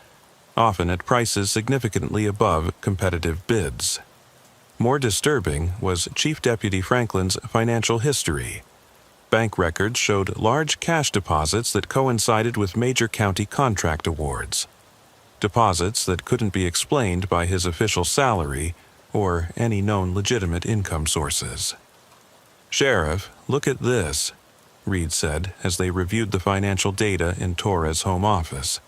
often at prices significantly above competitive bids. More disturbing was Chief Deputy Franklin's financial history. Bank records showed large cash deposits that coincided with major county contract awards. Deposits that couldn't be explained by his official salary or any known legitimate income sources. "Sheriff, look at this," Reed said as they reviewed the financial data in Torres' home office.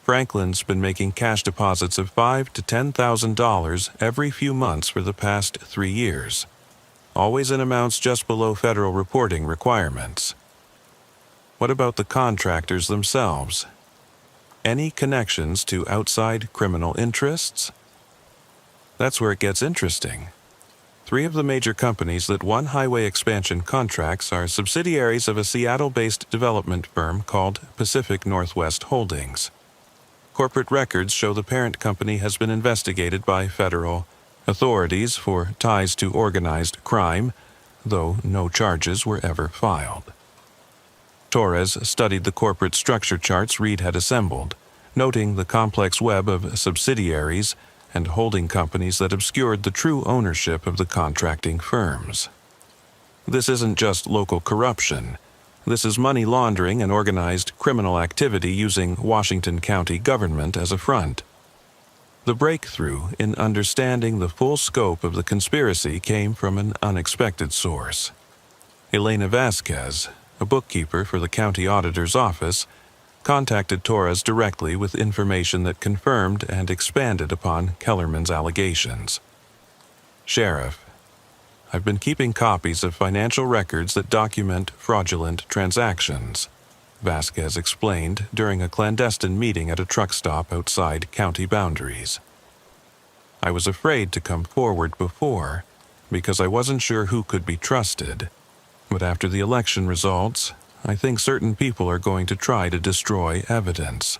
"Franklin's been making cash deposits of $5,000 to $10,000 every few months for the past 3 years. Always in amounts just below federal reporting requirements." "What about the contractors themselves? Any connections to outside criminal interests?" "That's where it gets interesting. 3 of the major companies that won highway expansion contracts are subsidiaries of a Seattle-based development firm called Pacific Northwest Holdings. Corporate records show the parent company has been investigated by federal authorities for ties to organized crime, though no charges were ever filed." Torres studied the corporate structure charts Reed had assembled, noting the complex web of subsidiaries and holding companies that obscured the true ownership of the contracting firms. "This isn't just local corruption. This is money laundering and organized criminal activity using Washington County government as a front." The breakthrough in understanding the full scope of the conspiracy came from an unexpected source. Elena Vasquez, a bookkeeper for the county auditor's office, contacted Torres directly with information that confirmed and expanded upon Kellerman's allegations. "Sheriff, I've been keeping copies of financial records that document fraudulent transactions," Vasquez explained during a clandestine meeting at a truck stop outside county boundaries. "I was afraid to come forward before because I wasn't sure who could be trusted. But after the election results, I think certain people are going to try to destroy evidence."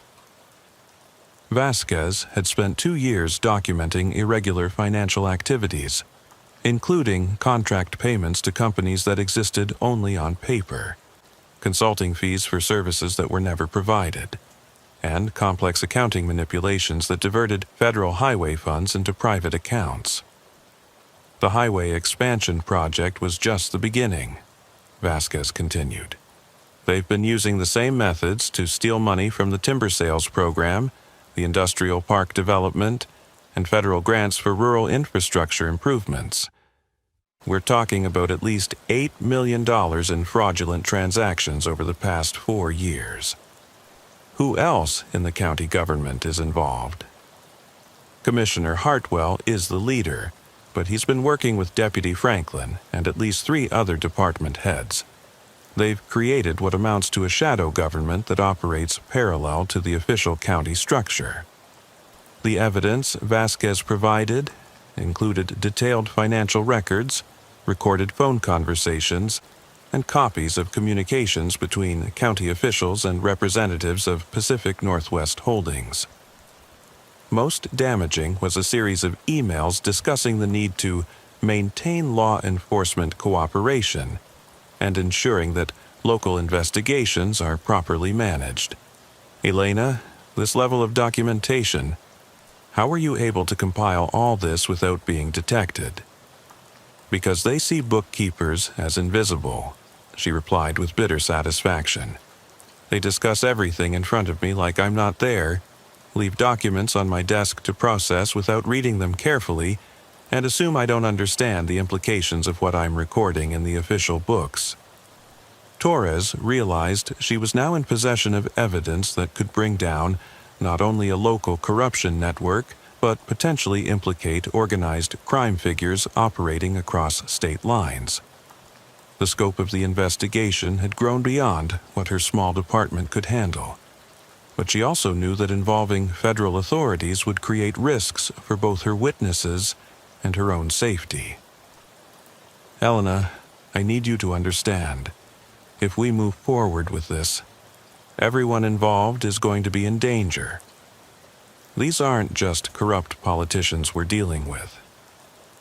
Vasquez had spent 2 years documenting irregular financial activities, including contract payments to companies that existed only on paper, consulting fees for services that were never provided, and complex accounting manipulations that diverted federal highway funds into private accounts. "The highway expansion project was just the beginning," Vasquez continued. "They've been using the same methods to steal money from the timber sales program, the industrial park development, and federal grants for rural infrastructure improvements. We're talking about at least $8 million in fraudulent transactions over the past 4 years. Who else in the county government is involved? Commissioner Hartwell is the leader, but he's been working with Deputy Franklin and at least 3 other department heads. They've created what amounts to a shadow government that operates parallel to the official county structure." The evidence Vasquez provided included detailed financial records, recorded phone conversations, and copies of communications between county officials and representatives of Pacific Northwest Holdings. Most damaging was a series of emails discussing the need to maintain law enforcement cooperation and ensuring that local investigations are properly managed. "Elena, this level of documentation, How were you able to compile all this without being detected?" "Because they see bookkeepers as invisible," she replied with bitter satisfaction. "They discuss everything in front of me like I'm not there, leave documents on my desk to process without reading them carefully, and assume I don't understand the implications of what I'm recording in the official books." Torres realized she was now in possession of evidence that could bring down not only a local corruption network, but potentially implicate organized crime figures operating across state lines. The scope of the investigation had grown beyond what her small department could handle, but she also knew that involving federal authorities would create risks for both her witnesses and her own safety. "Elena, I need you to understand. If we move forward with this, everyone involved is going to be in danger. These aren't just corrupt politicians we're dealing with.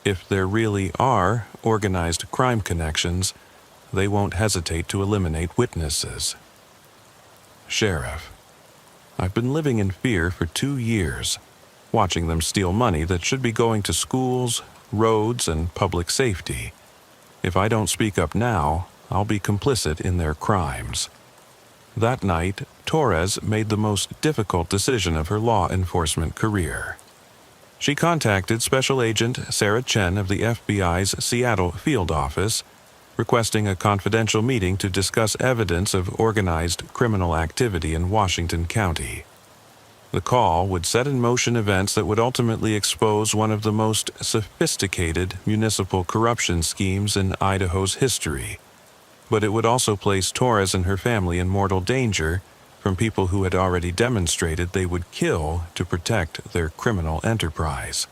If there really are organized crime connections, they won't hesitate to eliminate witnesses. Sheriff, I've been living in fear for 2 years, watching them steal money that should be going to schools, roads, and public safety. If I don't speak up now, I'll be complicit in their crimes." That night, Torres made the most difficult decision of her law enforcement career. She contacted Special Agent Sarah Chen of the FBI's Seattle field office, requesting a confidential meeting to discuss evidence of organized criminal activity in Washington County. The call would set in motion events that would ultimately expose one of the most sophisticated municipal corruption schemes in Idaho's history, but it would also place Torres and her family in mortal danger from people who had already demonstrated they would kill to protect their criminal enterprise.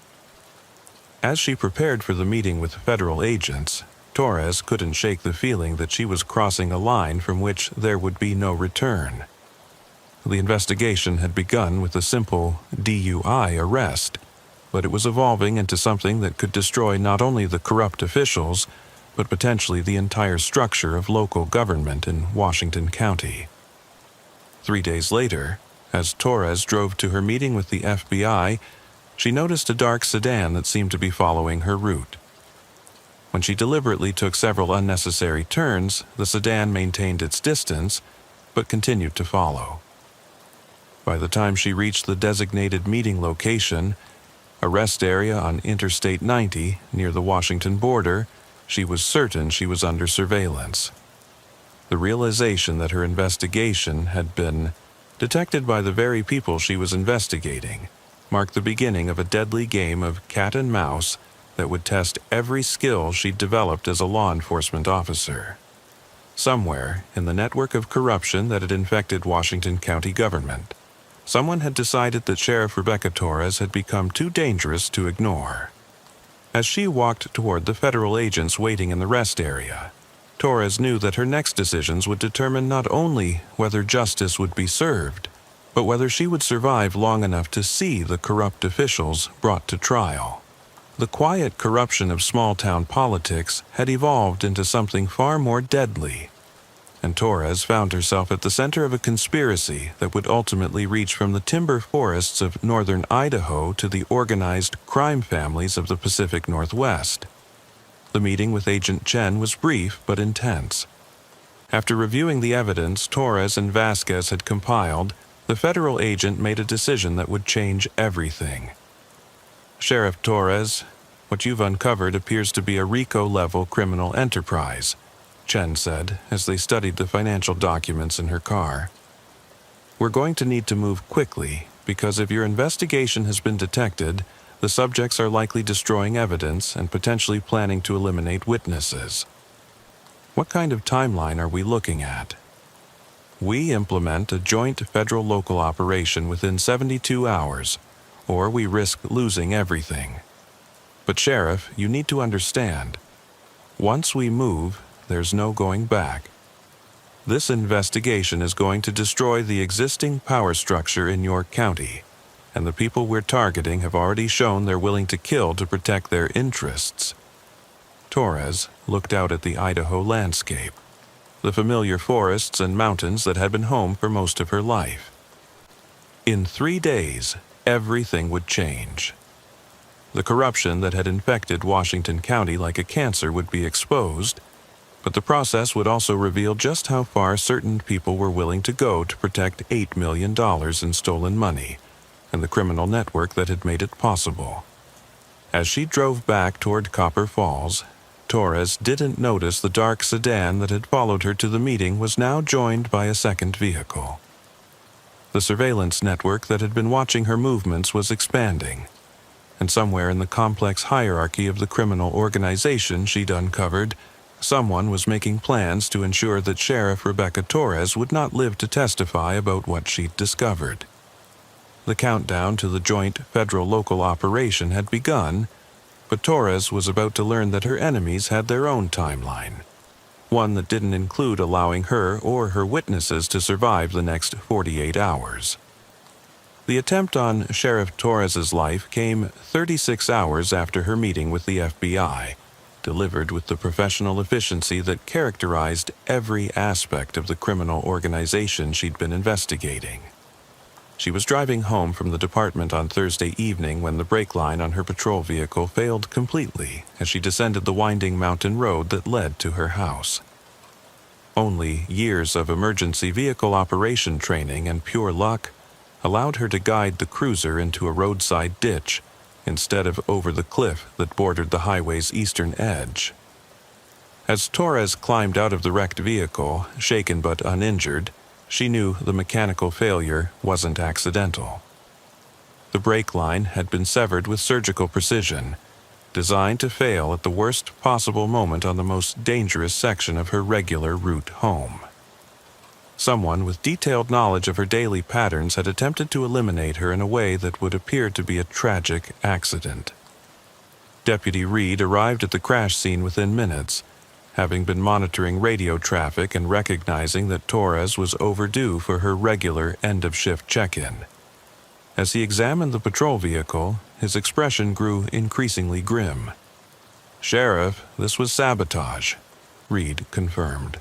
As she prepared for the meeting with federal agents, Torres couldn't shake the feeling that she was crossing a line from which there would be no return. The investigation had begun with a simple DUI arrest, but it was evolving into something that could destroy not only the corrupt officials, but potentially the entire structure of local government in Washington County. 3 days later, as Torres drove to her meeting with the FBI, she noticed a dark sedan that seemed to be following her route. When she deliberately took several unnecessary turns, the sedan maintained its distance, but continued to follow. By the time she reached the designated meeting location, a rest area on Interstate 90 near the Washington border, she was certain she was under surveillance. The realization that her investigation had been detected by the very people she was investigating marked the beginning of a deadly game of cat and mouse that would test every skill she'd developed as a law enforcement officer. Somewhere in the network of corruption that had infected Washington County government, someone had decided that Sheriff Rebecca Torres had become too dangerous to ignore. As she walked toward the federal agents waiting in the rest area, Torres knew that her next decisions would determine not only whether justice would be served, but whether she would survive long enough to see the corrupt officials brought to trial. The quiet corruption of small-town politics had evolved into something far more deadly, and Torres found herself at the center of a conspiracy that would ultimately reach from the timber forests of northern Idaho to the organized crime families of the Pacific Northwest. The meeting with Agent Chen was brief but intense. After reviewing the evidence Torres and Vasquez had compiled, the federal agent made a decision that would change everything. "Sheriff Torres, what you've uncovered appears to be a RICO-level criminal enterprise," Chen said as they studied the financial documents in her car. "We're going to need to move quickly because if your investigation has been detected, the subjects are likely destroying evidence and potentially planning to eliminate witnesses. What kind of timeline are we looking at?" "We implement a joint federal-local operation within 72 hours, or we risk losing everything. But Sheriff, you need to understand, once we move, there's no going back. This investigation is going to destroy the existing power structure in your county, and the people we're targeting have already shown they're willing to kill to protect their interests." Torres looked out at the Idaho landscape, the familiar forests and mountains that had been home for most of her life. In 3 days, everything would change. The corruption that had infected Washington County like a cancer would be exposed, but the process would also reveal just how far certain people were willing to go to protect $8 million in stolen money and the criminal network that had made it possible. As she drove back toward Copper Falls, Torres didn't notice the dark sedan that had followed her to the meeting was now joined by a second vehicle. The surveillance network that had been watching her movements was expanding, and somewhere in the complex hierarchy of the criminal organization she'd uncovered, someone was making plans to ensure that Sheriff Rebecca Torres would not live to testify about what she'd discovered. The countdown to the joint federal-local operation had begun, but Torres was about to learn that her enemies had their own timeline, one that didn't include allowing her or her witnesses to survive the next 48 hours. The attempt on Sheriff Torres's life came 36 hours after her meeting with the FBI, delivered with the professional efficiency that characterized every aspect of the criminal organization she'd been investigating. She was driving home from the department on Thursday evening when the brake line on her patrol vehicle failed completely as she descended the winding mountain road that led to her house. Only years of emergency vehicle operation training and pure luck allowed her to guide the cruiser into a roadside ditch instead of over the cliff that bordered the highway's eastern edge. As Torres climbed out of the wrecked vehicle, shaken but uninjured, she knew the mechanical failure wasn't accidental. The brake line had been severed with surgical precision, designed to fail at the worst possible moment on the most dangerous section of her regular route home. Someone with detailed knowledge of her daily patterns had attempted to eliminate her in a way that would appear to be a tragic accident. Deputy Reed arrived at the crash scene within minutes, having been monitoring radio traffic and recognizing that Torres was overdue for her regular end-of-shift check-in. As he examined the patrol vehicle, his expression grew increasingly grim. "Sheriff, this was sabotage," Reed confirmed,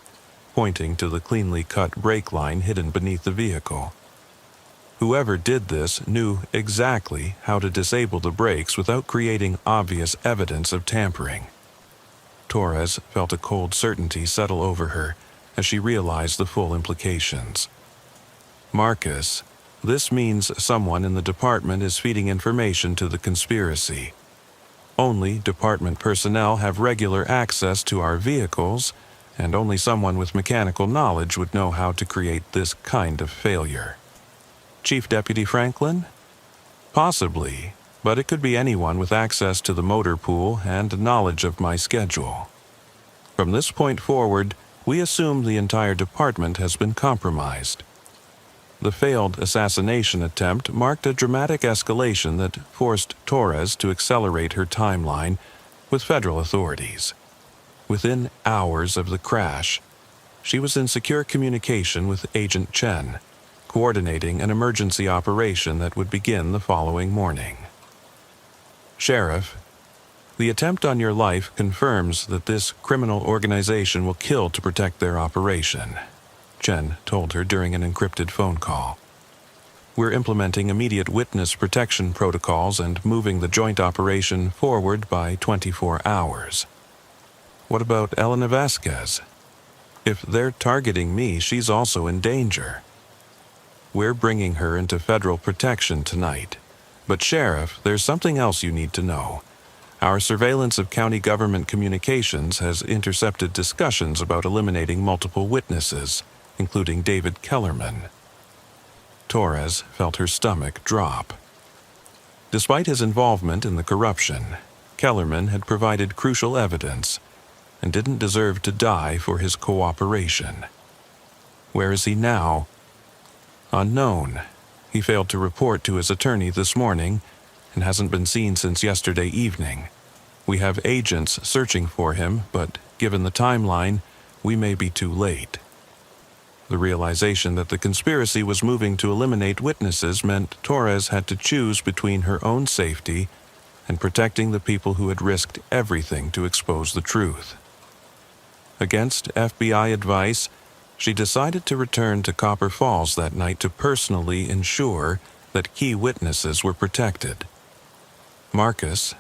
pointing to the cleanly cut brake line hidden beneath the vehicle. Whoever did this knew exactly how to disable the brakes without creating obvious evidence of tampering. Torres felt a cold certainty settle over her as she realized the full implications. "Marcus, this means someone in the department is feeding information to the conspiracy. Only department personnel have regular access to our vehicles, and only someone with mechanical knowledge would know how to create this kind of failure. Chief Deputy Franklin? Possibly, but it could be anyone with access to the motor pool and knowledge of my schedule. From this point forward, we assume the entire department has been compromised." The failed assassination attempt marked a dramatic escalation that forced Torres to accelerate her timeline with federal authorities. Within hours of the crash, she was in secure communication with Agent Chen, coordinating an emergency operation that would begin the following morning. "Sheriff, the attempt on your life confirms that this criminal organization will kill to protect their operation," Chen told her during an encrypted phone call. "We're implementing immediate witness protection protocols and moving the joint operation forward by 24 hours. What about Elena Vasquez? If they're targeting me, she's also in danger. We're bringing her into federal protection tonight. But Sheriff, there's something else you need to know. Our surveillance of county government communications has intercepted discussions about eliminating multiple witnesses, including David Kellerman." Torres felt her stomach drop. Despite his involvement in the corruption, Kellerman had provided crucial evidence and didn't deserve to die for his cooperation. Where is he now? Unknown. He failed to report to his attorney this morning and hasn't been seen since yesterday evening. We have agents searching for him, but given the timeline, we may be too late. The realization that the conspiracy was moving to eliminate witnesses meant Torres had to choose between her own safety and protecting the people who had risked everything to expose the truth. Against FBI advice, she decided to return to Copper Falls that night to personally ensure that key witnesses were protected. "Marcus,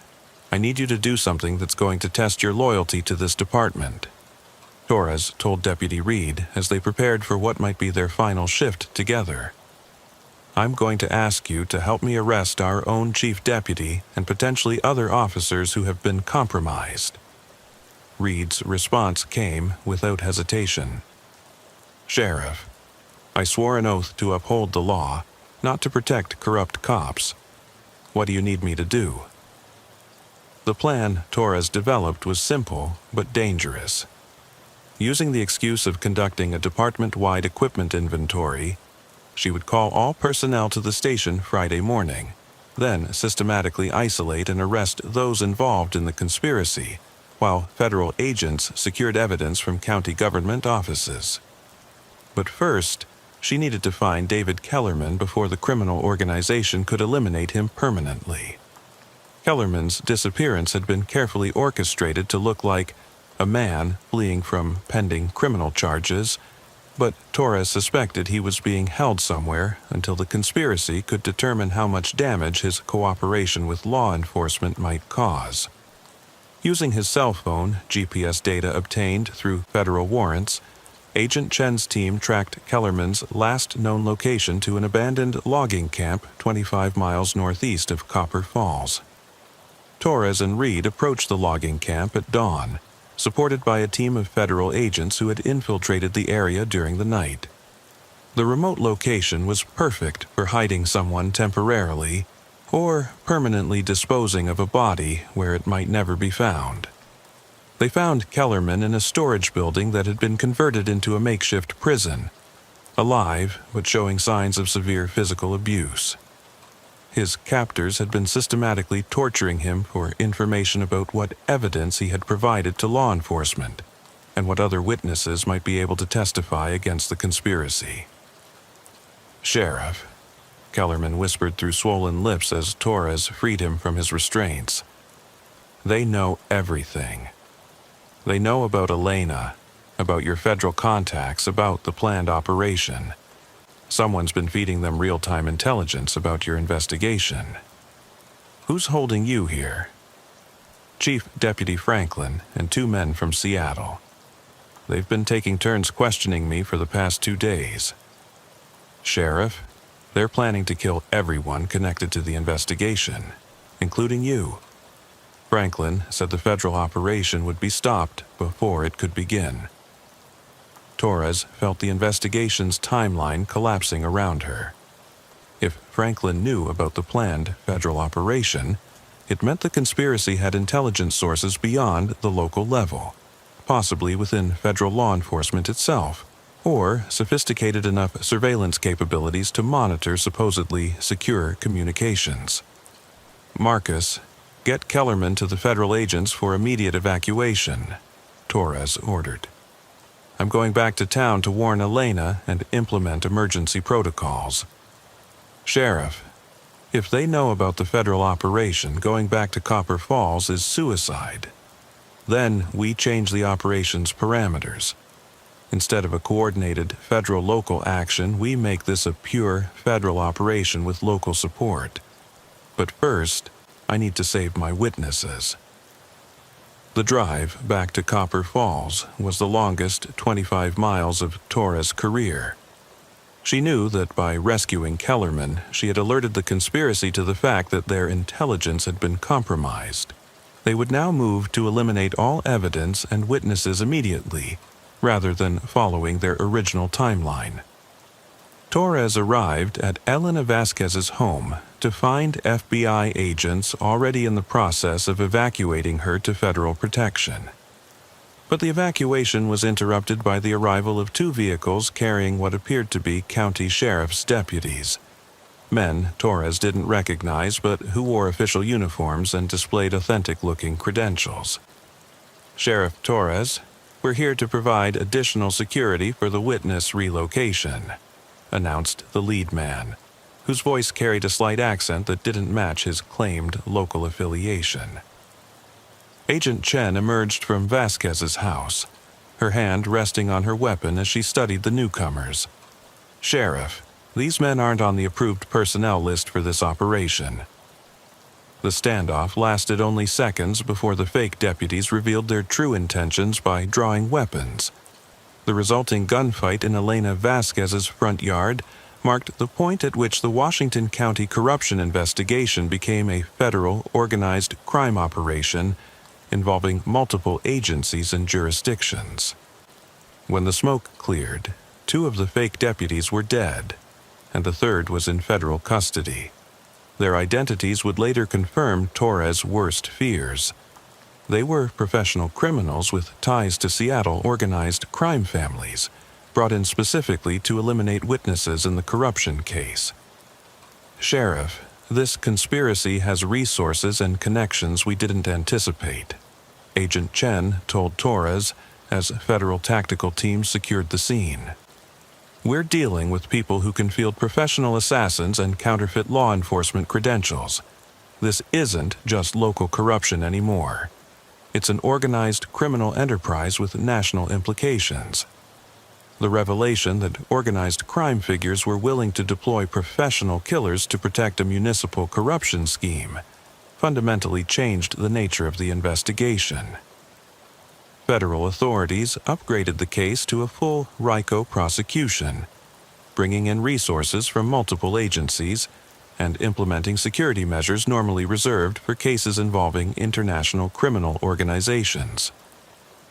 I need you to do something that's going to test your loyalty to this department," Torres told Deputy Reed as they prepared for what might be their final shift together. "I'm going to ask you to help me arrest our own chief deputy and potentially other officers who have been compromised." Reed's response came without hesitation. "Sheriff, I swore an oath to uphold the law, not to protect corrupt cops. What do you need me to do?" The plan Torres developed was simple but dangerous. Using the excuse of conducting a department-wide equipment inventory, she would call all personnel to the station Friday morning, then systematically isolate and arrest those involved in the conspiracy, while federal agents secured evidence from county government offices. But first, she needed to find David Kellerman before the criminal organization could eliminate him permanently. Kellerman's disappearance had been carefully orchestrated to look like a man fleeing from pending criminal charges, but Torres suspected he was being held somewhere until the conspiracy could determine how much damage his cooperation with law enforcement might cause. Using his cell phone, GPS data obtained through federal warrants, Agent Chen's team tracked Kellerman's last known location to an abandoned logging camp 25 miles northeast of Copper Falls. Torres and Reed approached the logging camp at dawn, supported by a team of federal agents who had infiltrated the area during the night. The remote location was perfect for hiding someone temporarily or permanently disposing of a body where it might never be found. They found Kellerman in a storage building that had been converted into a makeshift prison, alive but showing signs of severe physical abuse. His captors had been systematically torturing him for information about what evidence he had provided to law enforcement and what other witnesses might be able to testify against the conspiracy. "Sheriff," Kellerman whispered through swollen lips as Torres freed him from his restraints. "They know everything. They know about Elena, about your federal contacts, about the planned operation. Someone's been feeding them real-time intelligence about your investigation. Who's holding you here?" "Chief Deputy Franklin and 2 men from Seattle. They've been taking turns questioning me for the past 2 days." "Sheriff, they're planning to kill everyone connected to the investigation, including you." Franklin said the federal operation would be stopped before it could begin. Torres felt the investigation's timeline collapsing around her. If Franklin knew about the planned federal operation, it meant the conspiracy had intelligence sources beyond the local level, possibly within federal law enforcement itself, or sophisticated enough surveillance capabilities to monitor supposedly secure communications. "Marcus, get Kellerman to the federal agents for immediate evacuation," Torres ordered. "I'm going back to town to warn Elena and implement emergency protocols." "Sheriff, if they know about the federal operation, going back to Copper Falls is suicide. Then we change the operation's parameters. Instead of a coordinated federal-local action, we make this a pure federal operation with local support. But first, I need to save my witnesses." The drive back to Copper Falls was the longest 25 miles of Torres' career. She knew that by rescuing Kellerman, she had alerted the conspiracy to the fact that their intelligence had been compromised. They would now move to eliminate all evidence and witnesses immediately, rather than following their original timeline. Torres arrived at Elena Vasquez's home to find FBI agents already in the process of evacuating her to federal protection. But the evacuation was interrupted by the arrival of 2 vehicles carrying what appeared to be county sheriff's deputies. Men Torres didn't recognize, but who wore official uniforms and displayed authentic-looking credentials. "Sheriff Torres, we're here to provide additional security for the witness relocation," announced the lead man, whose voice carried a slight accent that didn't match his claimed local affiliation. Agent Chen emerged from Vasquez's house, her hand resting on her weapon as she studied the newcomers. "Sheriff, These men aren't on the approved personnel list for this operation." The standoff lasted only seconds before the fake deputies revealed their true intentions by drawing weapons. The resulting gunfight in Elena Vasquez's front yard marked the point at which the Washington County corruption investigation became a federal organized crime operation involving multiple agencies and jurisdictions. When the smoke cleared, 2 of the fake deputies were dead, and the third was in federal custody. Their identities would later confirm Torres' worst fears. They were professional criminals with ties to Seattle organized crime families, brought in specifically to eliminate witnesses in the corruption case. "Sheriff, this conspiracy has resources and connections we didn't anticipate," Agent Chen told Torres as federal tactical teams secured the scene. "We're dealing with people who can field professional assassins and counterfeit law enforcement credentials. This isn't just local corruption anymore. It's an organized criminal enterprise with national implications." The revelation that organized crime figures were willing to deploy professional killers to protect a municipal corruption scheme fundamentally changed the nature of the investigation. Federal authorities upgraded the case to a full RICO prosecution, bringing in resources from multiple agencies and implementing security measures normally reserved for cases involving international criminal organizations.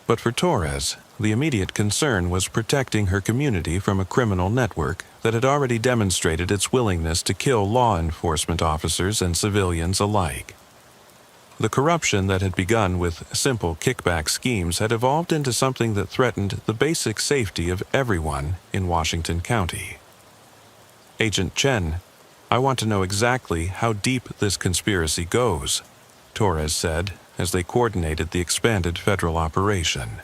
But for Torres, the immediate concern was protecting her community from a criminal network that had already demonstrated its willingness to kill law enforcement officers and civilians alike. The corruption that had begun with simple kickback schemes had evolved into something that threatened the basic safety of everyone in Washington County. "Agent Chen, I want to know exactly how deep this conspiracy goes," Torres said as they coordinated the expanded federal operation.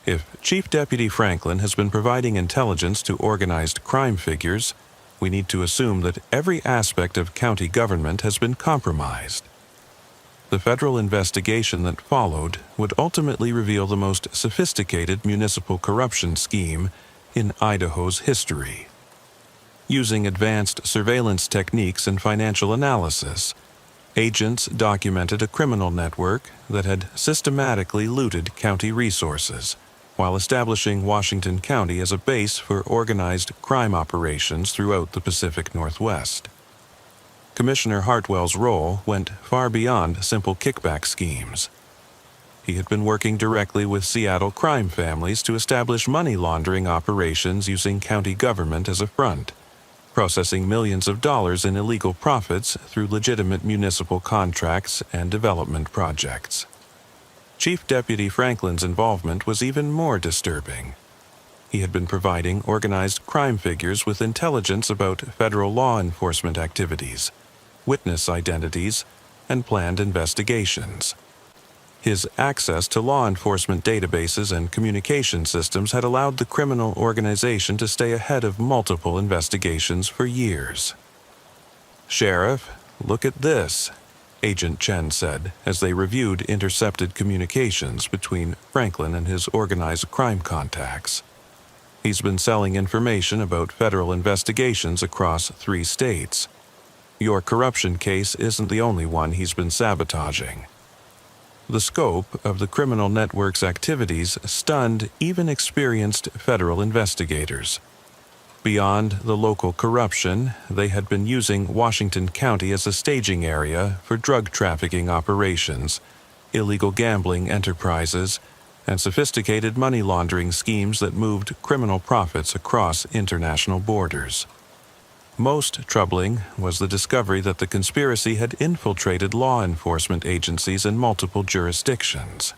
"If Chief Deputy Franklin has been providing intelligence to organized crime figures, we need to assume that every aspect of county government has been compromised." The federal investigation that followed would ultimately reveal the most sophisticated municipal corruption scheme in Idaho's history. Using advanced surveillance techniques and financial analysis, agents documented a criminal network that had systematically looted county resources, while establishing Washington County as a base for organized crime operations throughout the Pacific Northwest. Commissioner Hartwell's role went far beyond simple kickback schemes. He had been working directly with Seattle crime families to establish money laundering operations using county government as a front, processing millions of dollars in illegal profits through legitimate municipal contracts and development projects. Chief Deputy Franklin's involvement was even more disturbing. He had been providing organized crime figures with intelligence about federal law enforcement activities, witness identities, and planned investigations. His access to law enforcement databases and communication systems had allowed the criminal organization to stay ahead of multiple investigations for years. "Sheriff, look at this," Agent Chen said as they reviewed intercepted communications between Franklin and his organized crime contacts. "He's been selling information about federal investigations across 3 states. Your corruption case isn't the only one he's been sabotaging." The scope of the criminal network's activities stunned even experienced federal investigators. Beyond the local corruption, they had been using Washington County as a staging area for drug trafficking operations, illegal gambling enterprises, and sophisticated money laundering schemes that moved criminal profits across international borders. Most troubling was the discovery that the conspiracy had infiltrated law enforcement agencies in multiple jurisdictions.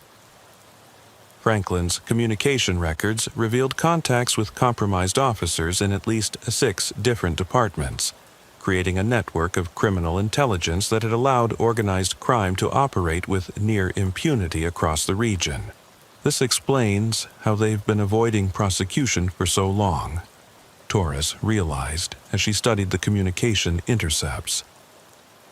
Franklin's communication records revealed contacts with compromised officers in at least 6 different departments, creating a network of criminal intelligence that had allowed organized crime to operate with near impunity across the region. This explains how they've been avoiding prosecution for so long, Torres realized as she studied the communication intercepts.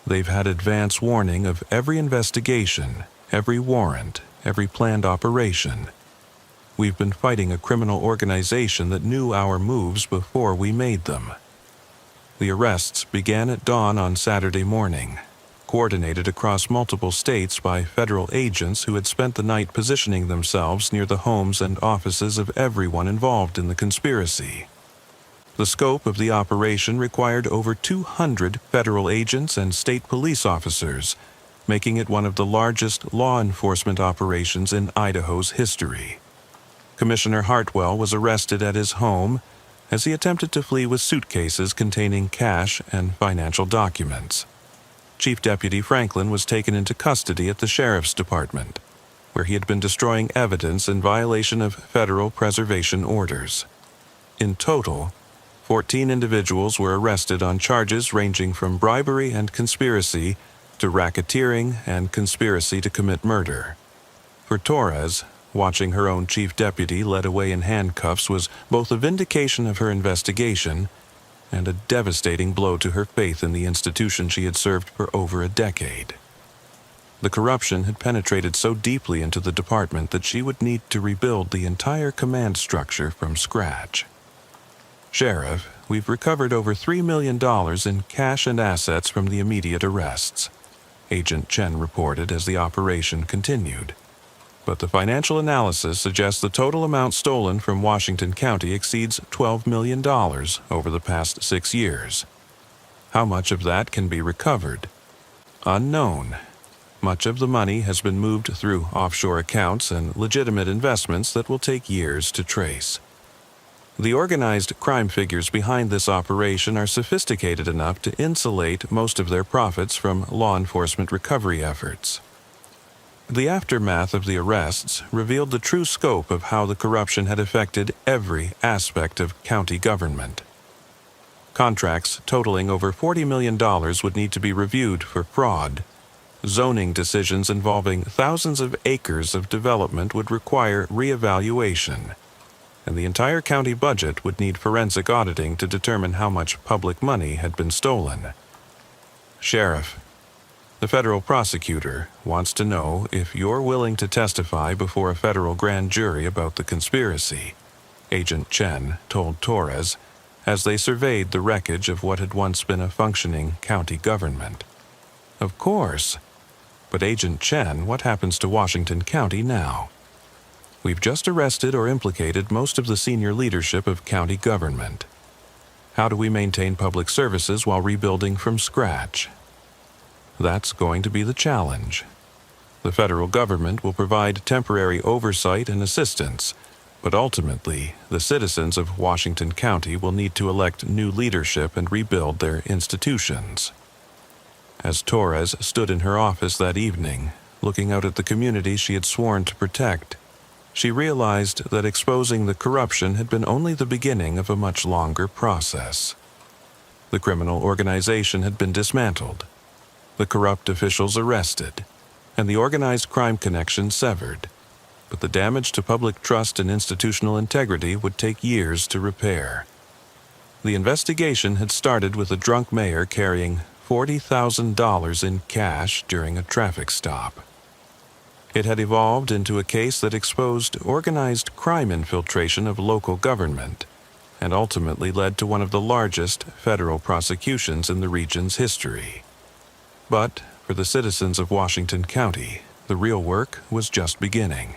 They've had advance warning of every investigation, every warrant, every planned operation. We've been fighting a criminal organization that knew our moves before we made them. The arrests began at dawn on Saturday morning, coordinated across multiple states by federal agents who had spent the night positioning themselves near the homes and offices of everyone involved in the conspiracy. The scope of the operation required over 200 federal agents and state police officers, making it one of the largest law enforcement operations in Idaho's history. Commissioner Hartwell was arrested at his home as he attempted to flee with suitcases containing cash and financial documents. Chief Deputy Franklin was taken into custody at the Sheriff's Department, where he had been destroying evidence in violation of federal preservation orders. In total, 14 individuals were arrested on charges ranging from bribery and conspiracy to racketeering and conspiracy to commit murder. For Torres, watching her own chief deputy led away in handcuffs was both a vindication of her investigation and a devastating blow to her faith in the institution she had served for over a decade. The corruption had penetrated so deeply into the department that she would need to rebuild the entire command structure from scratch. Sheriff, we've recovered over $3 million in cash and assets from the immediate arrests, Agent Chen reported as the operation continued. But the financial analysis suggests the total amount stolen from Washington County exceeds $12 million over the past 6 years. How much of that can be recovered? Unknown. Much of the money has been moved through offshore accounts and legitimate investments that will take years to trace. The organized crime figures behind this operation are sophisticated enough to insulate most of their profits from law enforcement recovery efforts. The aftermath of the arrests revealed the true scope of how the corruption had affected every aspect of county government. Contracts totaling over $40 million would need to be reviewed for fraud. Zoning decisions involving thousands of acres of development would require reevaluation, and the entire county budget would need forensic auditing to determine how much public money had been stolen. Sheriff, the federal prosecutor wants to know if you're willing to testify before a federal grand jury about the conspiracy, Agent Chen told Torres as they surveyed the wreckage of what had once been a functioning county government. Of course. But Agent Chen, what happens to Washington County now? We've just arrested or implicated most of the senior leadership of county government. How do we maintain public services while rebuilding from scratch? That's going to be the challenge. The federal government will provide temporary oversight and assistance, but ultimately, the citizens of Washington County will need to elect new leadership and rebuild their institutions. As Torres stood in her office that evening, looking out at the community she had sworn to protect, she realized that exposing the corruption had been only the beginning of a much longer process. The criminal organization had been dismantled, the corrupt officials arrested, and the organized crime connection severed. But the damage to public trust and institutional integrity would take years to repair. The investigation had started with a drunk mayor carrying $40,000 in cash during a traffic stop. It had evolved into a case that exposed organized crime infiltration of local government and ultimately led to one of the largest federal prosecutions in the region's history. But for the citizens of Washington County, the real work was just beginning.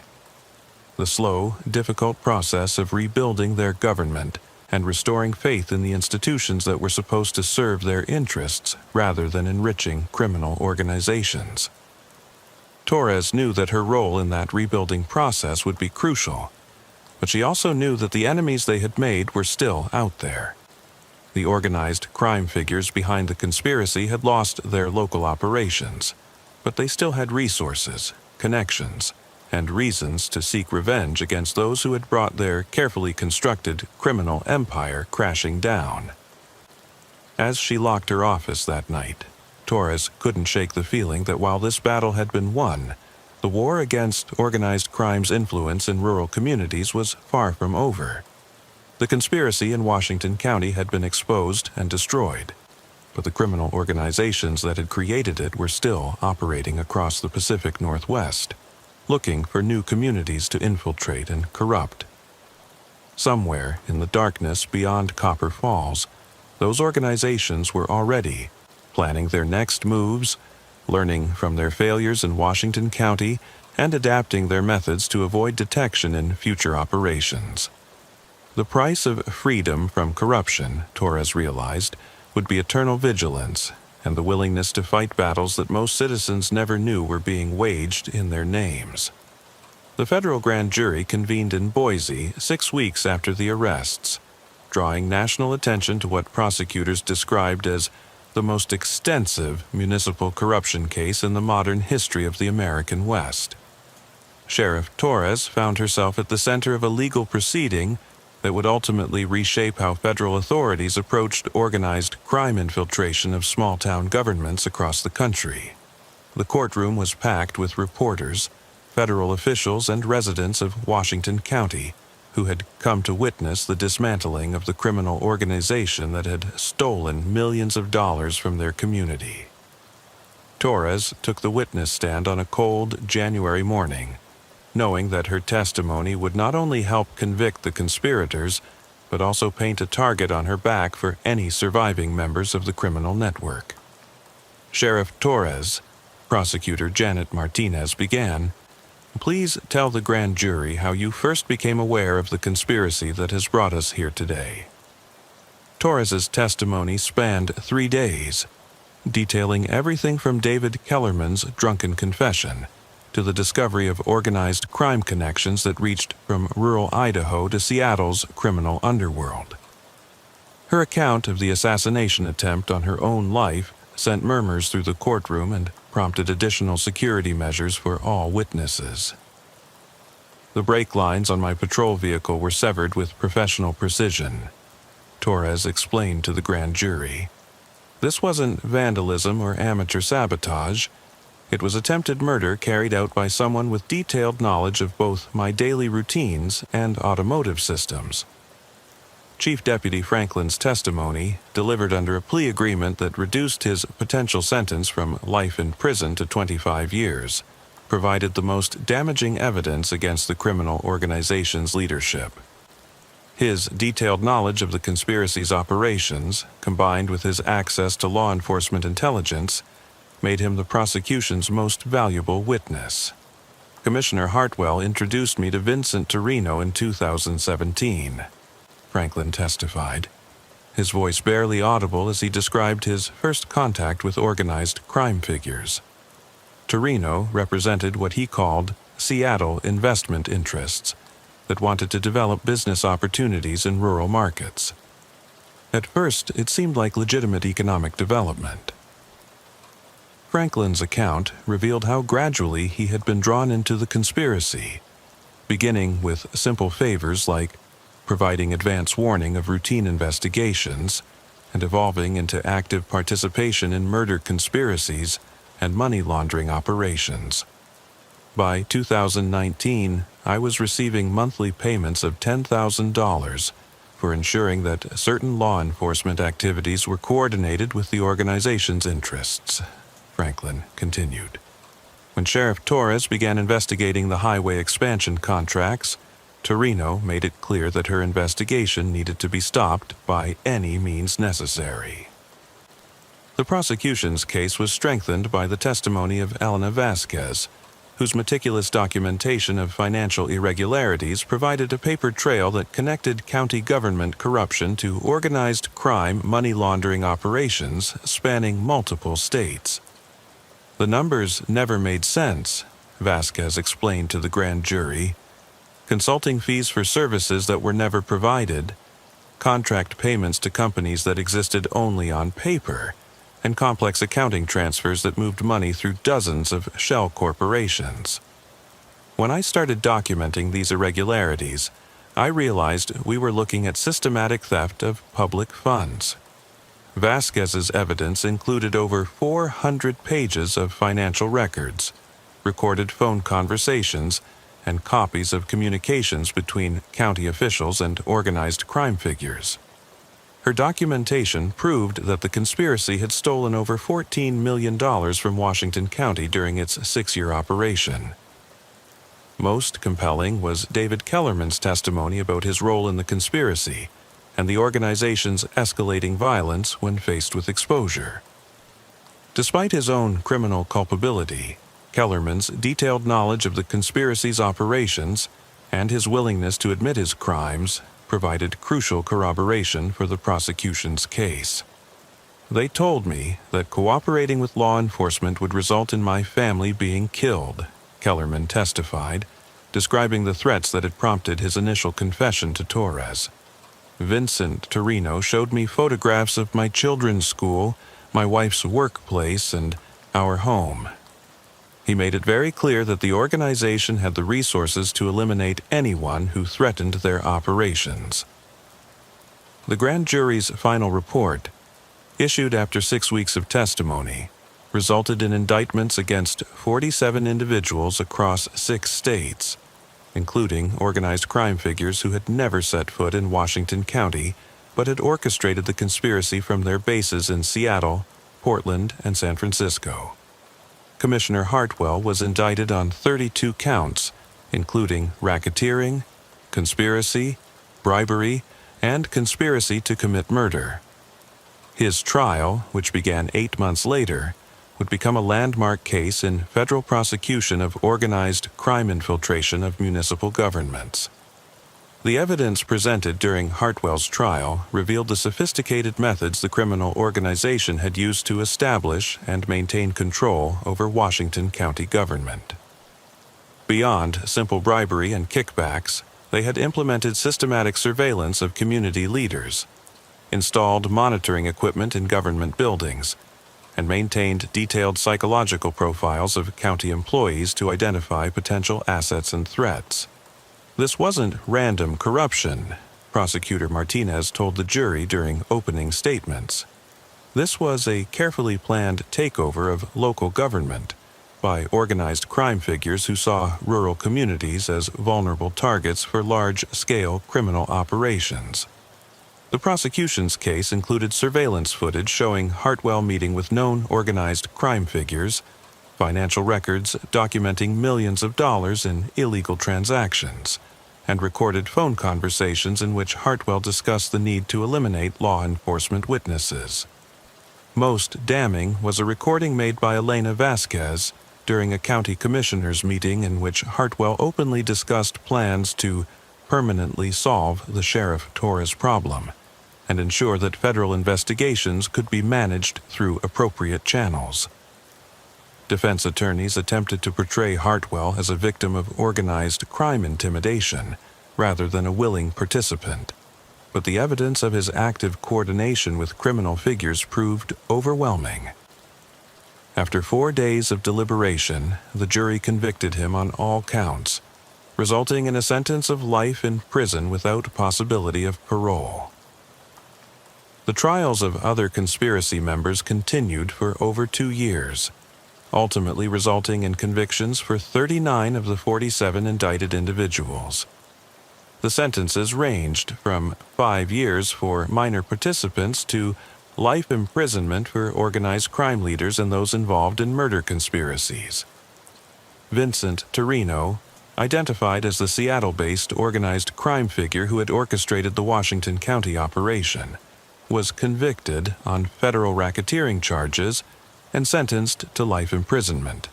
The slow, difficult process of rebuilding their government and restoring faith in the institutions that were supposed to serve their interests rather than enriching criminal organizations. Torres knew that her role in that rebuilding process would be crucial, but she also knew that the enemies they had made were still out there. The organized crime figures behind the conspiracy had lost their local operations, but they still had resources, connections, and reasons to seek revenge against those who had brought their carefully constructed criminal empire crashing down. As she locked her office that night, Torres couldn't shake the feeling that while this battle had been won, the war against organized crime's influence in rural communities was far from over. The conspiracy in Washington County had been exposed and destroyed, but the criminal organizations that had created it were still operating across the Pacific Northwest, looking for new communities to infiltrate and corrupt. Somewhere in the darkness beyond Copper Falls, those organizations were already planning their next moves, learning from their failures in Washington County, and adapting their methods to avoid detection in future operations. The price of freedom from corruption, Torres realized, would be eternal vigilance and the willingness to fight battles that most citizens never knew were being waged in their names. The federal grand jury convened in Boise 6 weeks after the arrests, drawing national attention to what prosecutors described as the most extensive municipal corruption case in the modern history of the American West. Sheriff Torres found herself at the center of a legal proceeding that would ultimately reshape how federal authorities approached organized crime infiltration of small-town governments across the country. The courtroom was packed with reporters, federal officials, and residents of Washington County who had come to witness the dismantling of the criminal organization that had stolen millions of dollars from their community. Torres took the witness stand on a cold January morning, knowing that her testimony would not only help convict the conspirators, but also paint a target on her back for any surviving members of the criminal network. Sheriff Torres, Prosecutor Janet Martinez began, "Please tell the grand jury how you first became aware of the conspiracy that has brought us here today." Torres's testimony spanned 3 days, detailing everything from David Kellerman's drunken confession to the discovery of organized crime connections that reached from rural Idaho to Seattle's criminal underworld. Her account of the assassination attempt on her own life sent murmurs through the courtroom and prompted additional security measures for all witnesses. The brake lines on my patrol vehicle were severed with professional precision, Torres explained to the grand jury. This wasn't vandalism or amateur sabotage. It was attempted murder carried out by someone with detailed knowledge of both my daily routines and automotive systems. Chief Deputy Franklin's testimony, delivered under a plea agreement that reduced his potential sentence from life in prison to 25 years, provided the most damaging evidence against the criminal organization's leadership. His detailed knowledge of the conspiracy's operations, combined with his access to law enforcement intelligence, made him the prosecution's most valuable witness. Commissioner Hartwell introduced me to Vincent Torino in 2017, Franklin testified, his voice barely audible as he described his first contact with organized crime figures. Torino represented what he called Seattle investment interests that wanted to develop business opportunities in rural markets. At first, it seemed like legitimate economic development. Franklin's account revealed how gradually he had been drawn into the conspiracy, beginning with simple favors like providing advance warning of routine investigations and evolving into active participation in murder conspiracies and money laundering operations. By 2019, I was receiving monthly payments of $10,000 for ensuring that certain law enforcement activities were coordinated with the organization's interests, Franklin continued. When Sheriff Torres began investigating the highway expansion contracts, Torino made it clear that her investigation needed to be stopped by any means necessary. The prosecution's case was strengthened by the testimony of Elena Vasquez, whose meticulous documentation of financial irregularities provided a paper trail that connected county government corruption to organized crime money laundering operations spanning multiple states. The numbers never made sense, Vasquez explained to the grand jury. Consulting fees for services that were never provided, contract payments to companies that existed only on paper, and complex accounting transfers that moved money through dozens of shell corporations. When I started documenting these irregularities, I realized we were looking at systematic theft of public funds. Vasquez's evidence included over 400 pages of financial records, recorded phone conversations, and copies of communications between county officials and organized crime figures. Her documentation proved that the conspiracy had stolen over $14 million from Washington County during its 6-year operation. Most compelling was David Kellerman's testimony about his role in the conspiracy, and the organization's escalating violence when faced with exposure. Despite his own criminal culpability, Kellerman's detailed knowledge of the conspiracy's operations and his willingness to admit his crimes provided crucial corroboration for the prosecution's case. They told me that cooperating with law enforcement would result in my family being killed, Kellerman testified, describing the threats that had prompted his initial confession to Torres. Vincent Torino showed me photographs of my children's school, my wife's workplace, and our home. He made it very clear that the organization had the resources to eliminate anyone who threatened their operations. The grand jury's final report, issued after 6 weeks of testimony, resulted in indictments against 47 individuals across 6 states, including organized crime figures who had never set foot in Washington County but had orchestrated the conspiracy from their bases in Seattle, Portland, and San Francisco. Commissioner Hartwell was indicted on 32 counts, including racketeering, conspiracy, bribery, and conspiracy to commit murder. His trial, which began 8 months later, would become a landmark case in federal prosecution of organized crime infiltration of municipal governments. The evidence presented during Hartwell's trial revealed the sophisticated methods the criminal organization had used to establish and maintain control over Washington County government. Beyond simple bribery and kickbacks, they had implemented systematic surveillance of community leaders, installed monitoring equipment in government buildings, and maintained detailed psychological profiles of county employees to identify potential assets and threats. This wasn't random corruption, Prosecutor Martinez told the jury during opening statements. This was a carefully planned takeover of local government by organized crime figures who saw rural communities as vulnerable targets for large-scale criminal operations. The prosecution's case included surveillance footage showing Hartwell meeting with known organized crime figures, financial records documenting millions of dollars in illegal transactions, and recorded phone conversations in which Hartwell discussed the need to eliminate law enforcement witnesses. Most damning was a recording made by Elena Vasquez during a county commissioners' meeting in which Hartwell openly discussed plans to permanently solve the Sheriff Torres problem and ensure that federal investigations could be managed through appropriate channels. Defense attorneys attempted to portray Hartwell as a victim of organized crime intimidation rather than a willing participant, but the evidence of his active coordination with criminal figures proved overwhelming. After 4 days of deliberation, the jury convicted him on all counts, resulting in a sentence of life in prison without possibility of parole. The trials of other conspiracy members continued for over 2 years, ultimately resulting in convictions for 39 of the 47 indicted individuals. The sentences ranged from 5 years for minor participants to life imprisonment for organized crime leaders and those involved in murder conspiracies. Vincent Torino, identified as the Seattle-based organized crime figure who had orchestrated the Washington County operation, was convicted on federal racketeering charges and sentenced to life imprisonment.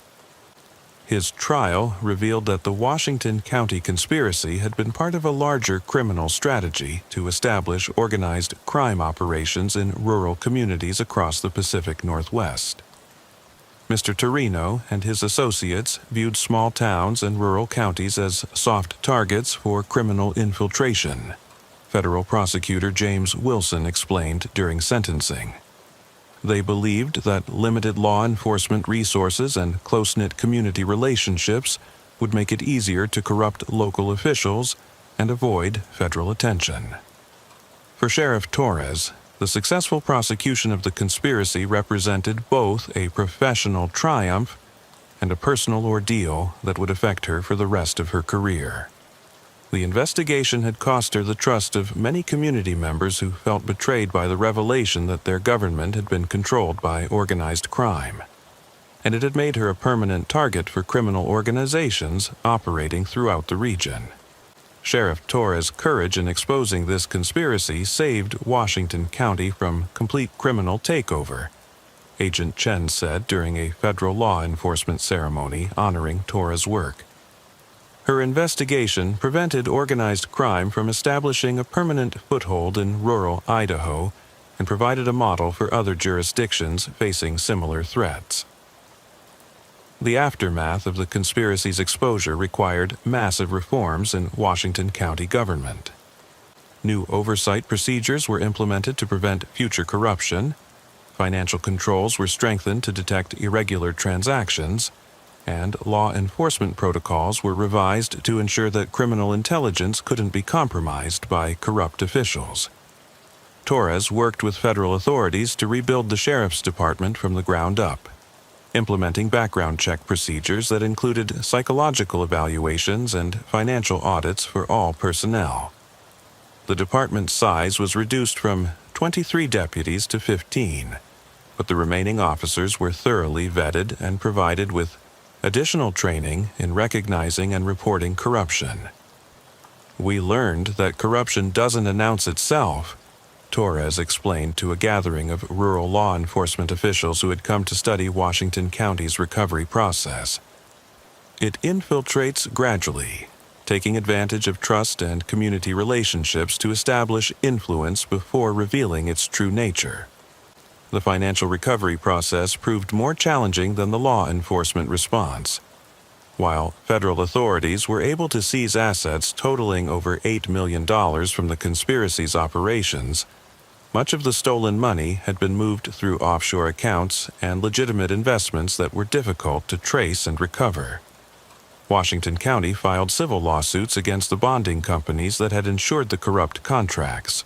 His trial revealed that the Washington County conspiracy had been part of a larger criminal strategy to establish organized crime operations in rural communities across the Pacific Northwest. Mr. Torino and his associates viewed small towns and rural counties as soft targets for criminal infiltration, Federal Prosecutor James Wilson explained during sentencing. They believed that limited law enforcement resources and close-knit community relationships would make it easier to corrupt local officials and avoid federal attention. For Sheriff Torres, the successful prosecution of the conspiracy represented both a professional triumph and a personal ordeal that would affect her for the rest of her career. The investigation had cost her the trust of many community members who felt betrayed by the revelation that their government had been controlled by organized crime, and it had made her a permanent target for criminal organizations operating throughout the region. Sheriff Torres' courage in exposing this conspiracy saved Washington County from complete criminal takeover, Agent Chen said during a federal law enforcement ceremony honoring Torres' work. Her investigation prevented organized crime from establishing a permanent foothold in rural Idaho and provided a model for other jurisdictions facing similar threats. The aftermath of the conspiracy's exposure required massive reforms in Washington County government. New oversight procedures were implemented to prevent future corruption, financial controls were strengthened to detect irregular transactions, and law enforcement protocols were revised to ensure that criminal intelligence couldn't be compromised by corrupt officials. Torres worked with federal authorities to rebuild the sheriff's department from the ground up, implementing background check procedures that included psychological evaluations and financial audits for all personnel. The department's size was reduced from 23 deputies to 15, but the remaining officers were thoroughly vetted and provided with additional training in recognizing and reporting corruption. "We learned that corruption doesn't announce itself," Torres explained to a gathering of rural law enforcement officials who had come to study Washington County's recovery process. "It infiltrates gradually, taking advantage of trust and community relationships to establish influence before revealing its true nature." The financial recovery process proved more challenging than the law enforcement response. While federal authorities were able to seize assets totaling over $8 million from the conspiracy's operations, much of the stolen money had been moved through offshore accounts and legitimate investments that were difficult to trace and recover. Washington County filed civil lawsuits against the bonding companies that had insured the corrupt contracts,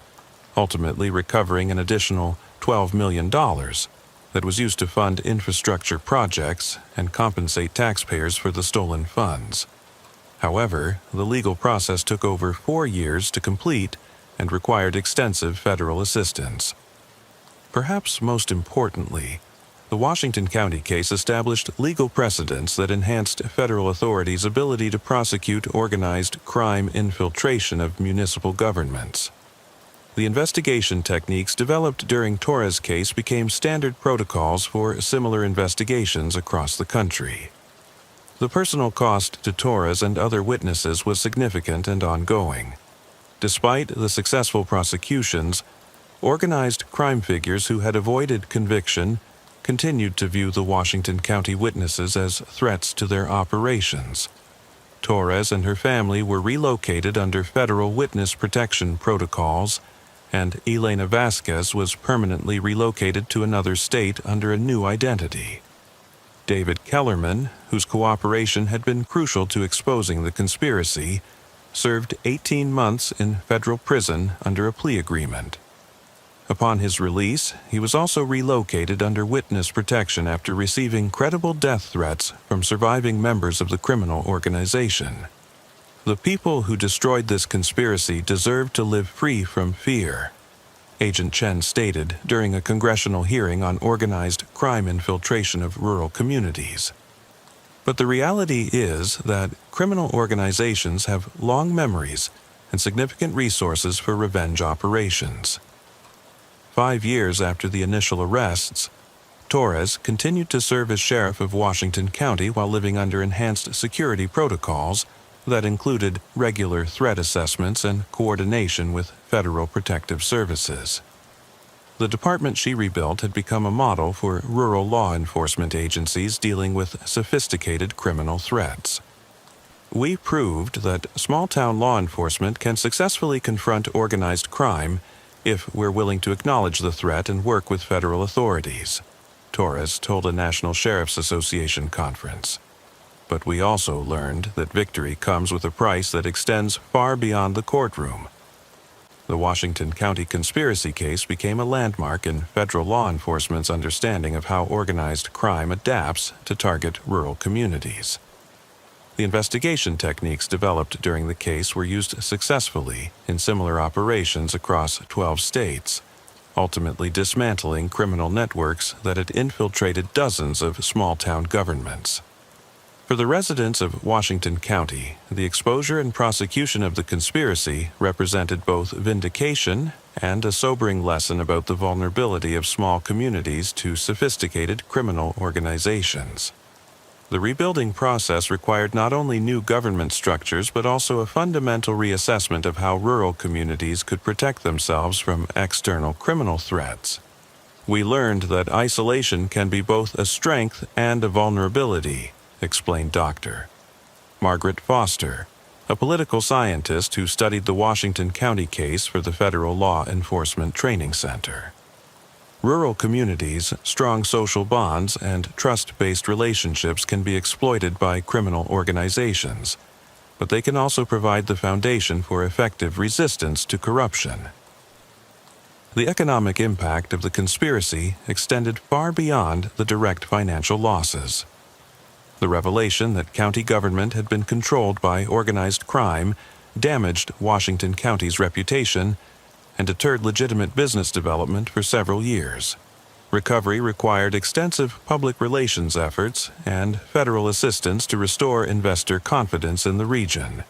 ultimately recovering an additional $12 million that was used to fund infrastructure projects and compensate taxpayers for the stolen funds. However, the legal process took over 4 years to complete and required extensive federal assistance. Perhaps most importantly, the Washington County case established legal precedents that enhanced federal authorities' ability to prosecute organized crime infiltration of municipal governments. The investigation techniques developed during Torres' case became standard protocols for similar investigations across the country. The personal cost to Torres and other witnesses was significant and ongoing. Despite the successful prosecutions, organized crime figures who had avoided conviction continued to view the Washington County witnesses as threats to their operations. Torres and her family were relocated under federal witness protection protocols, and Elena Vasquez was permanently relocated to another state under a new identity. David Kellerman, whose cooperation had been crucial to exposing the conspiracy, served 18 months in federal prison under a plea agreement. Upon his release, he was also relocated under witness protection after receiving credible death threats from surviving members of the criminal organization. "The people who destroyed this conspiracy deserve to live free from fear," Agent Chen stated during a congressional hearing on organized crime infiltration of rural communities. But the reality is that criminal organizations have long memories and significant resources for revenge operations. 5 years after the initial arrests, Torres continued to serve as sheriff of Washington County while living under enhanced security protocols that included regular threat assessments and coordination with federal protective services. The department she rebuilt had become a model for rural law enforcement agencies dealing with sophisticated criminal threats. "We proved that small-town law enforcement can successfully confront organized crime if we're willing to acknowledge the threat and work with federal authorities," Torres told a National Sheriff's Association conference. "But we also learned that victory comes with a price that extends far beyond the courtroom." The Washington County conspiracy case became a landmark in federal law enforcement's understanding of how organized crime adapts to target rural communities. The investigation techniques developed during the case were used successfully in similar operations across 12 states, ultimately dismantling criminal networks that had infiltrated dozens of small-town governments. For the residents of Washington County, the exposure and prosecution of the conspiracy represented both vindication and a sobering lesson about the vulnerability of small communities to sophisticated criminal organizations. The rebuilding process required not only new government structures but also a fundamental reassessment of how rural communities could protect themselves from external criminal threats. We learned that isolation can be both a strength and a vulnerability, explained Dr. Margaret Foster, a political scientist who studied the Washington County case for the Federal Law Enforcement Training Center. Rural communities, strong social bonds, and trust-based relationships can be exploited by criminal organizations, but they can also provide the foundation for effective resistance to corruption. The economic impact of the conspiracy extended far beyond the direct financial losses. The revelation that county government had been controlled by organized crime damaged Washington County's reputation and deterred legitimate business development for several years. Recovery required extensive public relations efforts and federal assistance to restore investor confidence in the region.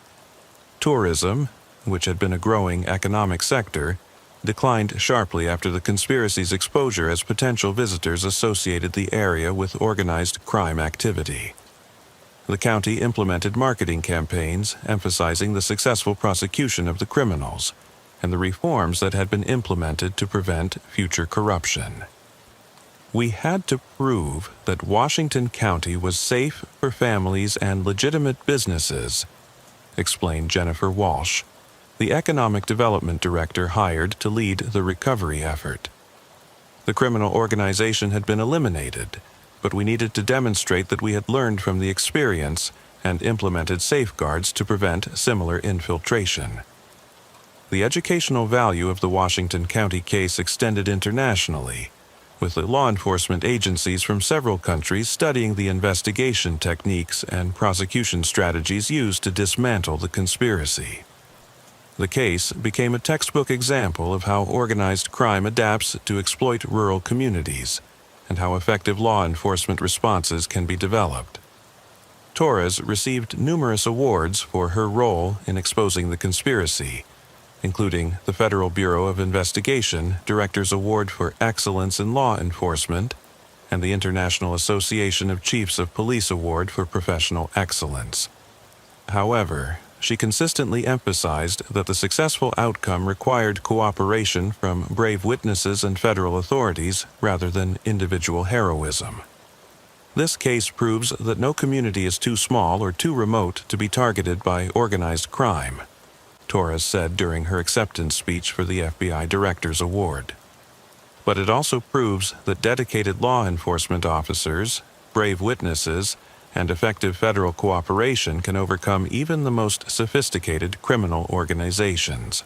Tourism, which had been a growing economic sector, declined sharply after the conspiracy's exposure as potential visitors associated the area with organized crime activity. The county implemented marketing campaigns emphasizing the successful prosecution of the criminals and the reforms that had been implemented to prevent future corruption. We had to prove that Washington County was safe for families and legitimate businesses, explained Jennifer Walsh, the economic development director hired to lead the recovery effort. The criminal organization had been eliminated, but we needed to demonstrate that we had learned from the experience and implemented safeguards to prevent similar infiltration. The educational value of the Washington County case extended internationally, with the law enforcement agencies from several countries studying the investigation techniques and prosecution strategies used to dismantle the conspiracy. The case became a textbook example of how organized crime adapts to exploit rural communities and how effective law enforcement responses can be developed. Torres received numerous awards for her role in exposing the conspiracy, including the Federal Bureau of Investigation Director's Award for Excellence in Law Enforcement and the International Association of Chiefs of Police Award for Professional Excellence. However, she consistently emphasized that the successful outcome required cooperation from brave witnesses and federal authorities rather than individual heroism. This case proves that no community is too small or too remote to be targeted by organized crime, Torres said during her acceptance speech for the FBI Director's Award. But it also proves that dedicated law enforcement officers, brave witnesses, and effective federal cooperation can overcome even the most sophisticated criminal organizations.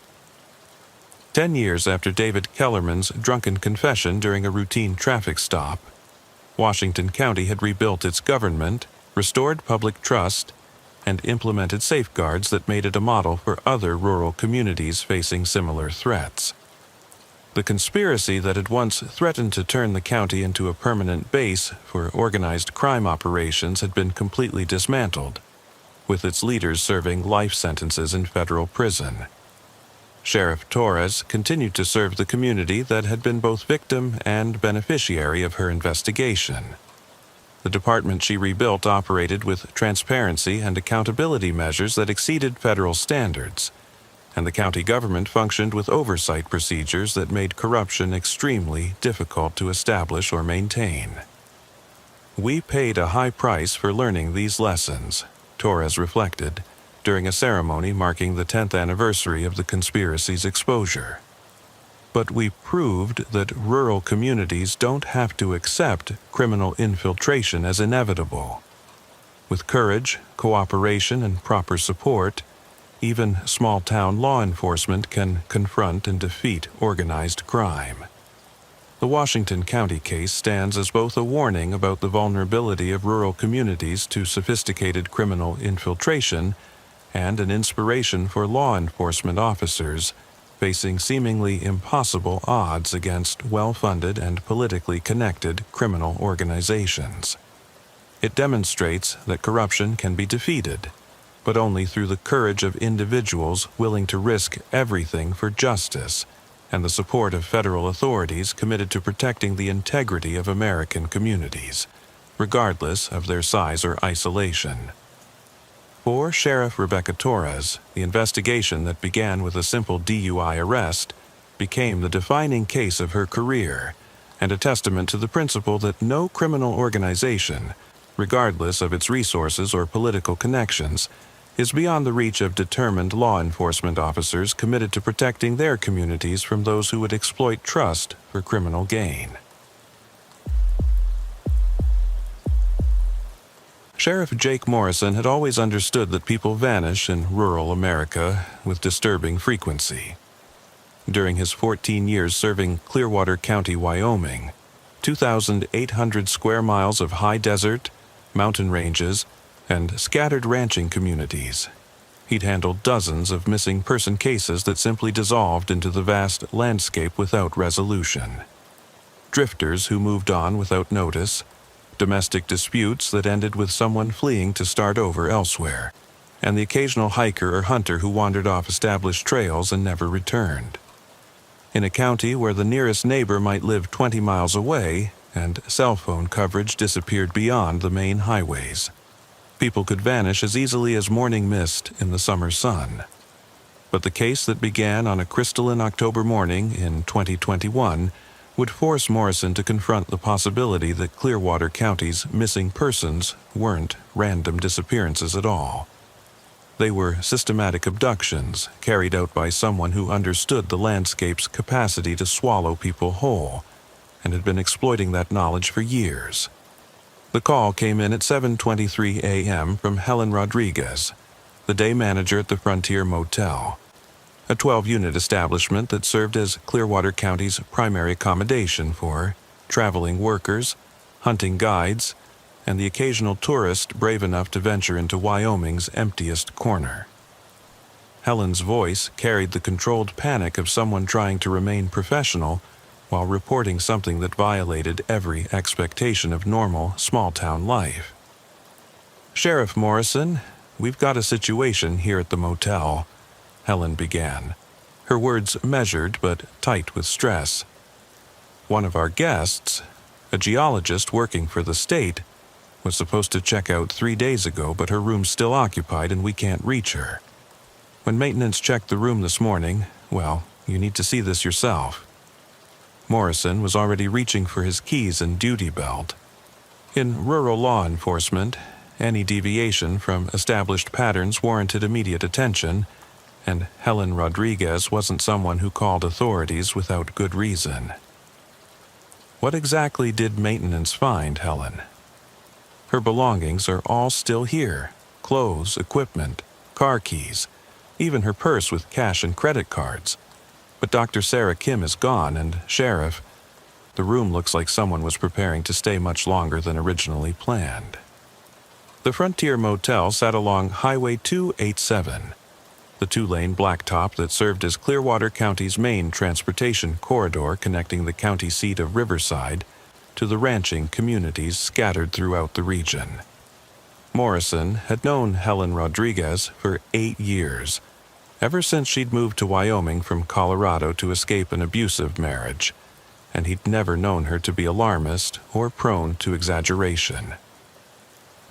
10 years after David Kellerman's drunken confession during a routine traffic stop, Washington County had rebuilt its government, restored public trust, and implemented safeguards that made it a model for other rural communities facing similar threats. The conspiracy that had once threatened to turn the county into a permanent base for organized crime operations had been completely dismantled, with its leaders serving life sentences in federal prison. Sheriff Torres continued to serve the community that had been both victim and beneficiary of her investigation. The department she rebuilt operated with transparency and accountability measures that exceeded federal standards, and the county government functioned with oversight procedures that made corruption extremely difficult to establish or maintain. We paid a high price for learning these lessons, Torres reflected, during a ceremony marking the 10th anniversary of the conspiracy's exposure. But we proved that rural communities don't have to accept criminal infiltration as inevitable. With courage, cooperation, and proper support, even small-town law enforcement can confront and defeat organized crime. The Washington County case stands as both a warning about the vulnerability of rural communities to sophisticated criminal infiltration and an inspiration for law enforcement officers facing seemingly impossible odds against well-funded and politically connected criminal organizations. It demonstrates that corruption can be defeated, but only through the courage of individuals willing to risk everything for justice and the support of federal authorities committed to protecting the integrity of American communities, regardless of their size or isolation. For Sheriff Rebecca Torres, the investigation that began with a simple DUI arrest became the defining case of her career and a testament to the principle that no criminal organization, regardless of its resources or political connections, is beyond the reach of determined law enforcement officers committed to protecting their communities from those who would exploit trust for criminal gain. Sheriff Jake Morrison had always understood that people vanish in rural America with disturbing frequency. During his 14 years serving Clearwater County, Wyoming, 2,800 square miles of high desert, mountain ranges, and scattered ranching communities, he'd handled dozens of missing person cases that simply dissolved into the vast landscape without resolution. Drifters who moved on without notice, domestic disputes that ended with someone fleeing to start over elsewhere, and the occasional hiker or hunter who wandered off established trails and never returned. In a county where the nearest neighbor might live 20 miles away and cell phone coverage disappeared beyond the main highways, people could vanish as easily as morning mist in the summer sun. But the case that began on a crystalline October morning in 2021 would force Morrison to confront the possibility that Clearwater County's missing persons weren't random disappearances at all. They were systematic abductions carried out by someone who understood the landscape's capacity to swallow people whole and had been exploiting that knowledge for years. The call came in at 7:23 a.m. from Helen Rodriguez, the day manager at the Frontier Motel, a 12-unit establishment that served as Clearwater County's primary accommodation for traveling workers, hunting guides, and the occasional tourist brave enough to venture into Wyoming's emptiest corner. Helen's voice carried the controlled panic of someone trying to remain professional while reporting something that violated every expectation of normal, small-town life. "Sheriff Morrison, we've got a situation here at the motel," Helen began, her words measured but tight with stress. "One of our guests, a geologist working for the state, was supposed to check out 3 days ago, but her room's still occupied and we can't reach her. When maintenance checked the room this morning, well, you need to see this yourself." Morrison was already reaching for his keys and duty belt. In rural law enforcement, any deviation from established patterns warranted immediate attention, and Helen Rodriguez wasn't someone who called authorities without good reason. What exactly did maintenance find, Helen? Her belongings are all still here: clothes, equipment, car keys, even her purse with cash and credit cards. But Dr. Sarah Kim is gone, and Sheriff, the room looks like someone was preparing to stay much longer than originally planned. The Frontier Motel sat along Highway 287, the two-lane blacktop that served as Clearwater County's main transportation corridor connecting the county seat of Riverside to the ranching communities scattered throughout the region. Morrison had known Helen Rodriguez for 8 years, ever since she'd moved to Wyoming from Colorado to escape an abusive marriage, and he'd never known her to be alarmist or prone to exaggeration.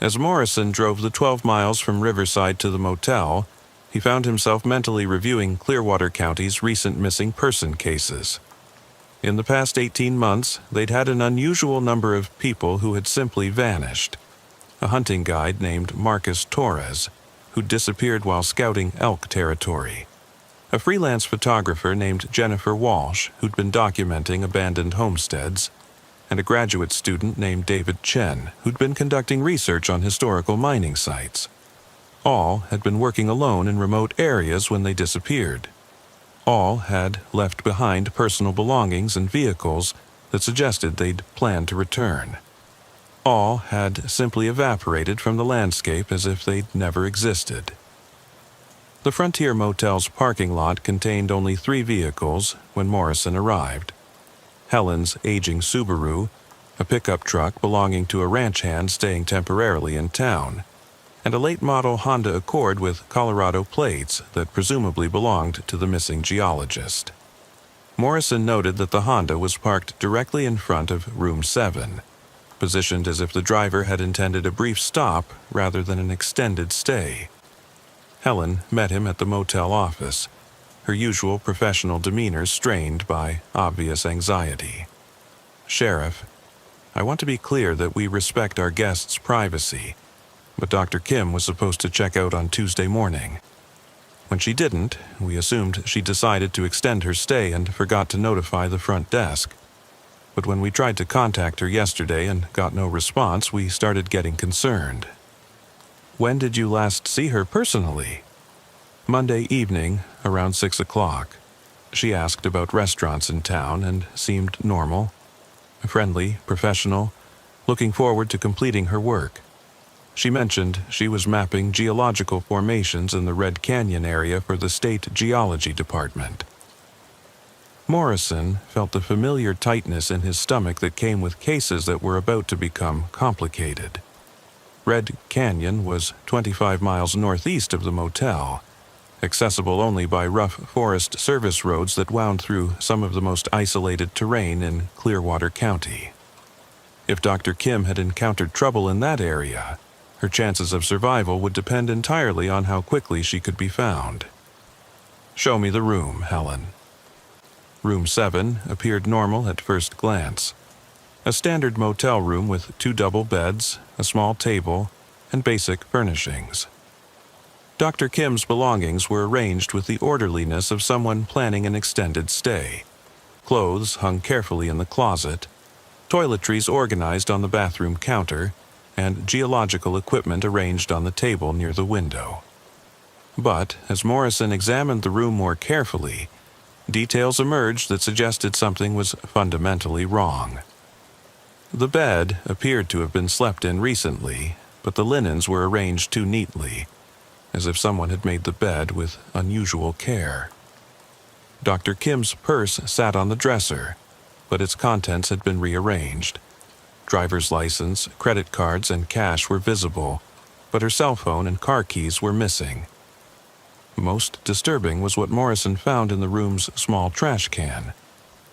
As Morrison drove the 12 miles from Riverside to the motel, he found himself mentally reviewing Clearwater County's recent missing person cases. In the past 18 months, they'd had an unusual number of people who had simply vanished. A hunting guide named Marcus Torres, who disappeared while scouting elk territory. A freelance photographer named Jennifer Walsh, who'd been documenting abandoned homesteads, and a graduate student named David Chen, who'd been conducting research on historical mining sites. All had been working alone in remote areas when they disappeared. All had left behind personal belongings and vehicles that suggested they'd planned to return. All had simply evaporated from the landscape as if they'd never existed. The Frontier Motel's parking lot contained only 3 vehicles when Morrison arrived: Helen's aging Subaru, a pickup truck belonging to a ranch hand staying temporarily in town, and a late-model Honda Accord with Colorado plates that presumably belonged to the missing geologist. Morrison noted that the Honda was parked directly in front of Room 7, positioned as if the driver had intended a brief stop rather than an extended stay. Helen met him at the motel office, her usual professional demeanor strained by obvious anxiety. "Sheriff, I want to be clear that we respect our guests' privacy, but Dr. Kim was supposed to check out on Tuesday morning. When she didn't, we assumed she decided to extend her stay and forgot to notify the front desk. But when we tried to contact her yesterday and got no response, we started getting concerned." "When did you last see her personally?" "Monday evening, around 6 o'clock. She asked about restaurants in town and seemed normal, friendly, professional, looking forward to completing her work. She mentioned she was mapping geological formations in the Red Canyon area for the State Geology Department." Morrison felt the familiar tightness in his stomach that came with cases that were about to become complicated. Red Canyon was 25 miles northeast of the motel, accessible only by rough Forest Service roads that wound through some of the most isolated terrain in Clearwater County. If Dr. Kim had encountered trouble in that area, her chances of survival would depend entirely on how quickly she could be found. "Show me the room, Helen." Room 7 appeared normal at first glance. A standard motel room with 2 double beds, a small table, and basic furnishings. Dr. Kim's belongings were arranged with the orderliness of someone planning an extended stay. Clothes hung carefully in the closet, toiletries organized on the bathroom counter, and geological equipment arranged on the table near the window. But as Morrison examined the room more carefully, details emerged that suggested something was fundamentally wrong. The bed appeared to have been slept in recently, but the linens were arranged too neatly, as if someone had made the bed with unusual care. Dr. Kim's purse sat on the dresser, but its contents had been rearranged. Driver's license, credit cards, and cash were visible, but her cell phone and car keys were missing. Most disturbing was what Morrison found in the room's small trash can.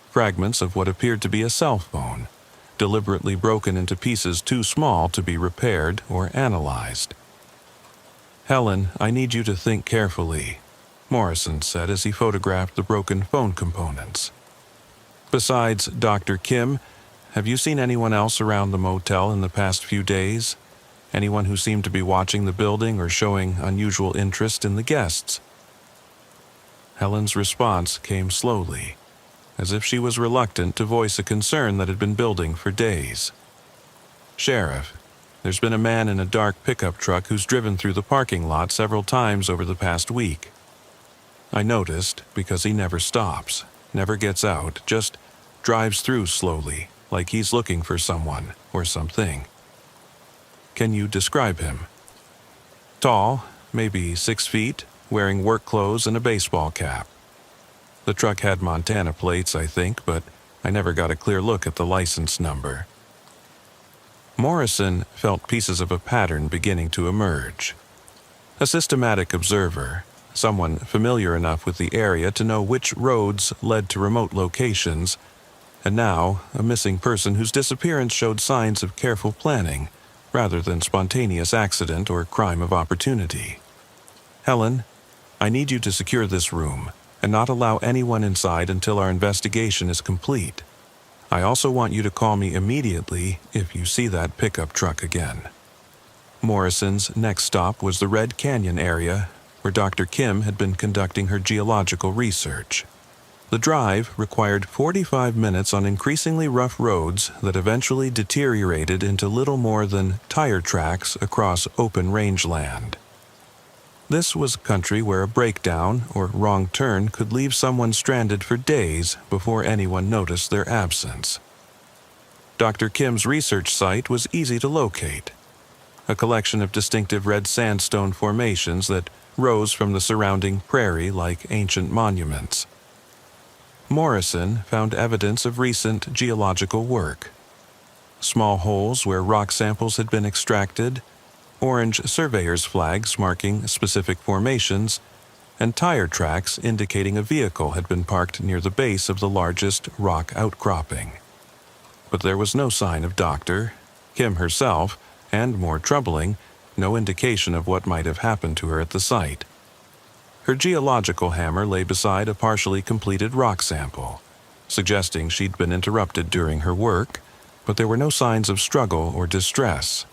Fragments of what appeared to be a cell phone, deliberately broken into pieces too small to be repaired or analyzed. "Helen, I need you to think carefully," Morrison said as he photographed the broken phone components. "Besides Dr. Kim, have you seen anyone else around the motel in the past few days? Anyone who seemed to be watching the building or showing unusual interest in the guests?" Helen's response came slowly, as if she was reluctant to voice a concern that had been building for days. "Sheriff, there's been a man in a dark pickup truck who's driven through the parking lot several times over the past week. I noticed because he never stops, never gets out, just drives through slowly, like he's looking for someone or something." "Can you describe him?" "Tall, maybe 6 feet, wearing work clothes and a baseball cap. The truck had Montana plates, I think, but I never got a clear look at the license number." Morrison felt pieces of a pattern beginning to emerge. A systematic observer, someone familiar enough with the area to know which roads led to remote locations, and now a missing person whose disappearance showed signs of careful planning rather than spontaneous accident or crime of opportunity. "Helen, I need you to secure this room and not allow anyone inside until our investigation is complete. I also want you to call me immediately if you see that pickup truck again." Morrison's next stop was the Red Canyon area, where Dr. Kim had been conducting her geological research. The drive required 45 minutes on increasingly rough roads that eventually deteriorated into little more than tire tracks across open rangeland. This was country where a breakdown or wrong turn could leave someone stranded for days before anyone noticed their absence. Dr. Kim's research site was easy to locate, a collection of distinctive red sandstone formations that rose from the surrounding prairie like ancient monuments. Morrison found evidence of recent geological work. small holes where rock samples had been extracted, orange surveyor's flags marking specific formations, and tire tracks indicating a vehicle had been parked near the base of the largest rock outcropping. But there was no sign of Dr. Kim herself, and, more troubling, no indication of what might have happened to her at the site. Her geological hammer lay beside a partially completed rock sample, suggesting she'd been interrupted during her work, but there were no signs of struggle or distress.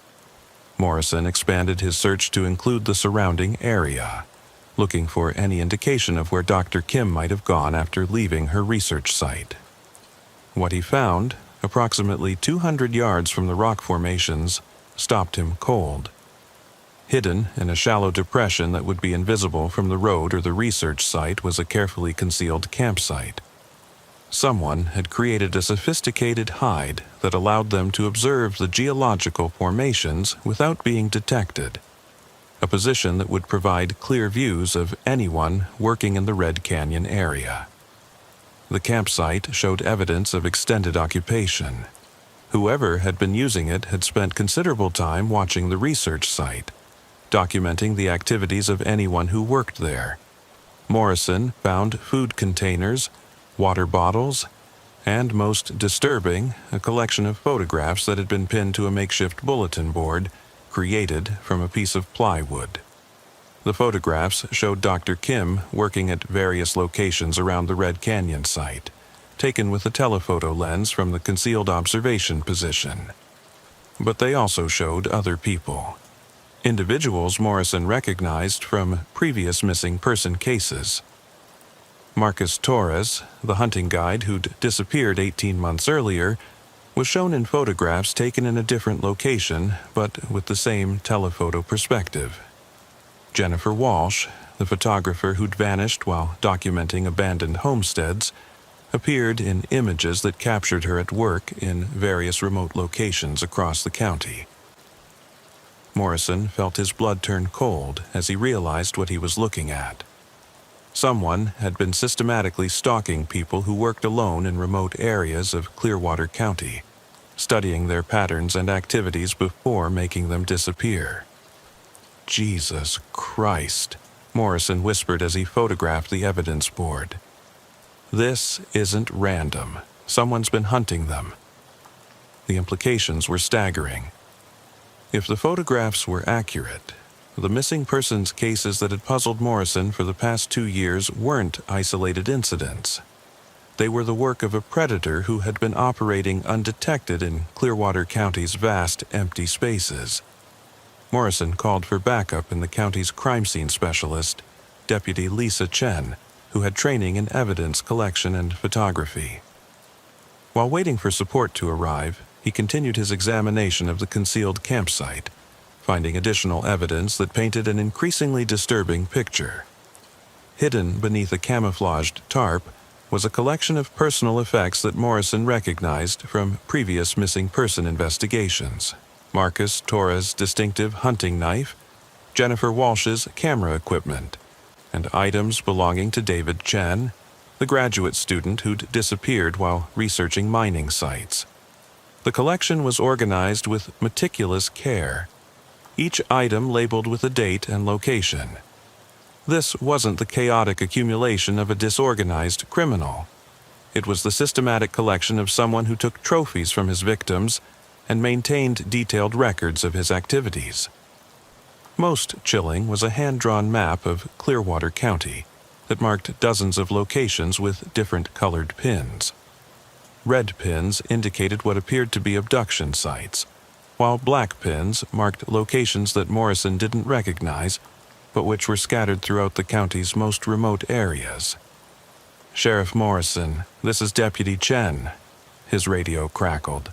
Morrison expanded his search to include the surrounding area, looking for any indication of where Dr. Kim might have gone after leaving her research site. What he found, approximately 200 yards from the rock formations, stopped him cold. Hidden in a shallow depression that would be invisible from the road or the research site was a carefully concealed campsite. Someone had created a sophisticated hide that allowed them to observe the geological formations without being detected, a position that would provide clear views of anyone working in the Red Canyon area. The campsite showed evidence of extended occupation. Whoever had been using it had spent considerable time watching the research site, documenting the activities of anyone who worked there. Morrison found food containers, water bottles, and, most disturbing, a collection of photographs that had been pinned to a makeshift bulletin board created from a piece of plywood. The photographs showed Dr. Kim working at various locations around the Red Canyon site, taken with a telephoto lens from the concealed observation position. But they also showed other people. Individuals Morrison recognized from previous missing person cases. Marcus Torres, the hunting guide who'd disappeared 18 months earlier, was shown in photographs taken in a different location, but with the same telephoto perspective. Jennifer Walsh, the photographer who'd vanished while documenting abandoned homesteads, appeared in images that captured her at work in various remote locations across the county. Morrison felt his blood turn cold as he realized what he was looking at. Someone had been systematically stalking people who worked alone in remote areas of Clearwater County, studying their patterns and activities before making them disappear. Jesus Christ, Morrison whispered as he photographed the evidence board. This isn't random. Someone's been hunting them. The implications were staggering. If the photographs were accurate, the missing persons cases that had puzzled Morrison for the past 2 years weren't isolated incidents. They were the work of a predator who had been operating undetected in Clearwater County's vast, empty spaces. Morrison called for backup in the county's crime scene specialist, Deputy Lisa Chen, who had training in evidence collection and photography. While waiting for support to arrive, he continued his examination of the concealed campsite, finding additional evidence that painted an increasingly disturbing picture. Hidden beneath a camouflaged tarp was a collection of personal effects that Morrison recognized from previous missing person investigations. Marcus Torres' distinctive hunting knife, Jennifer Walsh's camera equipment, and items belonging to David Chen, the graduate student who'd disappeared while researching mining sites. The collection was organized with meticulous care, each item labeled with a date and location. This wasn't the chaotic accumulation of a disorganized criminal. It was the systematic collection of someone who took trophies from his victims and maintained detailed records of his activities. Most chilling was a hand-drawn map of Clearwater County that marked dozens of locations with different colored pins. Red pins indicated what appeared to be abduction sites, while black pins marked locations that Morrison didn't recognize, but which were scattered throughout the county's most remote areas. "Sheriff Morrison, this is Deputy Chen," his radio crackled.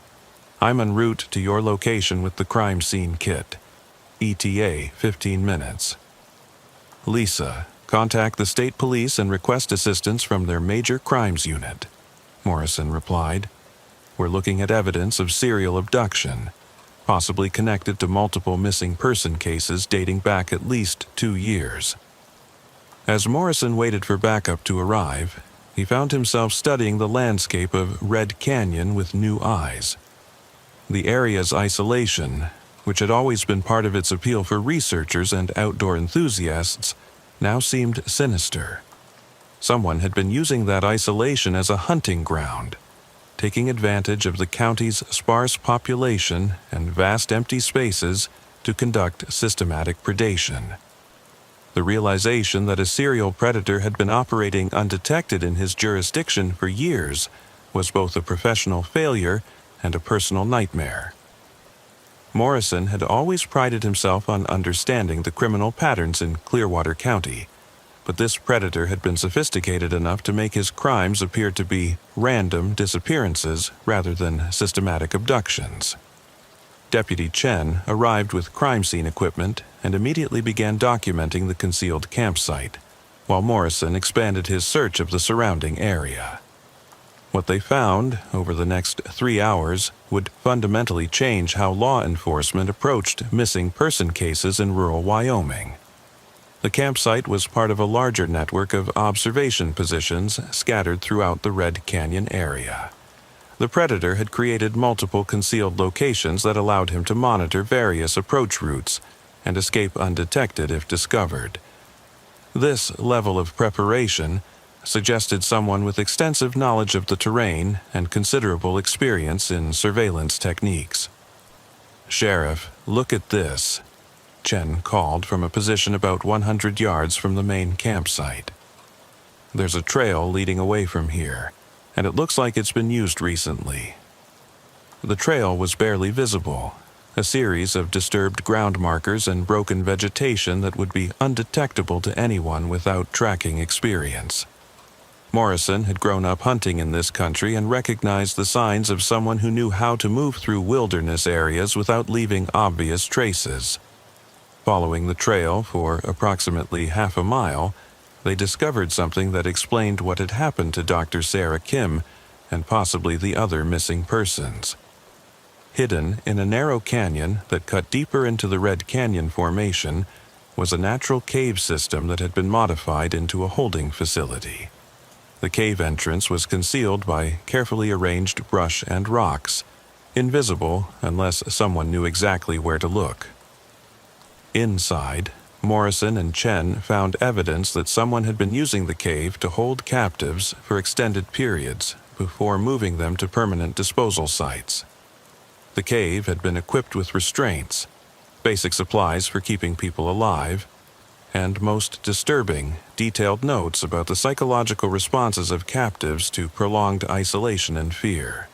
"I'm en route to your location with the crime scene kit. ETA 15 minutes. Lisa, contact the state police and request assistance from their major crimes unit," Morrison replied. "We're looking at evidence of serial abduction, possibly connected to multiple missing person cases dating back at least 2 years." As Morrison waited for backup to arrive, he found himself studying the landscape of Red Canyon with new eyes. The area's isolation, which had always been part of its appeal for researchers and outdoor enthusiasts, now seemed sinister. Someone had been using that isolation as a hunting ground, taking advantage of the county's sparse population and vast empty spaces to conduct systematic predation. The realization that a serial predator had been operating undetected in his jurisdiction for years was both a professional failure and a personal nightmare. Morrison had always prided himself on understanding the criminal patterns in Clearwater County, but this predator had been sophisticated enough to make his crimes appear to be random disappearances rather than systematic abductions. Deputy Chen arrived with crime scene equipment and immediately began documenting the concealed campsite, while Morrison expanded his search of the surrounding area. What they found over the next 3 hours would fundamentally change how law enforcement approached missing person cases in rural Wyoming. The campsite was part of a larger network of observation positions scattered throughout the Red Canyon area. The predator had created multiple concealed locations that allowed him to monitor various approach routes and escape undetected if discovered. This level of preparation suggested someone with extensive knowledge of the terrain and considerable experience in surveillance techniques. "Sheriff, look at this," Chen called from a position about 100 yards from the main campsite. "There's a trail leading away from here, and it looks like it's been used recently." The trail was barely visible, a series of disturbed ground markers and broken vegetation that would be undetectable to anyone without tracking experience. Morrison had grown up hunting in this country and recognized the signs of someone who knew how to move through wilderness areas without leaving obvious traces. Following the trail for approximately half a mile, they discovered something that explained what had happened to Dr. Sarah Kim and possibly the other missing persons. Hidden in a narrow canyon that cut deeper into the Red Canyon Formation was a natural cave system that had been modified into a holding facility. The cave entrance was concealed by carefully arranged brush and rocks, invisible unless someone knew exactly where to look. Inside, Morrison and Chen found evidence that someone had been using the cave to hold captives for extended periods before moving them to permanent disposal sites. The cave had been equipped with restraints, basic supplies for keeping people alive, and most disturbing, detailed notes about the psychological responses of captives to prolonged isolation and fear.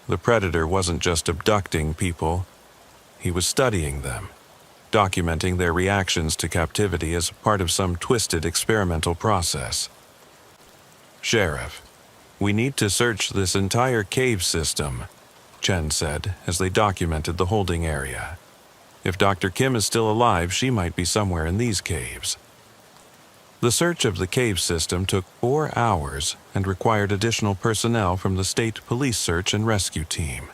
The predator wasn't just abducting people, he was studying them, documenting their reactions to captivity as part of some twisted experimental process. "Sheriff, we need to search this entire cave system," Chen said as they documented the holding area. "If Dr. Kim is still alive, she might be somewhere in these caves." The search of the cave system took 4 hours and required additional personnel from the state police search and rescue team.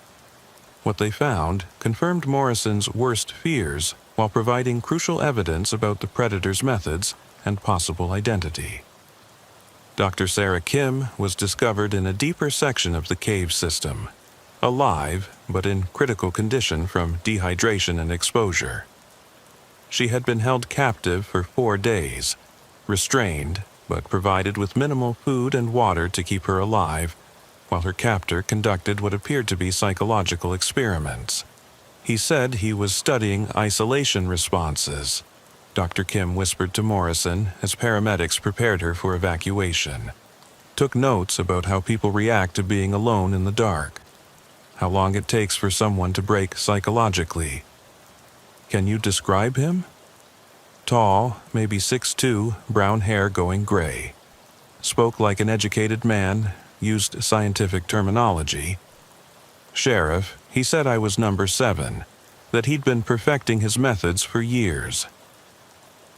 What they found confirmed Morrison's worst fears while providing crucial evidence about the predator's methods and possible identity. Dr. Sarah Kim was discovered in a deeper section of the cave system, alive but in critical condition from dehydration and exposure. She had been held captive for 4 days, restrained but provided with minimal food and water to keep her alive, while her captor conducted what appeared to be psychological experiments. He said he was studying isolation responses, Dr. Kim whispered to Morrison as paramedics prepared her for evacuation. Took notes about how people react to being alone in the dark, how long it takes for someone to break psychologically. "Can you describe him?" "Tall, maybe 6'2", brown hair going gray. Spoke like an educated man, used scientific terminology. Sheriff, he said I was number 7, that he'd been perfecting his methods for years."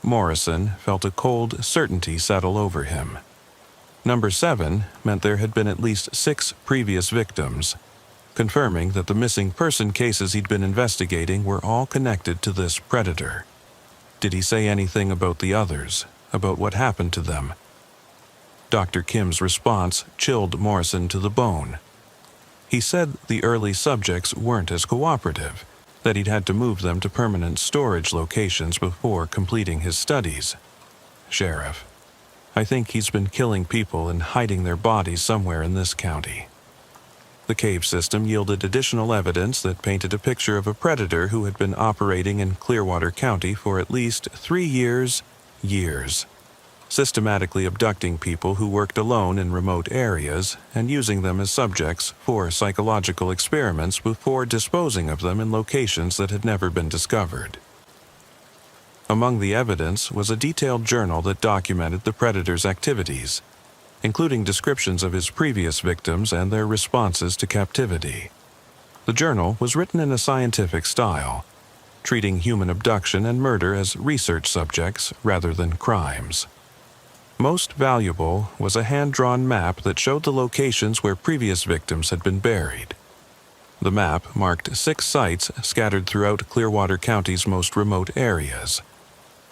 Morrison felt a cold certainty settle over him. Number 7 meant there had been at least 6 previous victims, confirming that the missing person cases he'd been investigating were all connected to this predator. Did he say anything about the others, about what happened to them? Dr. Kim's response chilled Morrison to the bone. He said the early subjects weren't as cooperative, that he'd had to move them to permanent storage locations before completing his studies. Sheriff, I think he's been killing people and hiding their bodies somewhere in this county. The cave system yielded additional evidence that painted a picture of a predator who had been operating in Clearwater County for at least 3 years, systematically abducting people who worked alone in remote areas and using them as subjects for psychological experiments before disposing of them in locations that had never been discovered. Among the evidence was a detailed journal that documented the predator's activities, including descriptions of his previous victims and their responses to captivity. The journal was written in a scientific style, treating human abduction and murder as research subjects rather than crimes. Most valuable was a hand-drawn map that showed the locations where previous victims had been buried. The map marked 6 sites scattered throughout Clearwater County's most remote areas,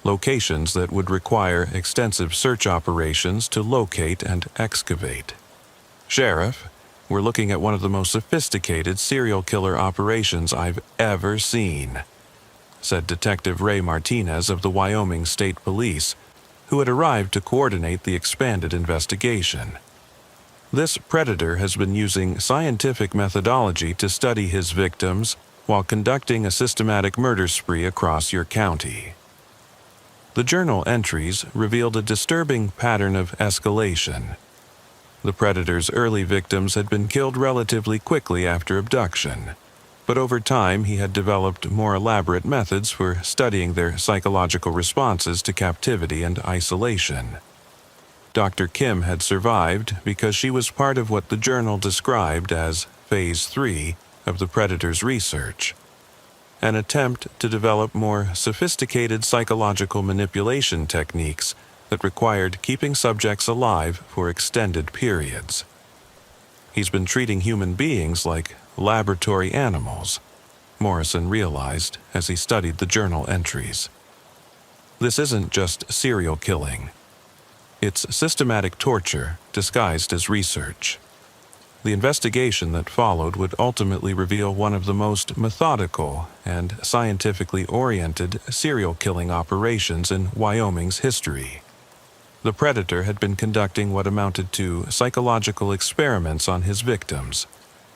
locations that would require extensive search operations to locate and excavate. Sheriff, we're looking at one of the most sophisticated serial killer operations I've ever seen, said Detective Ray Martinez of the Wyoming State Police, who had arrived to coordinate the expanded investigation. This predator has been using scientific methodology to study his victims while conducting a systematic murder spree across your county. The journal entries revealed a disturbing pattern of escalation. The predator's early victims had been killed relatively quickly after abduction, but over time he had developed more elaborate methods for studying their psychological responses to captivity and isolation. Dr. Kim had survived because she was part of what the journal described as Phase 3 of the predator's research, an attempt to develop more sophisticated psychological manipulation techniques that required keeping subjects alive for extended periods. He's been treating human beings like laboratory animals, Morrison realized as he studied the journal entries. This isn't just serial killing. It's systematic torture disguised as research. The investigation that followed would ultimately reveal one of the most methodical and scientifically oriented serial killing operations in Wyoming's history. The predator had been conducting what amounted to psychological experiments on his victims,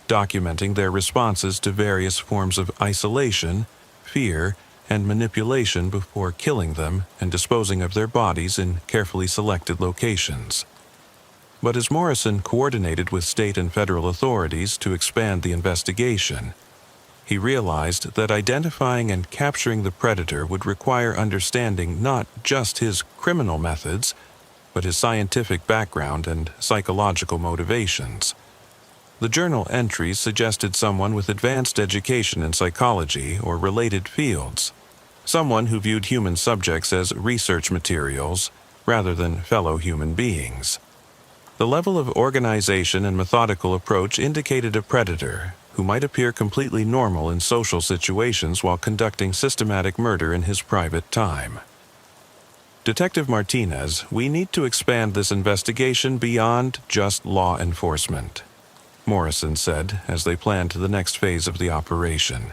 documenting their responses to various forms of isolation, fear, and manipulation before killing them and disposing of their bodies in carefully selected locations. But as Morrison coordinated with state and federal authorities to expand the investigation, he realized that identifying and capturing the predator would require understanding not just his criminal methods, but his scientific background and psychological motivations. The journal entries suggested someone with advanced education in psychology or related fields, someone who viewed human subjects as research materials rather than fellow human beings. The level of organization and methodical approach indicated a predator who might appear completely normal in social situations while conducting systematic murder in his private time. Detective Martinez, we need to expand this investigation beyond just law enforcement, Morrison said as they planned the next phase of the operation.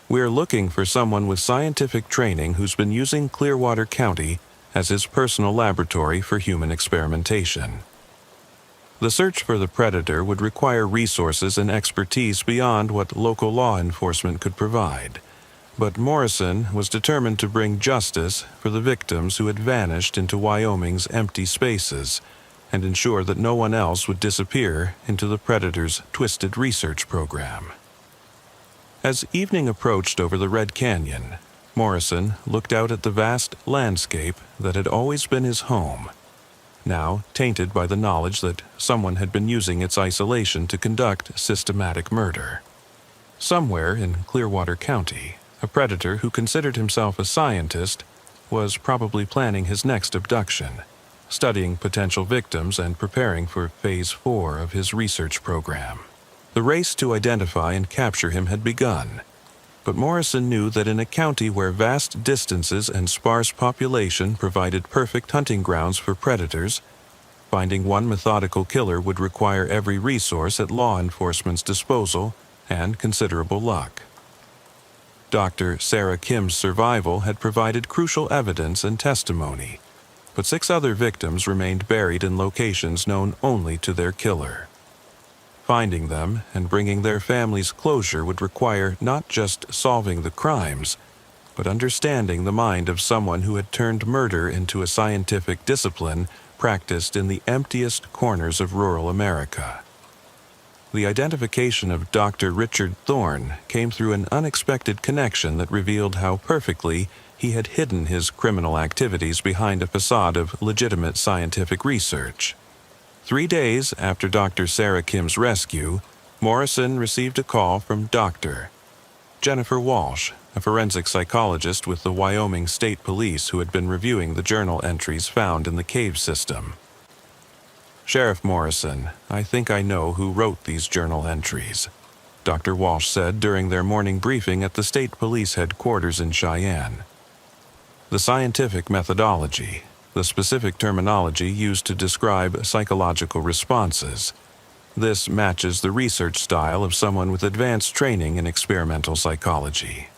We're looking for someone with scientific training who's been using Clearwater County as his personal laboratory for human experimentation. The search for the predator would require resources and expertise beyond what local law enforcement could provide, but Morrison was determined to bring justice for the victims who had vanished into Wyoming's empty spaces and ensure that no one else would disappear into the predator's twisted research program. As evening approached over the Red Canyon, Morrison looked out at the vast landscape that had always been his home, now tainted by the knowledge that someone had been using its isolation to conduct systematic murder. Somewhere in Clearwater County, a predator who considered himself a scientist was probably planning his next abduction, studying potential victims and preparing for Phase 4 of his research program. The race to identify and capture him had begun, but Morrison knew that in a county where vast distances and sparse population provided perfect hunting grounds for predators, finding one methodical killer would require every resource at law enforcement's disposal and considerable luck. Dr. Sarah Kim's survival had provided crucial evidence and testimony, but 6 other victims remained buried in locations known only to their killer. Finding them and bringing their families closure would require not just solving the crimes, but understanding the mind of someone who had turned murder into a scientific discipline practiced in the emptiest corners of rural America. The identification of Dr. Richard Thorne came through an unexpected connection that revealed how perfectly he had hidden his criminal activities behind a facade of legitimate scientific research. 3 days after Dr. Sarah Kim's rescue, Morrison received a call from Dr. Jennifer Walsh, a forensic psychologist with the Wyoming State Police who had been reviewing the journal entries found in the cave system. "Sheriff Morrison, I think I know who wrote these journal entries," Dr. Walsh said during their morning briefing at the State Police headquarters in Cheyenne. "The scientific methodology, the specific terminology used to describe psychological responses. This matches the research style of someone with advanced training in experimental psychology."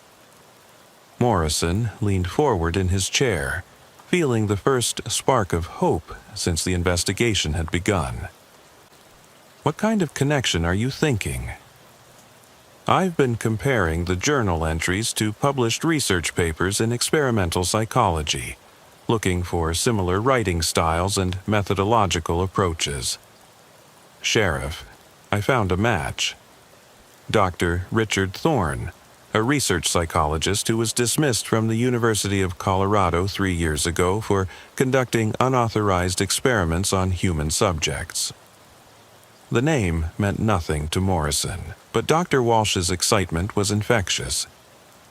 Morrison leaned forward in his chair, feeling the first spark of hope since the investigation had begun. "What kind of connection are you thinking?" "I've been comparing the journal entries to published research papers in experimental psychology, looking for similar writing styles and methodological approaches. Sheriff, I found a match. Dr. Richard Thorne, a research psychologist who was dismissed from the University of Colorado 3 years ago for conducting unauthorized experiments on human subjects." The name meant nothing to Morrison, but Dr. Walsh's excitement was infectious.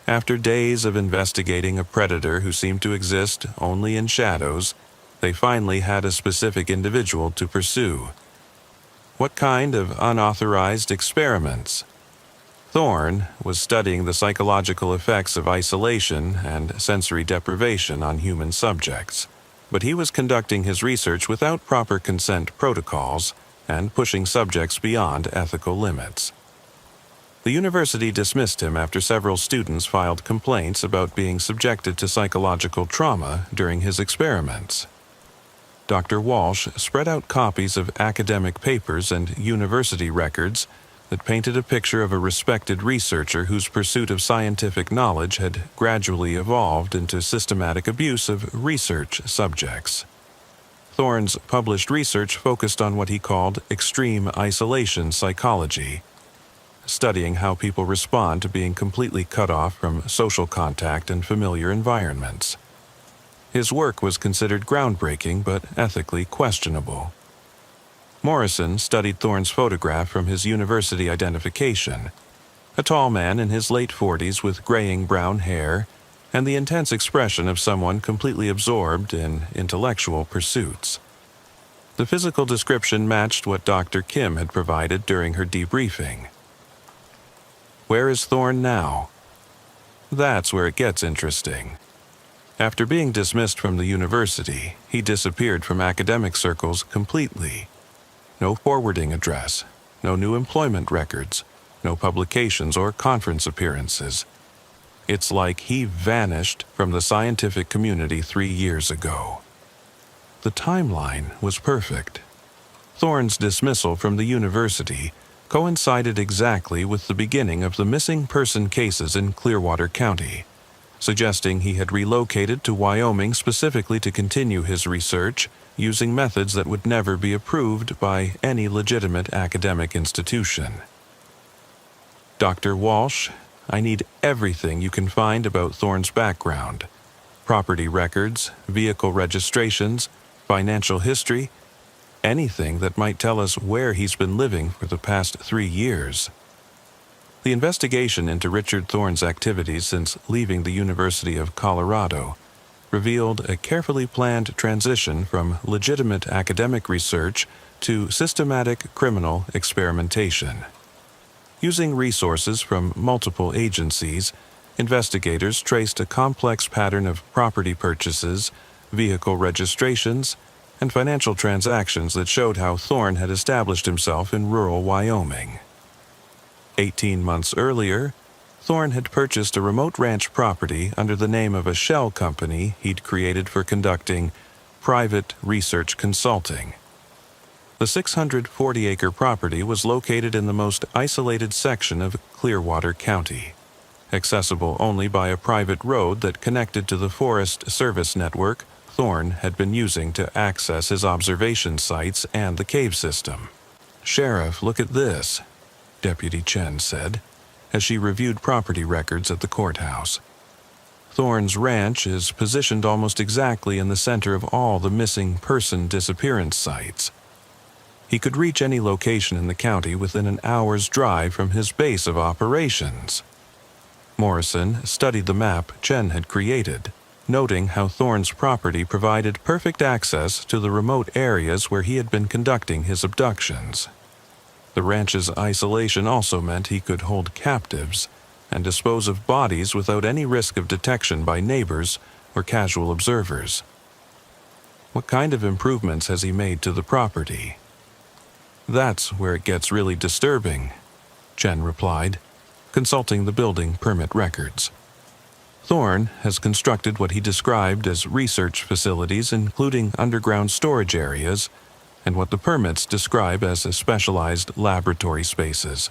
After days of investigating a predator who seemed to exist only in shadows, they finally had a specific individual to pursue. "What kind of unauthorized experiments?" Thorne was studying the psychological effects of isolation and sensory deprivation on human subjects, but he was conducting his research without proper consent protocols and pushing subjects beyond ethical limits. The university dismissed him after several students filed complaints about being subjected to psychological trauma during his experiments. Dr. Walsh spread out copies of academic papers and university records that painted a picture of a respected researcher whose pursuit of scientific knowledge had gradually evolved into systematic abuse of research subjects. Thorne's published research focused on what he called extreme isolation psychology, studying how people respond to being completely cut off from social contact and familiar environments. His work was considered groundbreaking but ethically questionable. Morrison studied Thorne's photograph from his university identification, a tall man in his late 40s with graying brown hair and the intense expression of someone completely absorbed in intellectual pursuits. The physical description matched what Dr. Kim had provided during her debriefing. "Where is Thorne now?" That's where it gets interesting. After being dismissed from the university, he disappeared from academic circles completely. No forwarding address, no new employment records, no publications or conference appearances. It's like he vanished from the scientific community 3 years ago. The timeline was perfect. Thorne's dismissal from the university coincided exactly with the beginning of the missing person cases in Clearwater County, suggesting he had relocated to Wyoming specifically to continue his research using methods that would never be approved by any legitimate academic institution. "Dr. Walsh, I need everything you can find about Thorne's background. Property records, vehicle registrations, financial history, anything that might tell us where he's been living for the past 3 years." The investigation into Richard Thorne's activities since leaving the University of Colorado revealed a carefully planned transition from legitimate academic research to systematic criminal experimentation. Using resources from multiple agencies, investigators traced a complex pattern of property purchases, vehicle registrations, and financial transactions that showed how Thorne had established himself in rural Wyoming. 18 months earlier, Thorne had purchased a remote ranch property under the name of a shell company he'd created for conducting private research consulting. The 640-acre property was located in the most isolated section of Clearwater County, accessible only by a private road that connected to the Forest Service network Thorne had been using to access his observation sites and the cave system. "Sheriff, look at this," Deputy Chen said, as she reviewed property records at the courthouse. Thorne's ranch is positioned almost exactly in the center of all the missing person disappearance sites. He could reach any location in the county within an hour's drive from his base of operations. Morrison studied the map Chen had created, noting how Thorne's property provided perfect access to the remote areas where he had been conducting his abductions. The ranch's isolation also meant he could hold captives and dispose of bodies without any risk of detection by neighbors or casual observers. What kind of improvements has he made to the property? "That's where it gets really disturbing," Chen replied, consulting the building permit records. Thorne has constructed what he described as research facilities, including underground storage areas and what the permits describe as specialized laboratory spaces.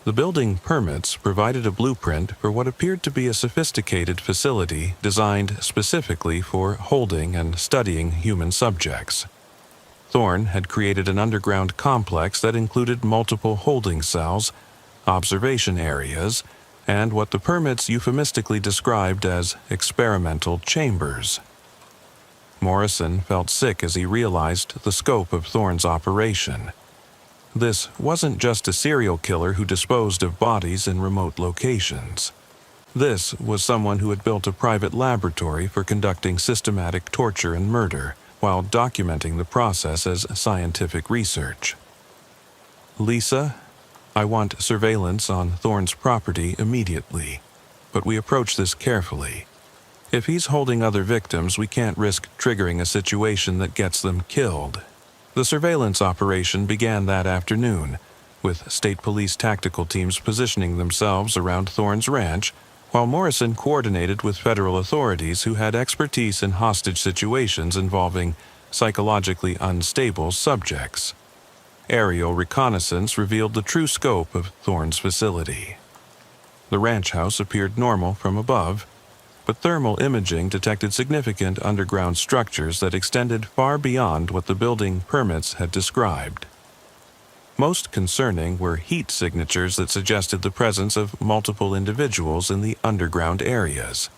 The building permits provided a blueprint for what appeared to be a sophisticated facility designed specifically for holding and studying human subjects. Thorne had created an underground complex that included multiple holding cells, observation areas, and what the permits euphemistically described as experimental chambers. Morrison felt sick as he realized the scope of Thorne's operation. This wasn't just a serial killer who disposed of bodies in remote locations. This was someone who had built a private laboratory for conducting systematic torture and murder, while documenting the process as scientific research. "Lisa, I want surveillance on Thorne's property immediately, but we approach this carefully. If he's holding other victims, we can't risk triggering a situation that gets them killed." The surveillance operation began that afternoon, with state police tactical teams positioning themselves around Thorne's ranch, while Morrison coordinated with federal authorities who had expertise in hostage situations involving psychologically unstable subjects. Aerial reconnaissance revealed the true scope of Thorne's facility. The ranch house appeared normal from above, but thermal imaging detected significant underground structures that extended far beyond what the building permits had described. Most concerning were heat signatures that suggested the presence of multiple individuals in the underground areas.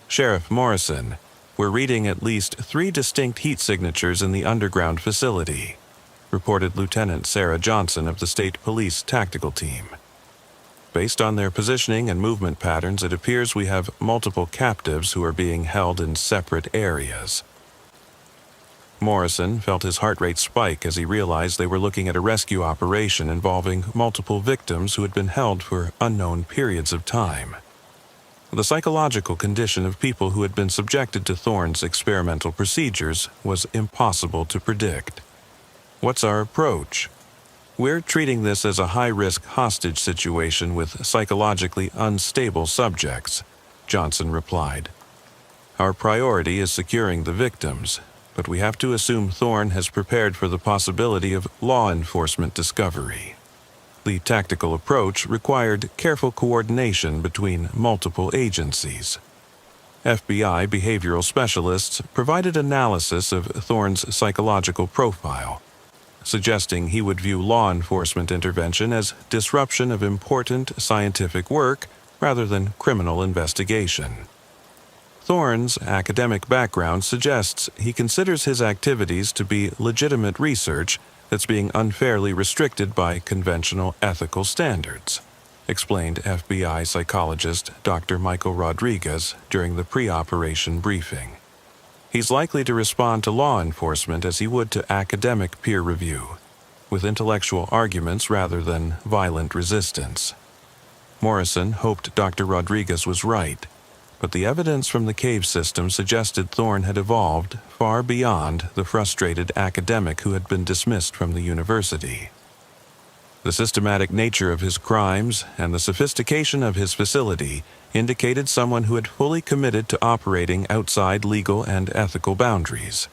"Sheriff Morrison, we're reading at least 3 distinct heat signatures in the underground facility," reported Lieutenant Sarah Johnson of the State Police Tactical Team. "Based on their positioning and movement patterns, it appears we have multiple captives who are being held in separate areas." Morrison felt his heart rate spike as he realized they were looking at a rescue operation involving multiple victims who had been held for unknown periods of time. The psychological condition of people who had been subjected to Thorne's experimental procedures was impossible to predict. "What's our approach?" "We're treating this as a high-risk hostage situation with psychologically unstable subjects," Johnson replied. "Our priority is securing the victims, but we have to assume Thorne has prepared for the possibility of law enforcement discovery." The tactical approach required careful coordination between multiple agencies. FBI behavioral specialists provided analysis of Thorne's psychological profile, suggesting he would view law enforcement intervention as disruption of important scientific work rather than criminal investigation. Thorne's academic background suggests he considers his activities to be legitimate research that's being unfairly restricted by conventional ethical standards, explained FBI psychologist Dr. Michael Rodriguez during the pre-operation briefing. He's likely to respond to law enforcement as he would to academic peer review, with intellectual arguments rather than violent resistance. Morrison hoped Dr. Rodriguez was right, but the evidence from the cave system suggested Thorn had evolved far beyond the frustrated academic who had been dismissed from the university. The systematic nature of his crimes and the sophistication of his facility indicated someone who had fully committed to operating outside legal and ethical boundaries.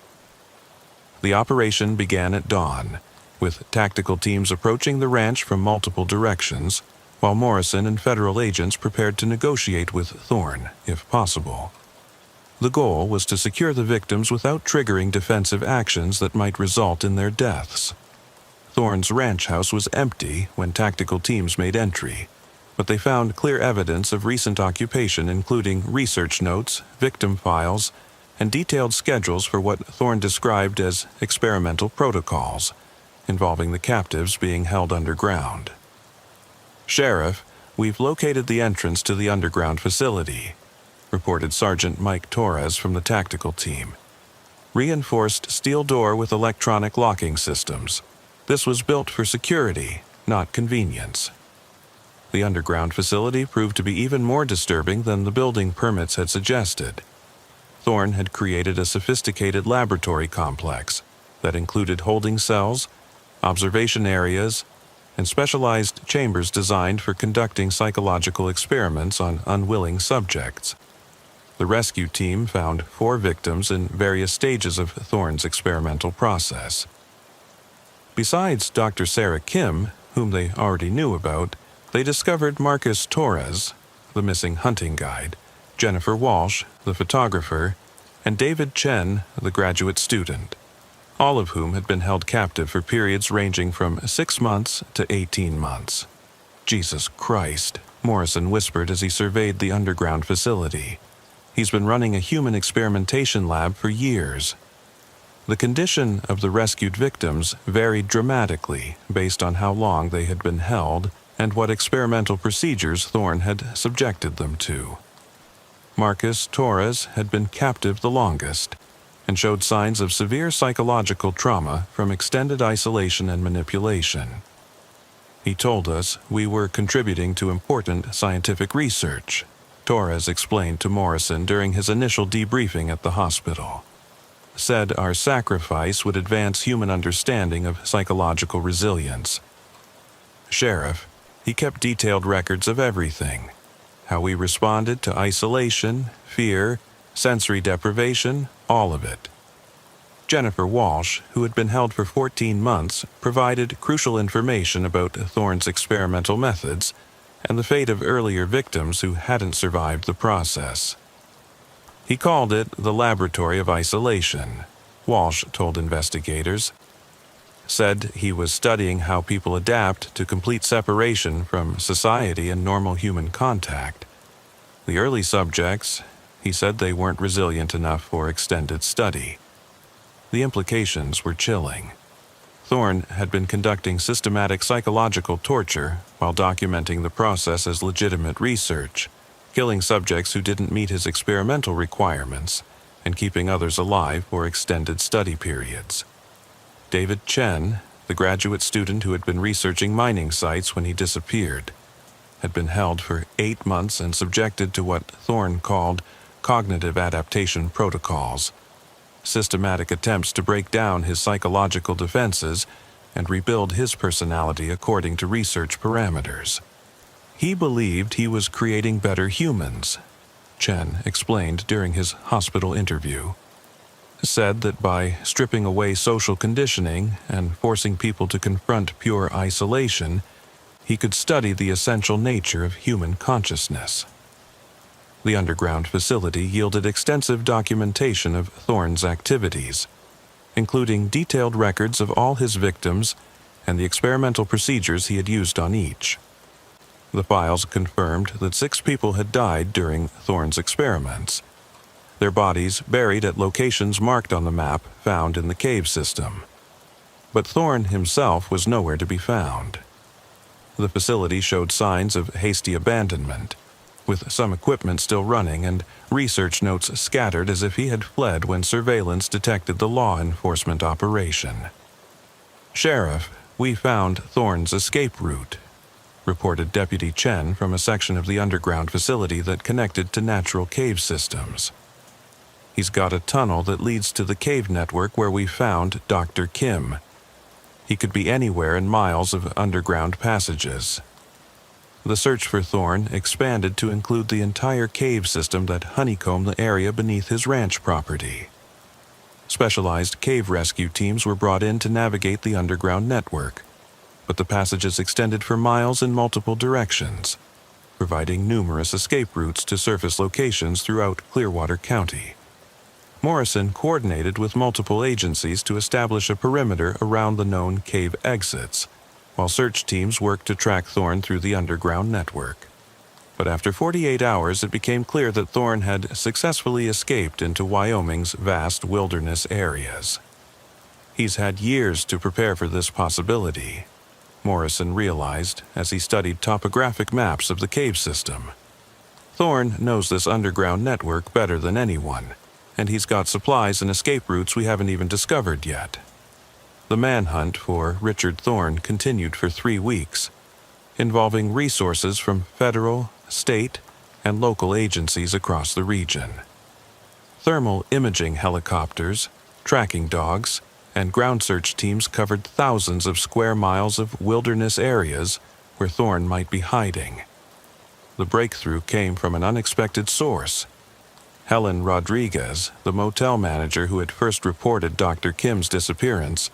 The operation began at dawn, with tactical teams approaching the ranch from multiple directions, while Morrison and federal agents prepared to negotiate with Thorn, if possible. The goal was to secure the victims without triggering defensive actions that might result in their deaths. Thorn's ranch house was empty when tactical teams made entry, but they found clear evidence of recent occupation, including research notes, victim files, and detailed schedules for what Thorn described as experimental protocols, involving the captives being held underground. "Sheriff, we've located the entrance to the underground facility," reported Sergeant Mike Torres from the tactical team. "Reinforced steel door with electronic locking systems. This was built for security, not convenience." The underground facility proved to be even more disturbing than the building permits had suggested. Thorn had created a sophisticated laboratory complex that included holding cells, observation areas, and specialized chambers designed for conducting psychological experiments on unwilling subjects. The rescue team found 4 victims in various stages of Thorn's experimental process. Besides Dr. Sarah Kim, whom they already knew about, they discovered Marcus Torres, the missing hunting guide, Jennifer Walsh, the photographer, and David Chen, the graduate student, all of whom had been held captive for periods ranging from 6 months to 18 months. "Jesus Christ," Morrison whispered as he surveyed the underground facility. "He's been running a human experimentation lab for years." The condition of the rescued victims varied dramatically based on how long they had been held and what experimental procedures Thorn had subjected them to. Marcus Torres had been captive the longest and showed signs of severe psychological trauma from extended isolation and manipulation. "He told us we were contributing to important scientific research," Torres explained to Morrison during his initial debriefing at the hospital. "Said our sacrifice would advance human understanding of psychological resilience." "Sheriff, he kept detailed records of everything. How we responded to isolation, fear, sensory deprivation, all of it." Jennifer Walsh, who had been held for 14 months, provided crucial information about Thorn's experimental methods and the fate of earlier victims who hadn't survived the process. "He called it the Laboratory of Isolation," Walsh told investigators. Said he was studying how people adapt to complete separation from society and normal human contact. The early subjects, he said they weren't resilient enough for extended study. The implications were chilling. Thorn had been conducting systematic psychological torture while documenting the process as legitimate research, killing subjects who didn't meet his experimental requirements and keeping others alive for extended study periods. David Chen, the graduate student who had been researching mining sites when he disappeared, had been held for 8 months and subjected to what Thorn called cognitive adaptation protocols, systematic attempts to break down his psychological defenses and rebuild his personality according to research parameters. He believed he was creating better humans, Chen explained during his hospital interview. Said that by stripping away social conditioning and forcing people to confront pure isolation, he could study the essential nature of human consciousness. The underground facility yielded extensive documentation of Thorn's activities, including detailed records of all his victims and the experimental procedures he had used on each. The files confirmed that 6 people had died during Thorn's experiments, their bodies buried at locations marked on the map found in the cave system. But Thorn himself was nowhere to be found. The facility showed signs of hasty abandonment, with some equipment still running and research notes scattered as if he had fled when surveillance detected the law enforcement operation. "Sheriff, we found Thorn's escape route," reported Deputy Chen from a section of the underground facility that connected to natural cave systems. He's got a tunnel that leads to the cave network where we found Dr. Kim. He could be anywhere in miles of underground passages. The search for Thorne expanded to include the entire cave system that honeycombed the area beneath his ranch property. Specialized cave rescue teams were brought in to navigate the underground network, but the passages extended for miles in multiple directions, providing numerous escape routes to surface locations throughout Clearwater County. Morrison coordinated with multiple agencies to establish a perimeter around the known cave exits, while search teams worked to track Thorne through the underground network. But after 48 hours, it became clear that Thorne had successfully escaped into Wyoming's vast wilderness areas. He's had years to prepare for this possibility, Morrison realized as he studied topographic maps of the cave system. Thorne knows this underground network better than anyone, and he's got supplies and escape routes we haven't even discovered yet. The manhunt for Richard Thorne continued for 3 weeks, involving resources from federal, state, and local agencies across the region. Thermal imaging helicopters, tracking dogs, and ground search teams covered thousands of square miles of wilderness areas where Thorne might be hiding. The breakthrough came from an unexpected source. Helen Rodriguez, the motel manager who had first reported Dr. Kim's disappearance,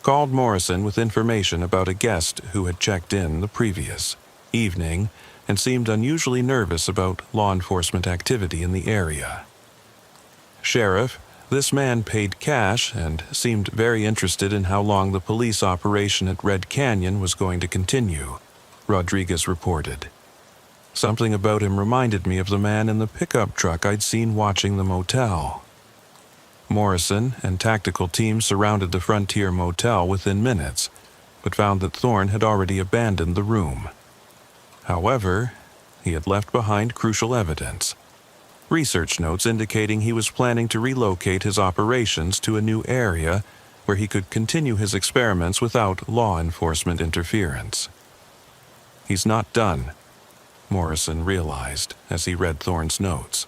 called Morrison with information about a guest who had checked in the previous evening and seemed unusually nervous about law enforcement activity in the area. "Sheriff, this man paid cash and seemed very interested in how long the police operation at Red Canyon was going to continue," Rodriguez reported. "Something about him reminded me of the man in the pickup truck I'd seen watching the motel." Morrison and tactical teams surrounded the Frontier Motel within minutes, but found that Thorne had already abandoned the room. However, he had left behind crucial evidence. Research notes indicating he was planning to relocate his operations to a new area where he could continue his experiments without law enforcement interference. He's not done, Morrison realized as he read Thorne's notes.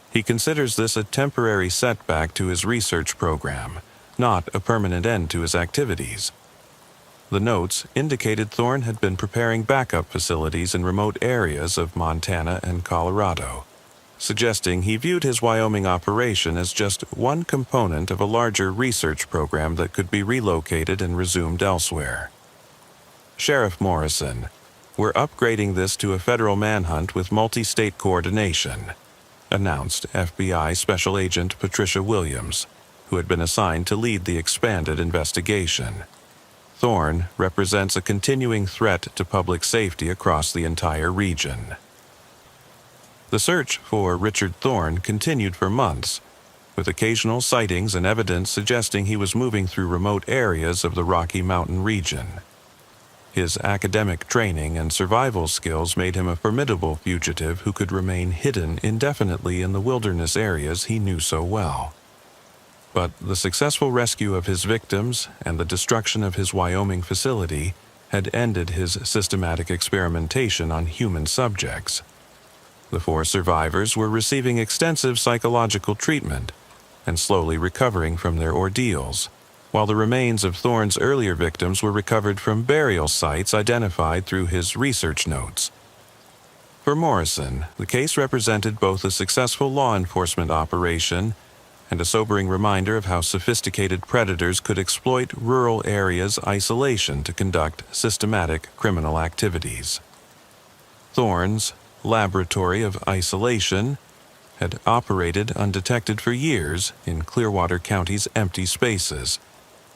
He considers this a temporary setback to his research program, not a permanent end to his activities. The notes indicated Thorne had been preparing backup facilities in remote areas of Montana and Colorado, suggesting he viewed his Wyoming operation as just one component of a larger research program that could be relocated and resumed elsewhere. "Sheriff Morrison, we're upgrading this to a federal manhunt with multi-state coordination," announced FBI Special Agent Patricia Williams, who had been assigned to lead the expanded investigation. "Thorne represents a continuing threat to public safety across the entire region." The search for Richard Thorne continued for months, with occasional sightings and evidence suggesting he was moving through remote areas of the Rocky Mountain region. His academic training and survival skills made him a formidable fugitive who could remain hidden indefinitely in the wilderness areas he knew so well. But the successful rescue of his victims and the destruction of his Wyoming facility had ended his systematic experimentation on human subjects. The 4 survivors were receiving extensive psychological treatment and slowly recovering from their ordeals, while the remains of Thorne's earlier victims were recovered from burial sites identified through his research notes. For Morrison, the case represented both a successful law enforcement operation and a sobering reminder of how sophisticated predators could exploit rural areas' isolation to conduct systematic criminal activities. Thorne's laboratory of isolation had operated undetected for years in Clearwater County's empty spaces,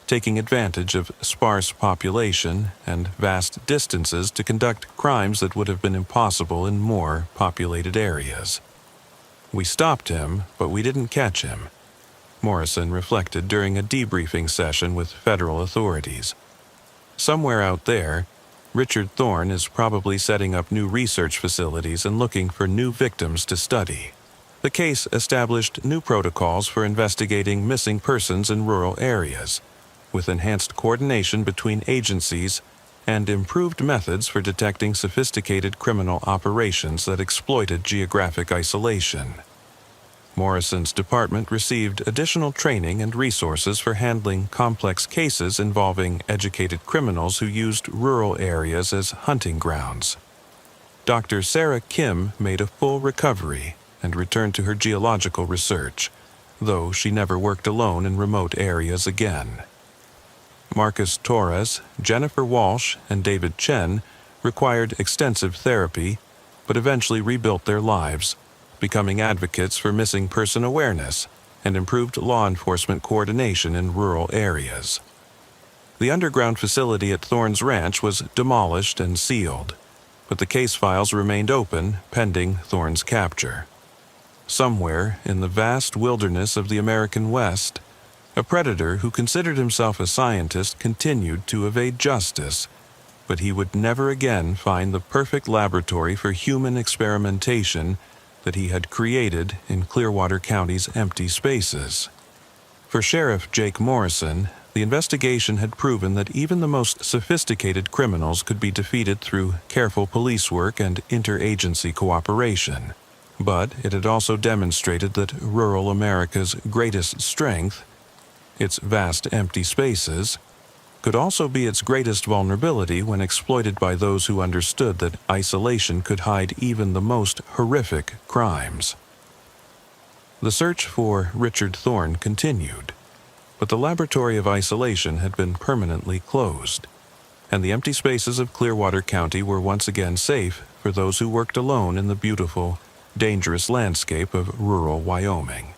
taking advantage of sparse population and vast distances to conduct crimes that would have been impossible in more populated areas. "We stopped him, but we didn't catch him," Morrison reflected during a debriefing session with federal authorities. "Somewhere out there, Richard Thorne is probably setting up new research facilities and looking for new victims to study." The case established new protocols for investigating missing persons in rural areas, with enhanced coordination between agencies and improved methods for detecting sophisticated criminal operations that exploited geographic isolation. Morrison's department received additional training and resources for handling complex cases involving educated criminals who used rural areas as hunting grounds. Dr. Sarah Kim made a full recovery and returned to her geological research, though she never worked alone in remote areas again. Marcus Torres, Jennifer Walsh, and David Chen required extensive therapy, but eventually rebuilt their lives, becoming advocates for missing person awareness and improved law enforcement coordination in rural areas. The underground facility at Thorne's Ranch was demolished and sealed, but the case files remained open pending Thorne's capture. Somewhere in the vast wilderness of the American West, a predator who considered himself a scientist continued to evade justice, but he would never again find the perfect laboratory for human experimentation that he had created in Clearwater County's empty spaces. For Sheriff Jake Morrison, the investigation had proven that even the most sophisticated criminals could be defeated through careful police work and interagency cooperation. But it had also demonstrated that rural America's greatest strength, its vast empty spaces, could also be its greatest vulnerability when exploited by those who understood that isolation could hide even the most horrific crimes. The search for Richard Thorne continued, but the laboratory of isolation had been permanently closed, and the empty spaces of Clearwater County were once again safe for those who worked alone in the beautiful, dangerous landscape of rural Wyoming.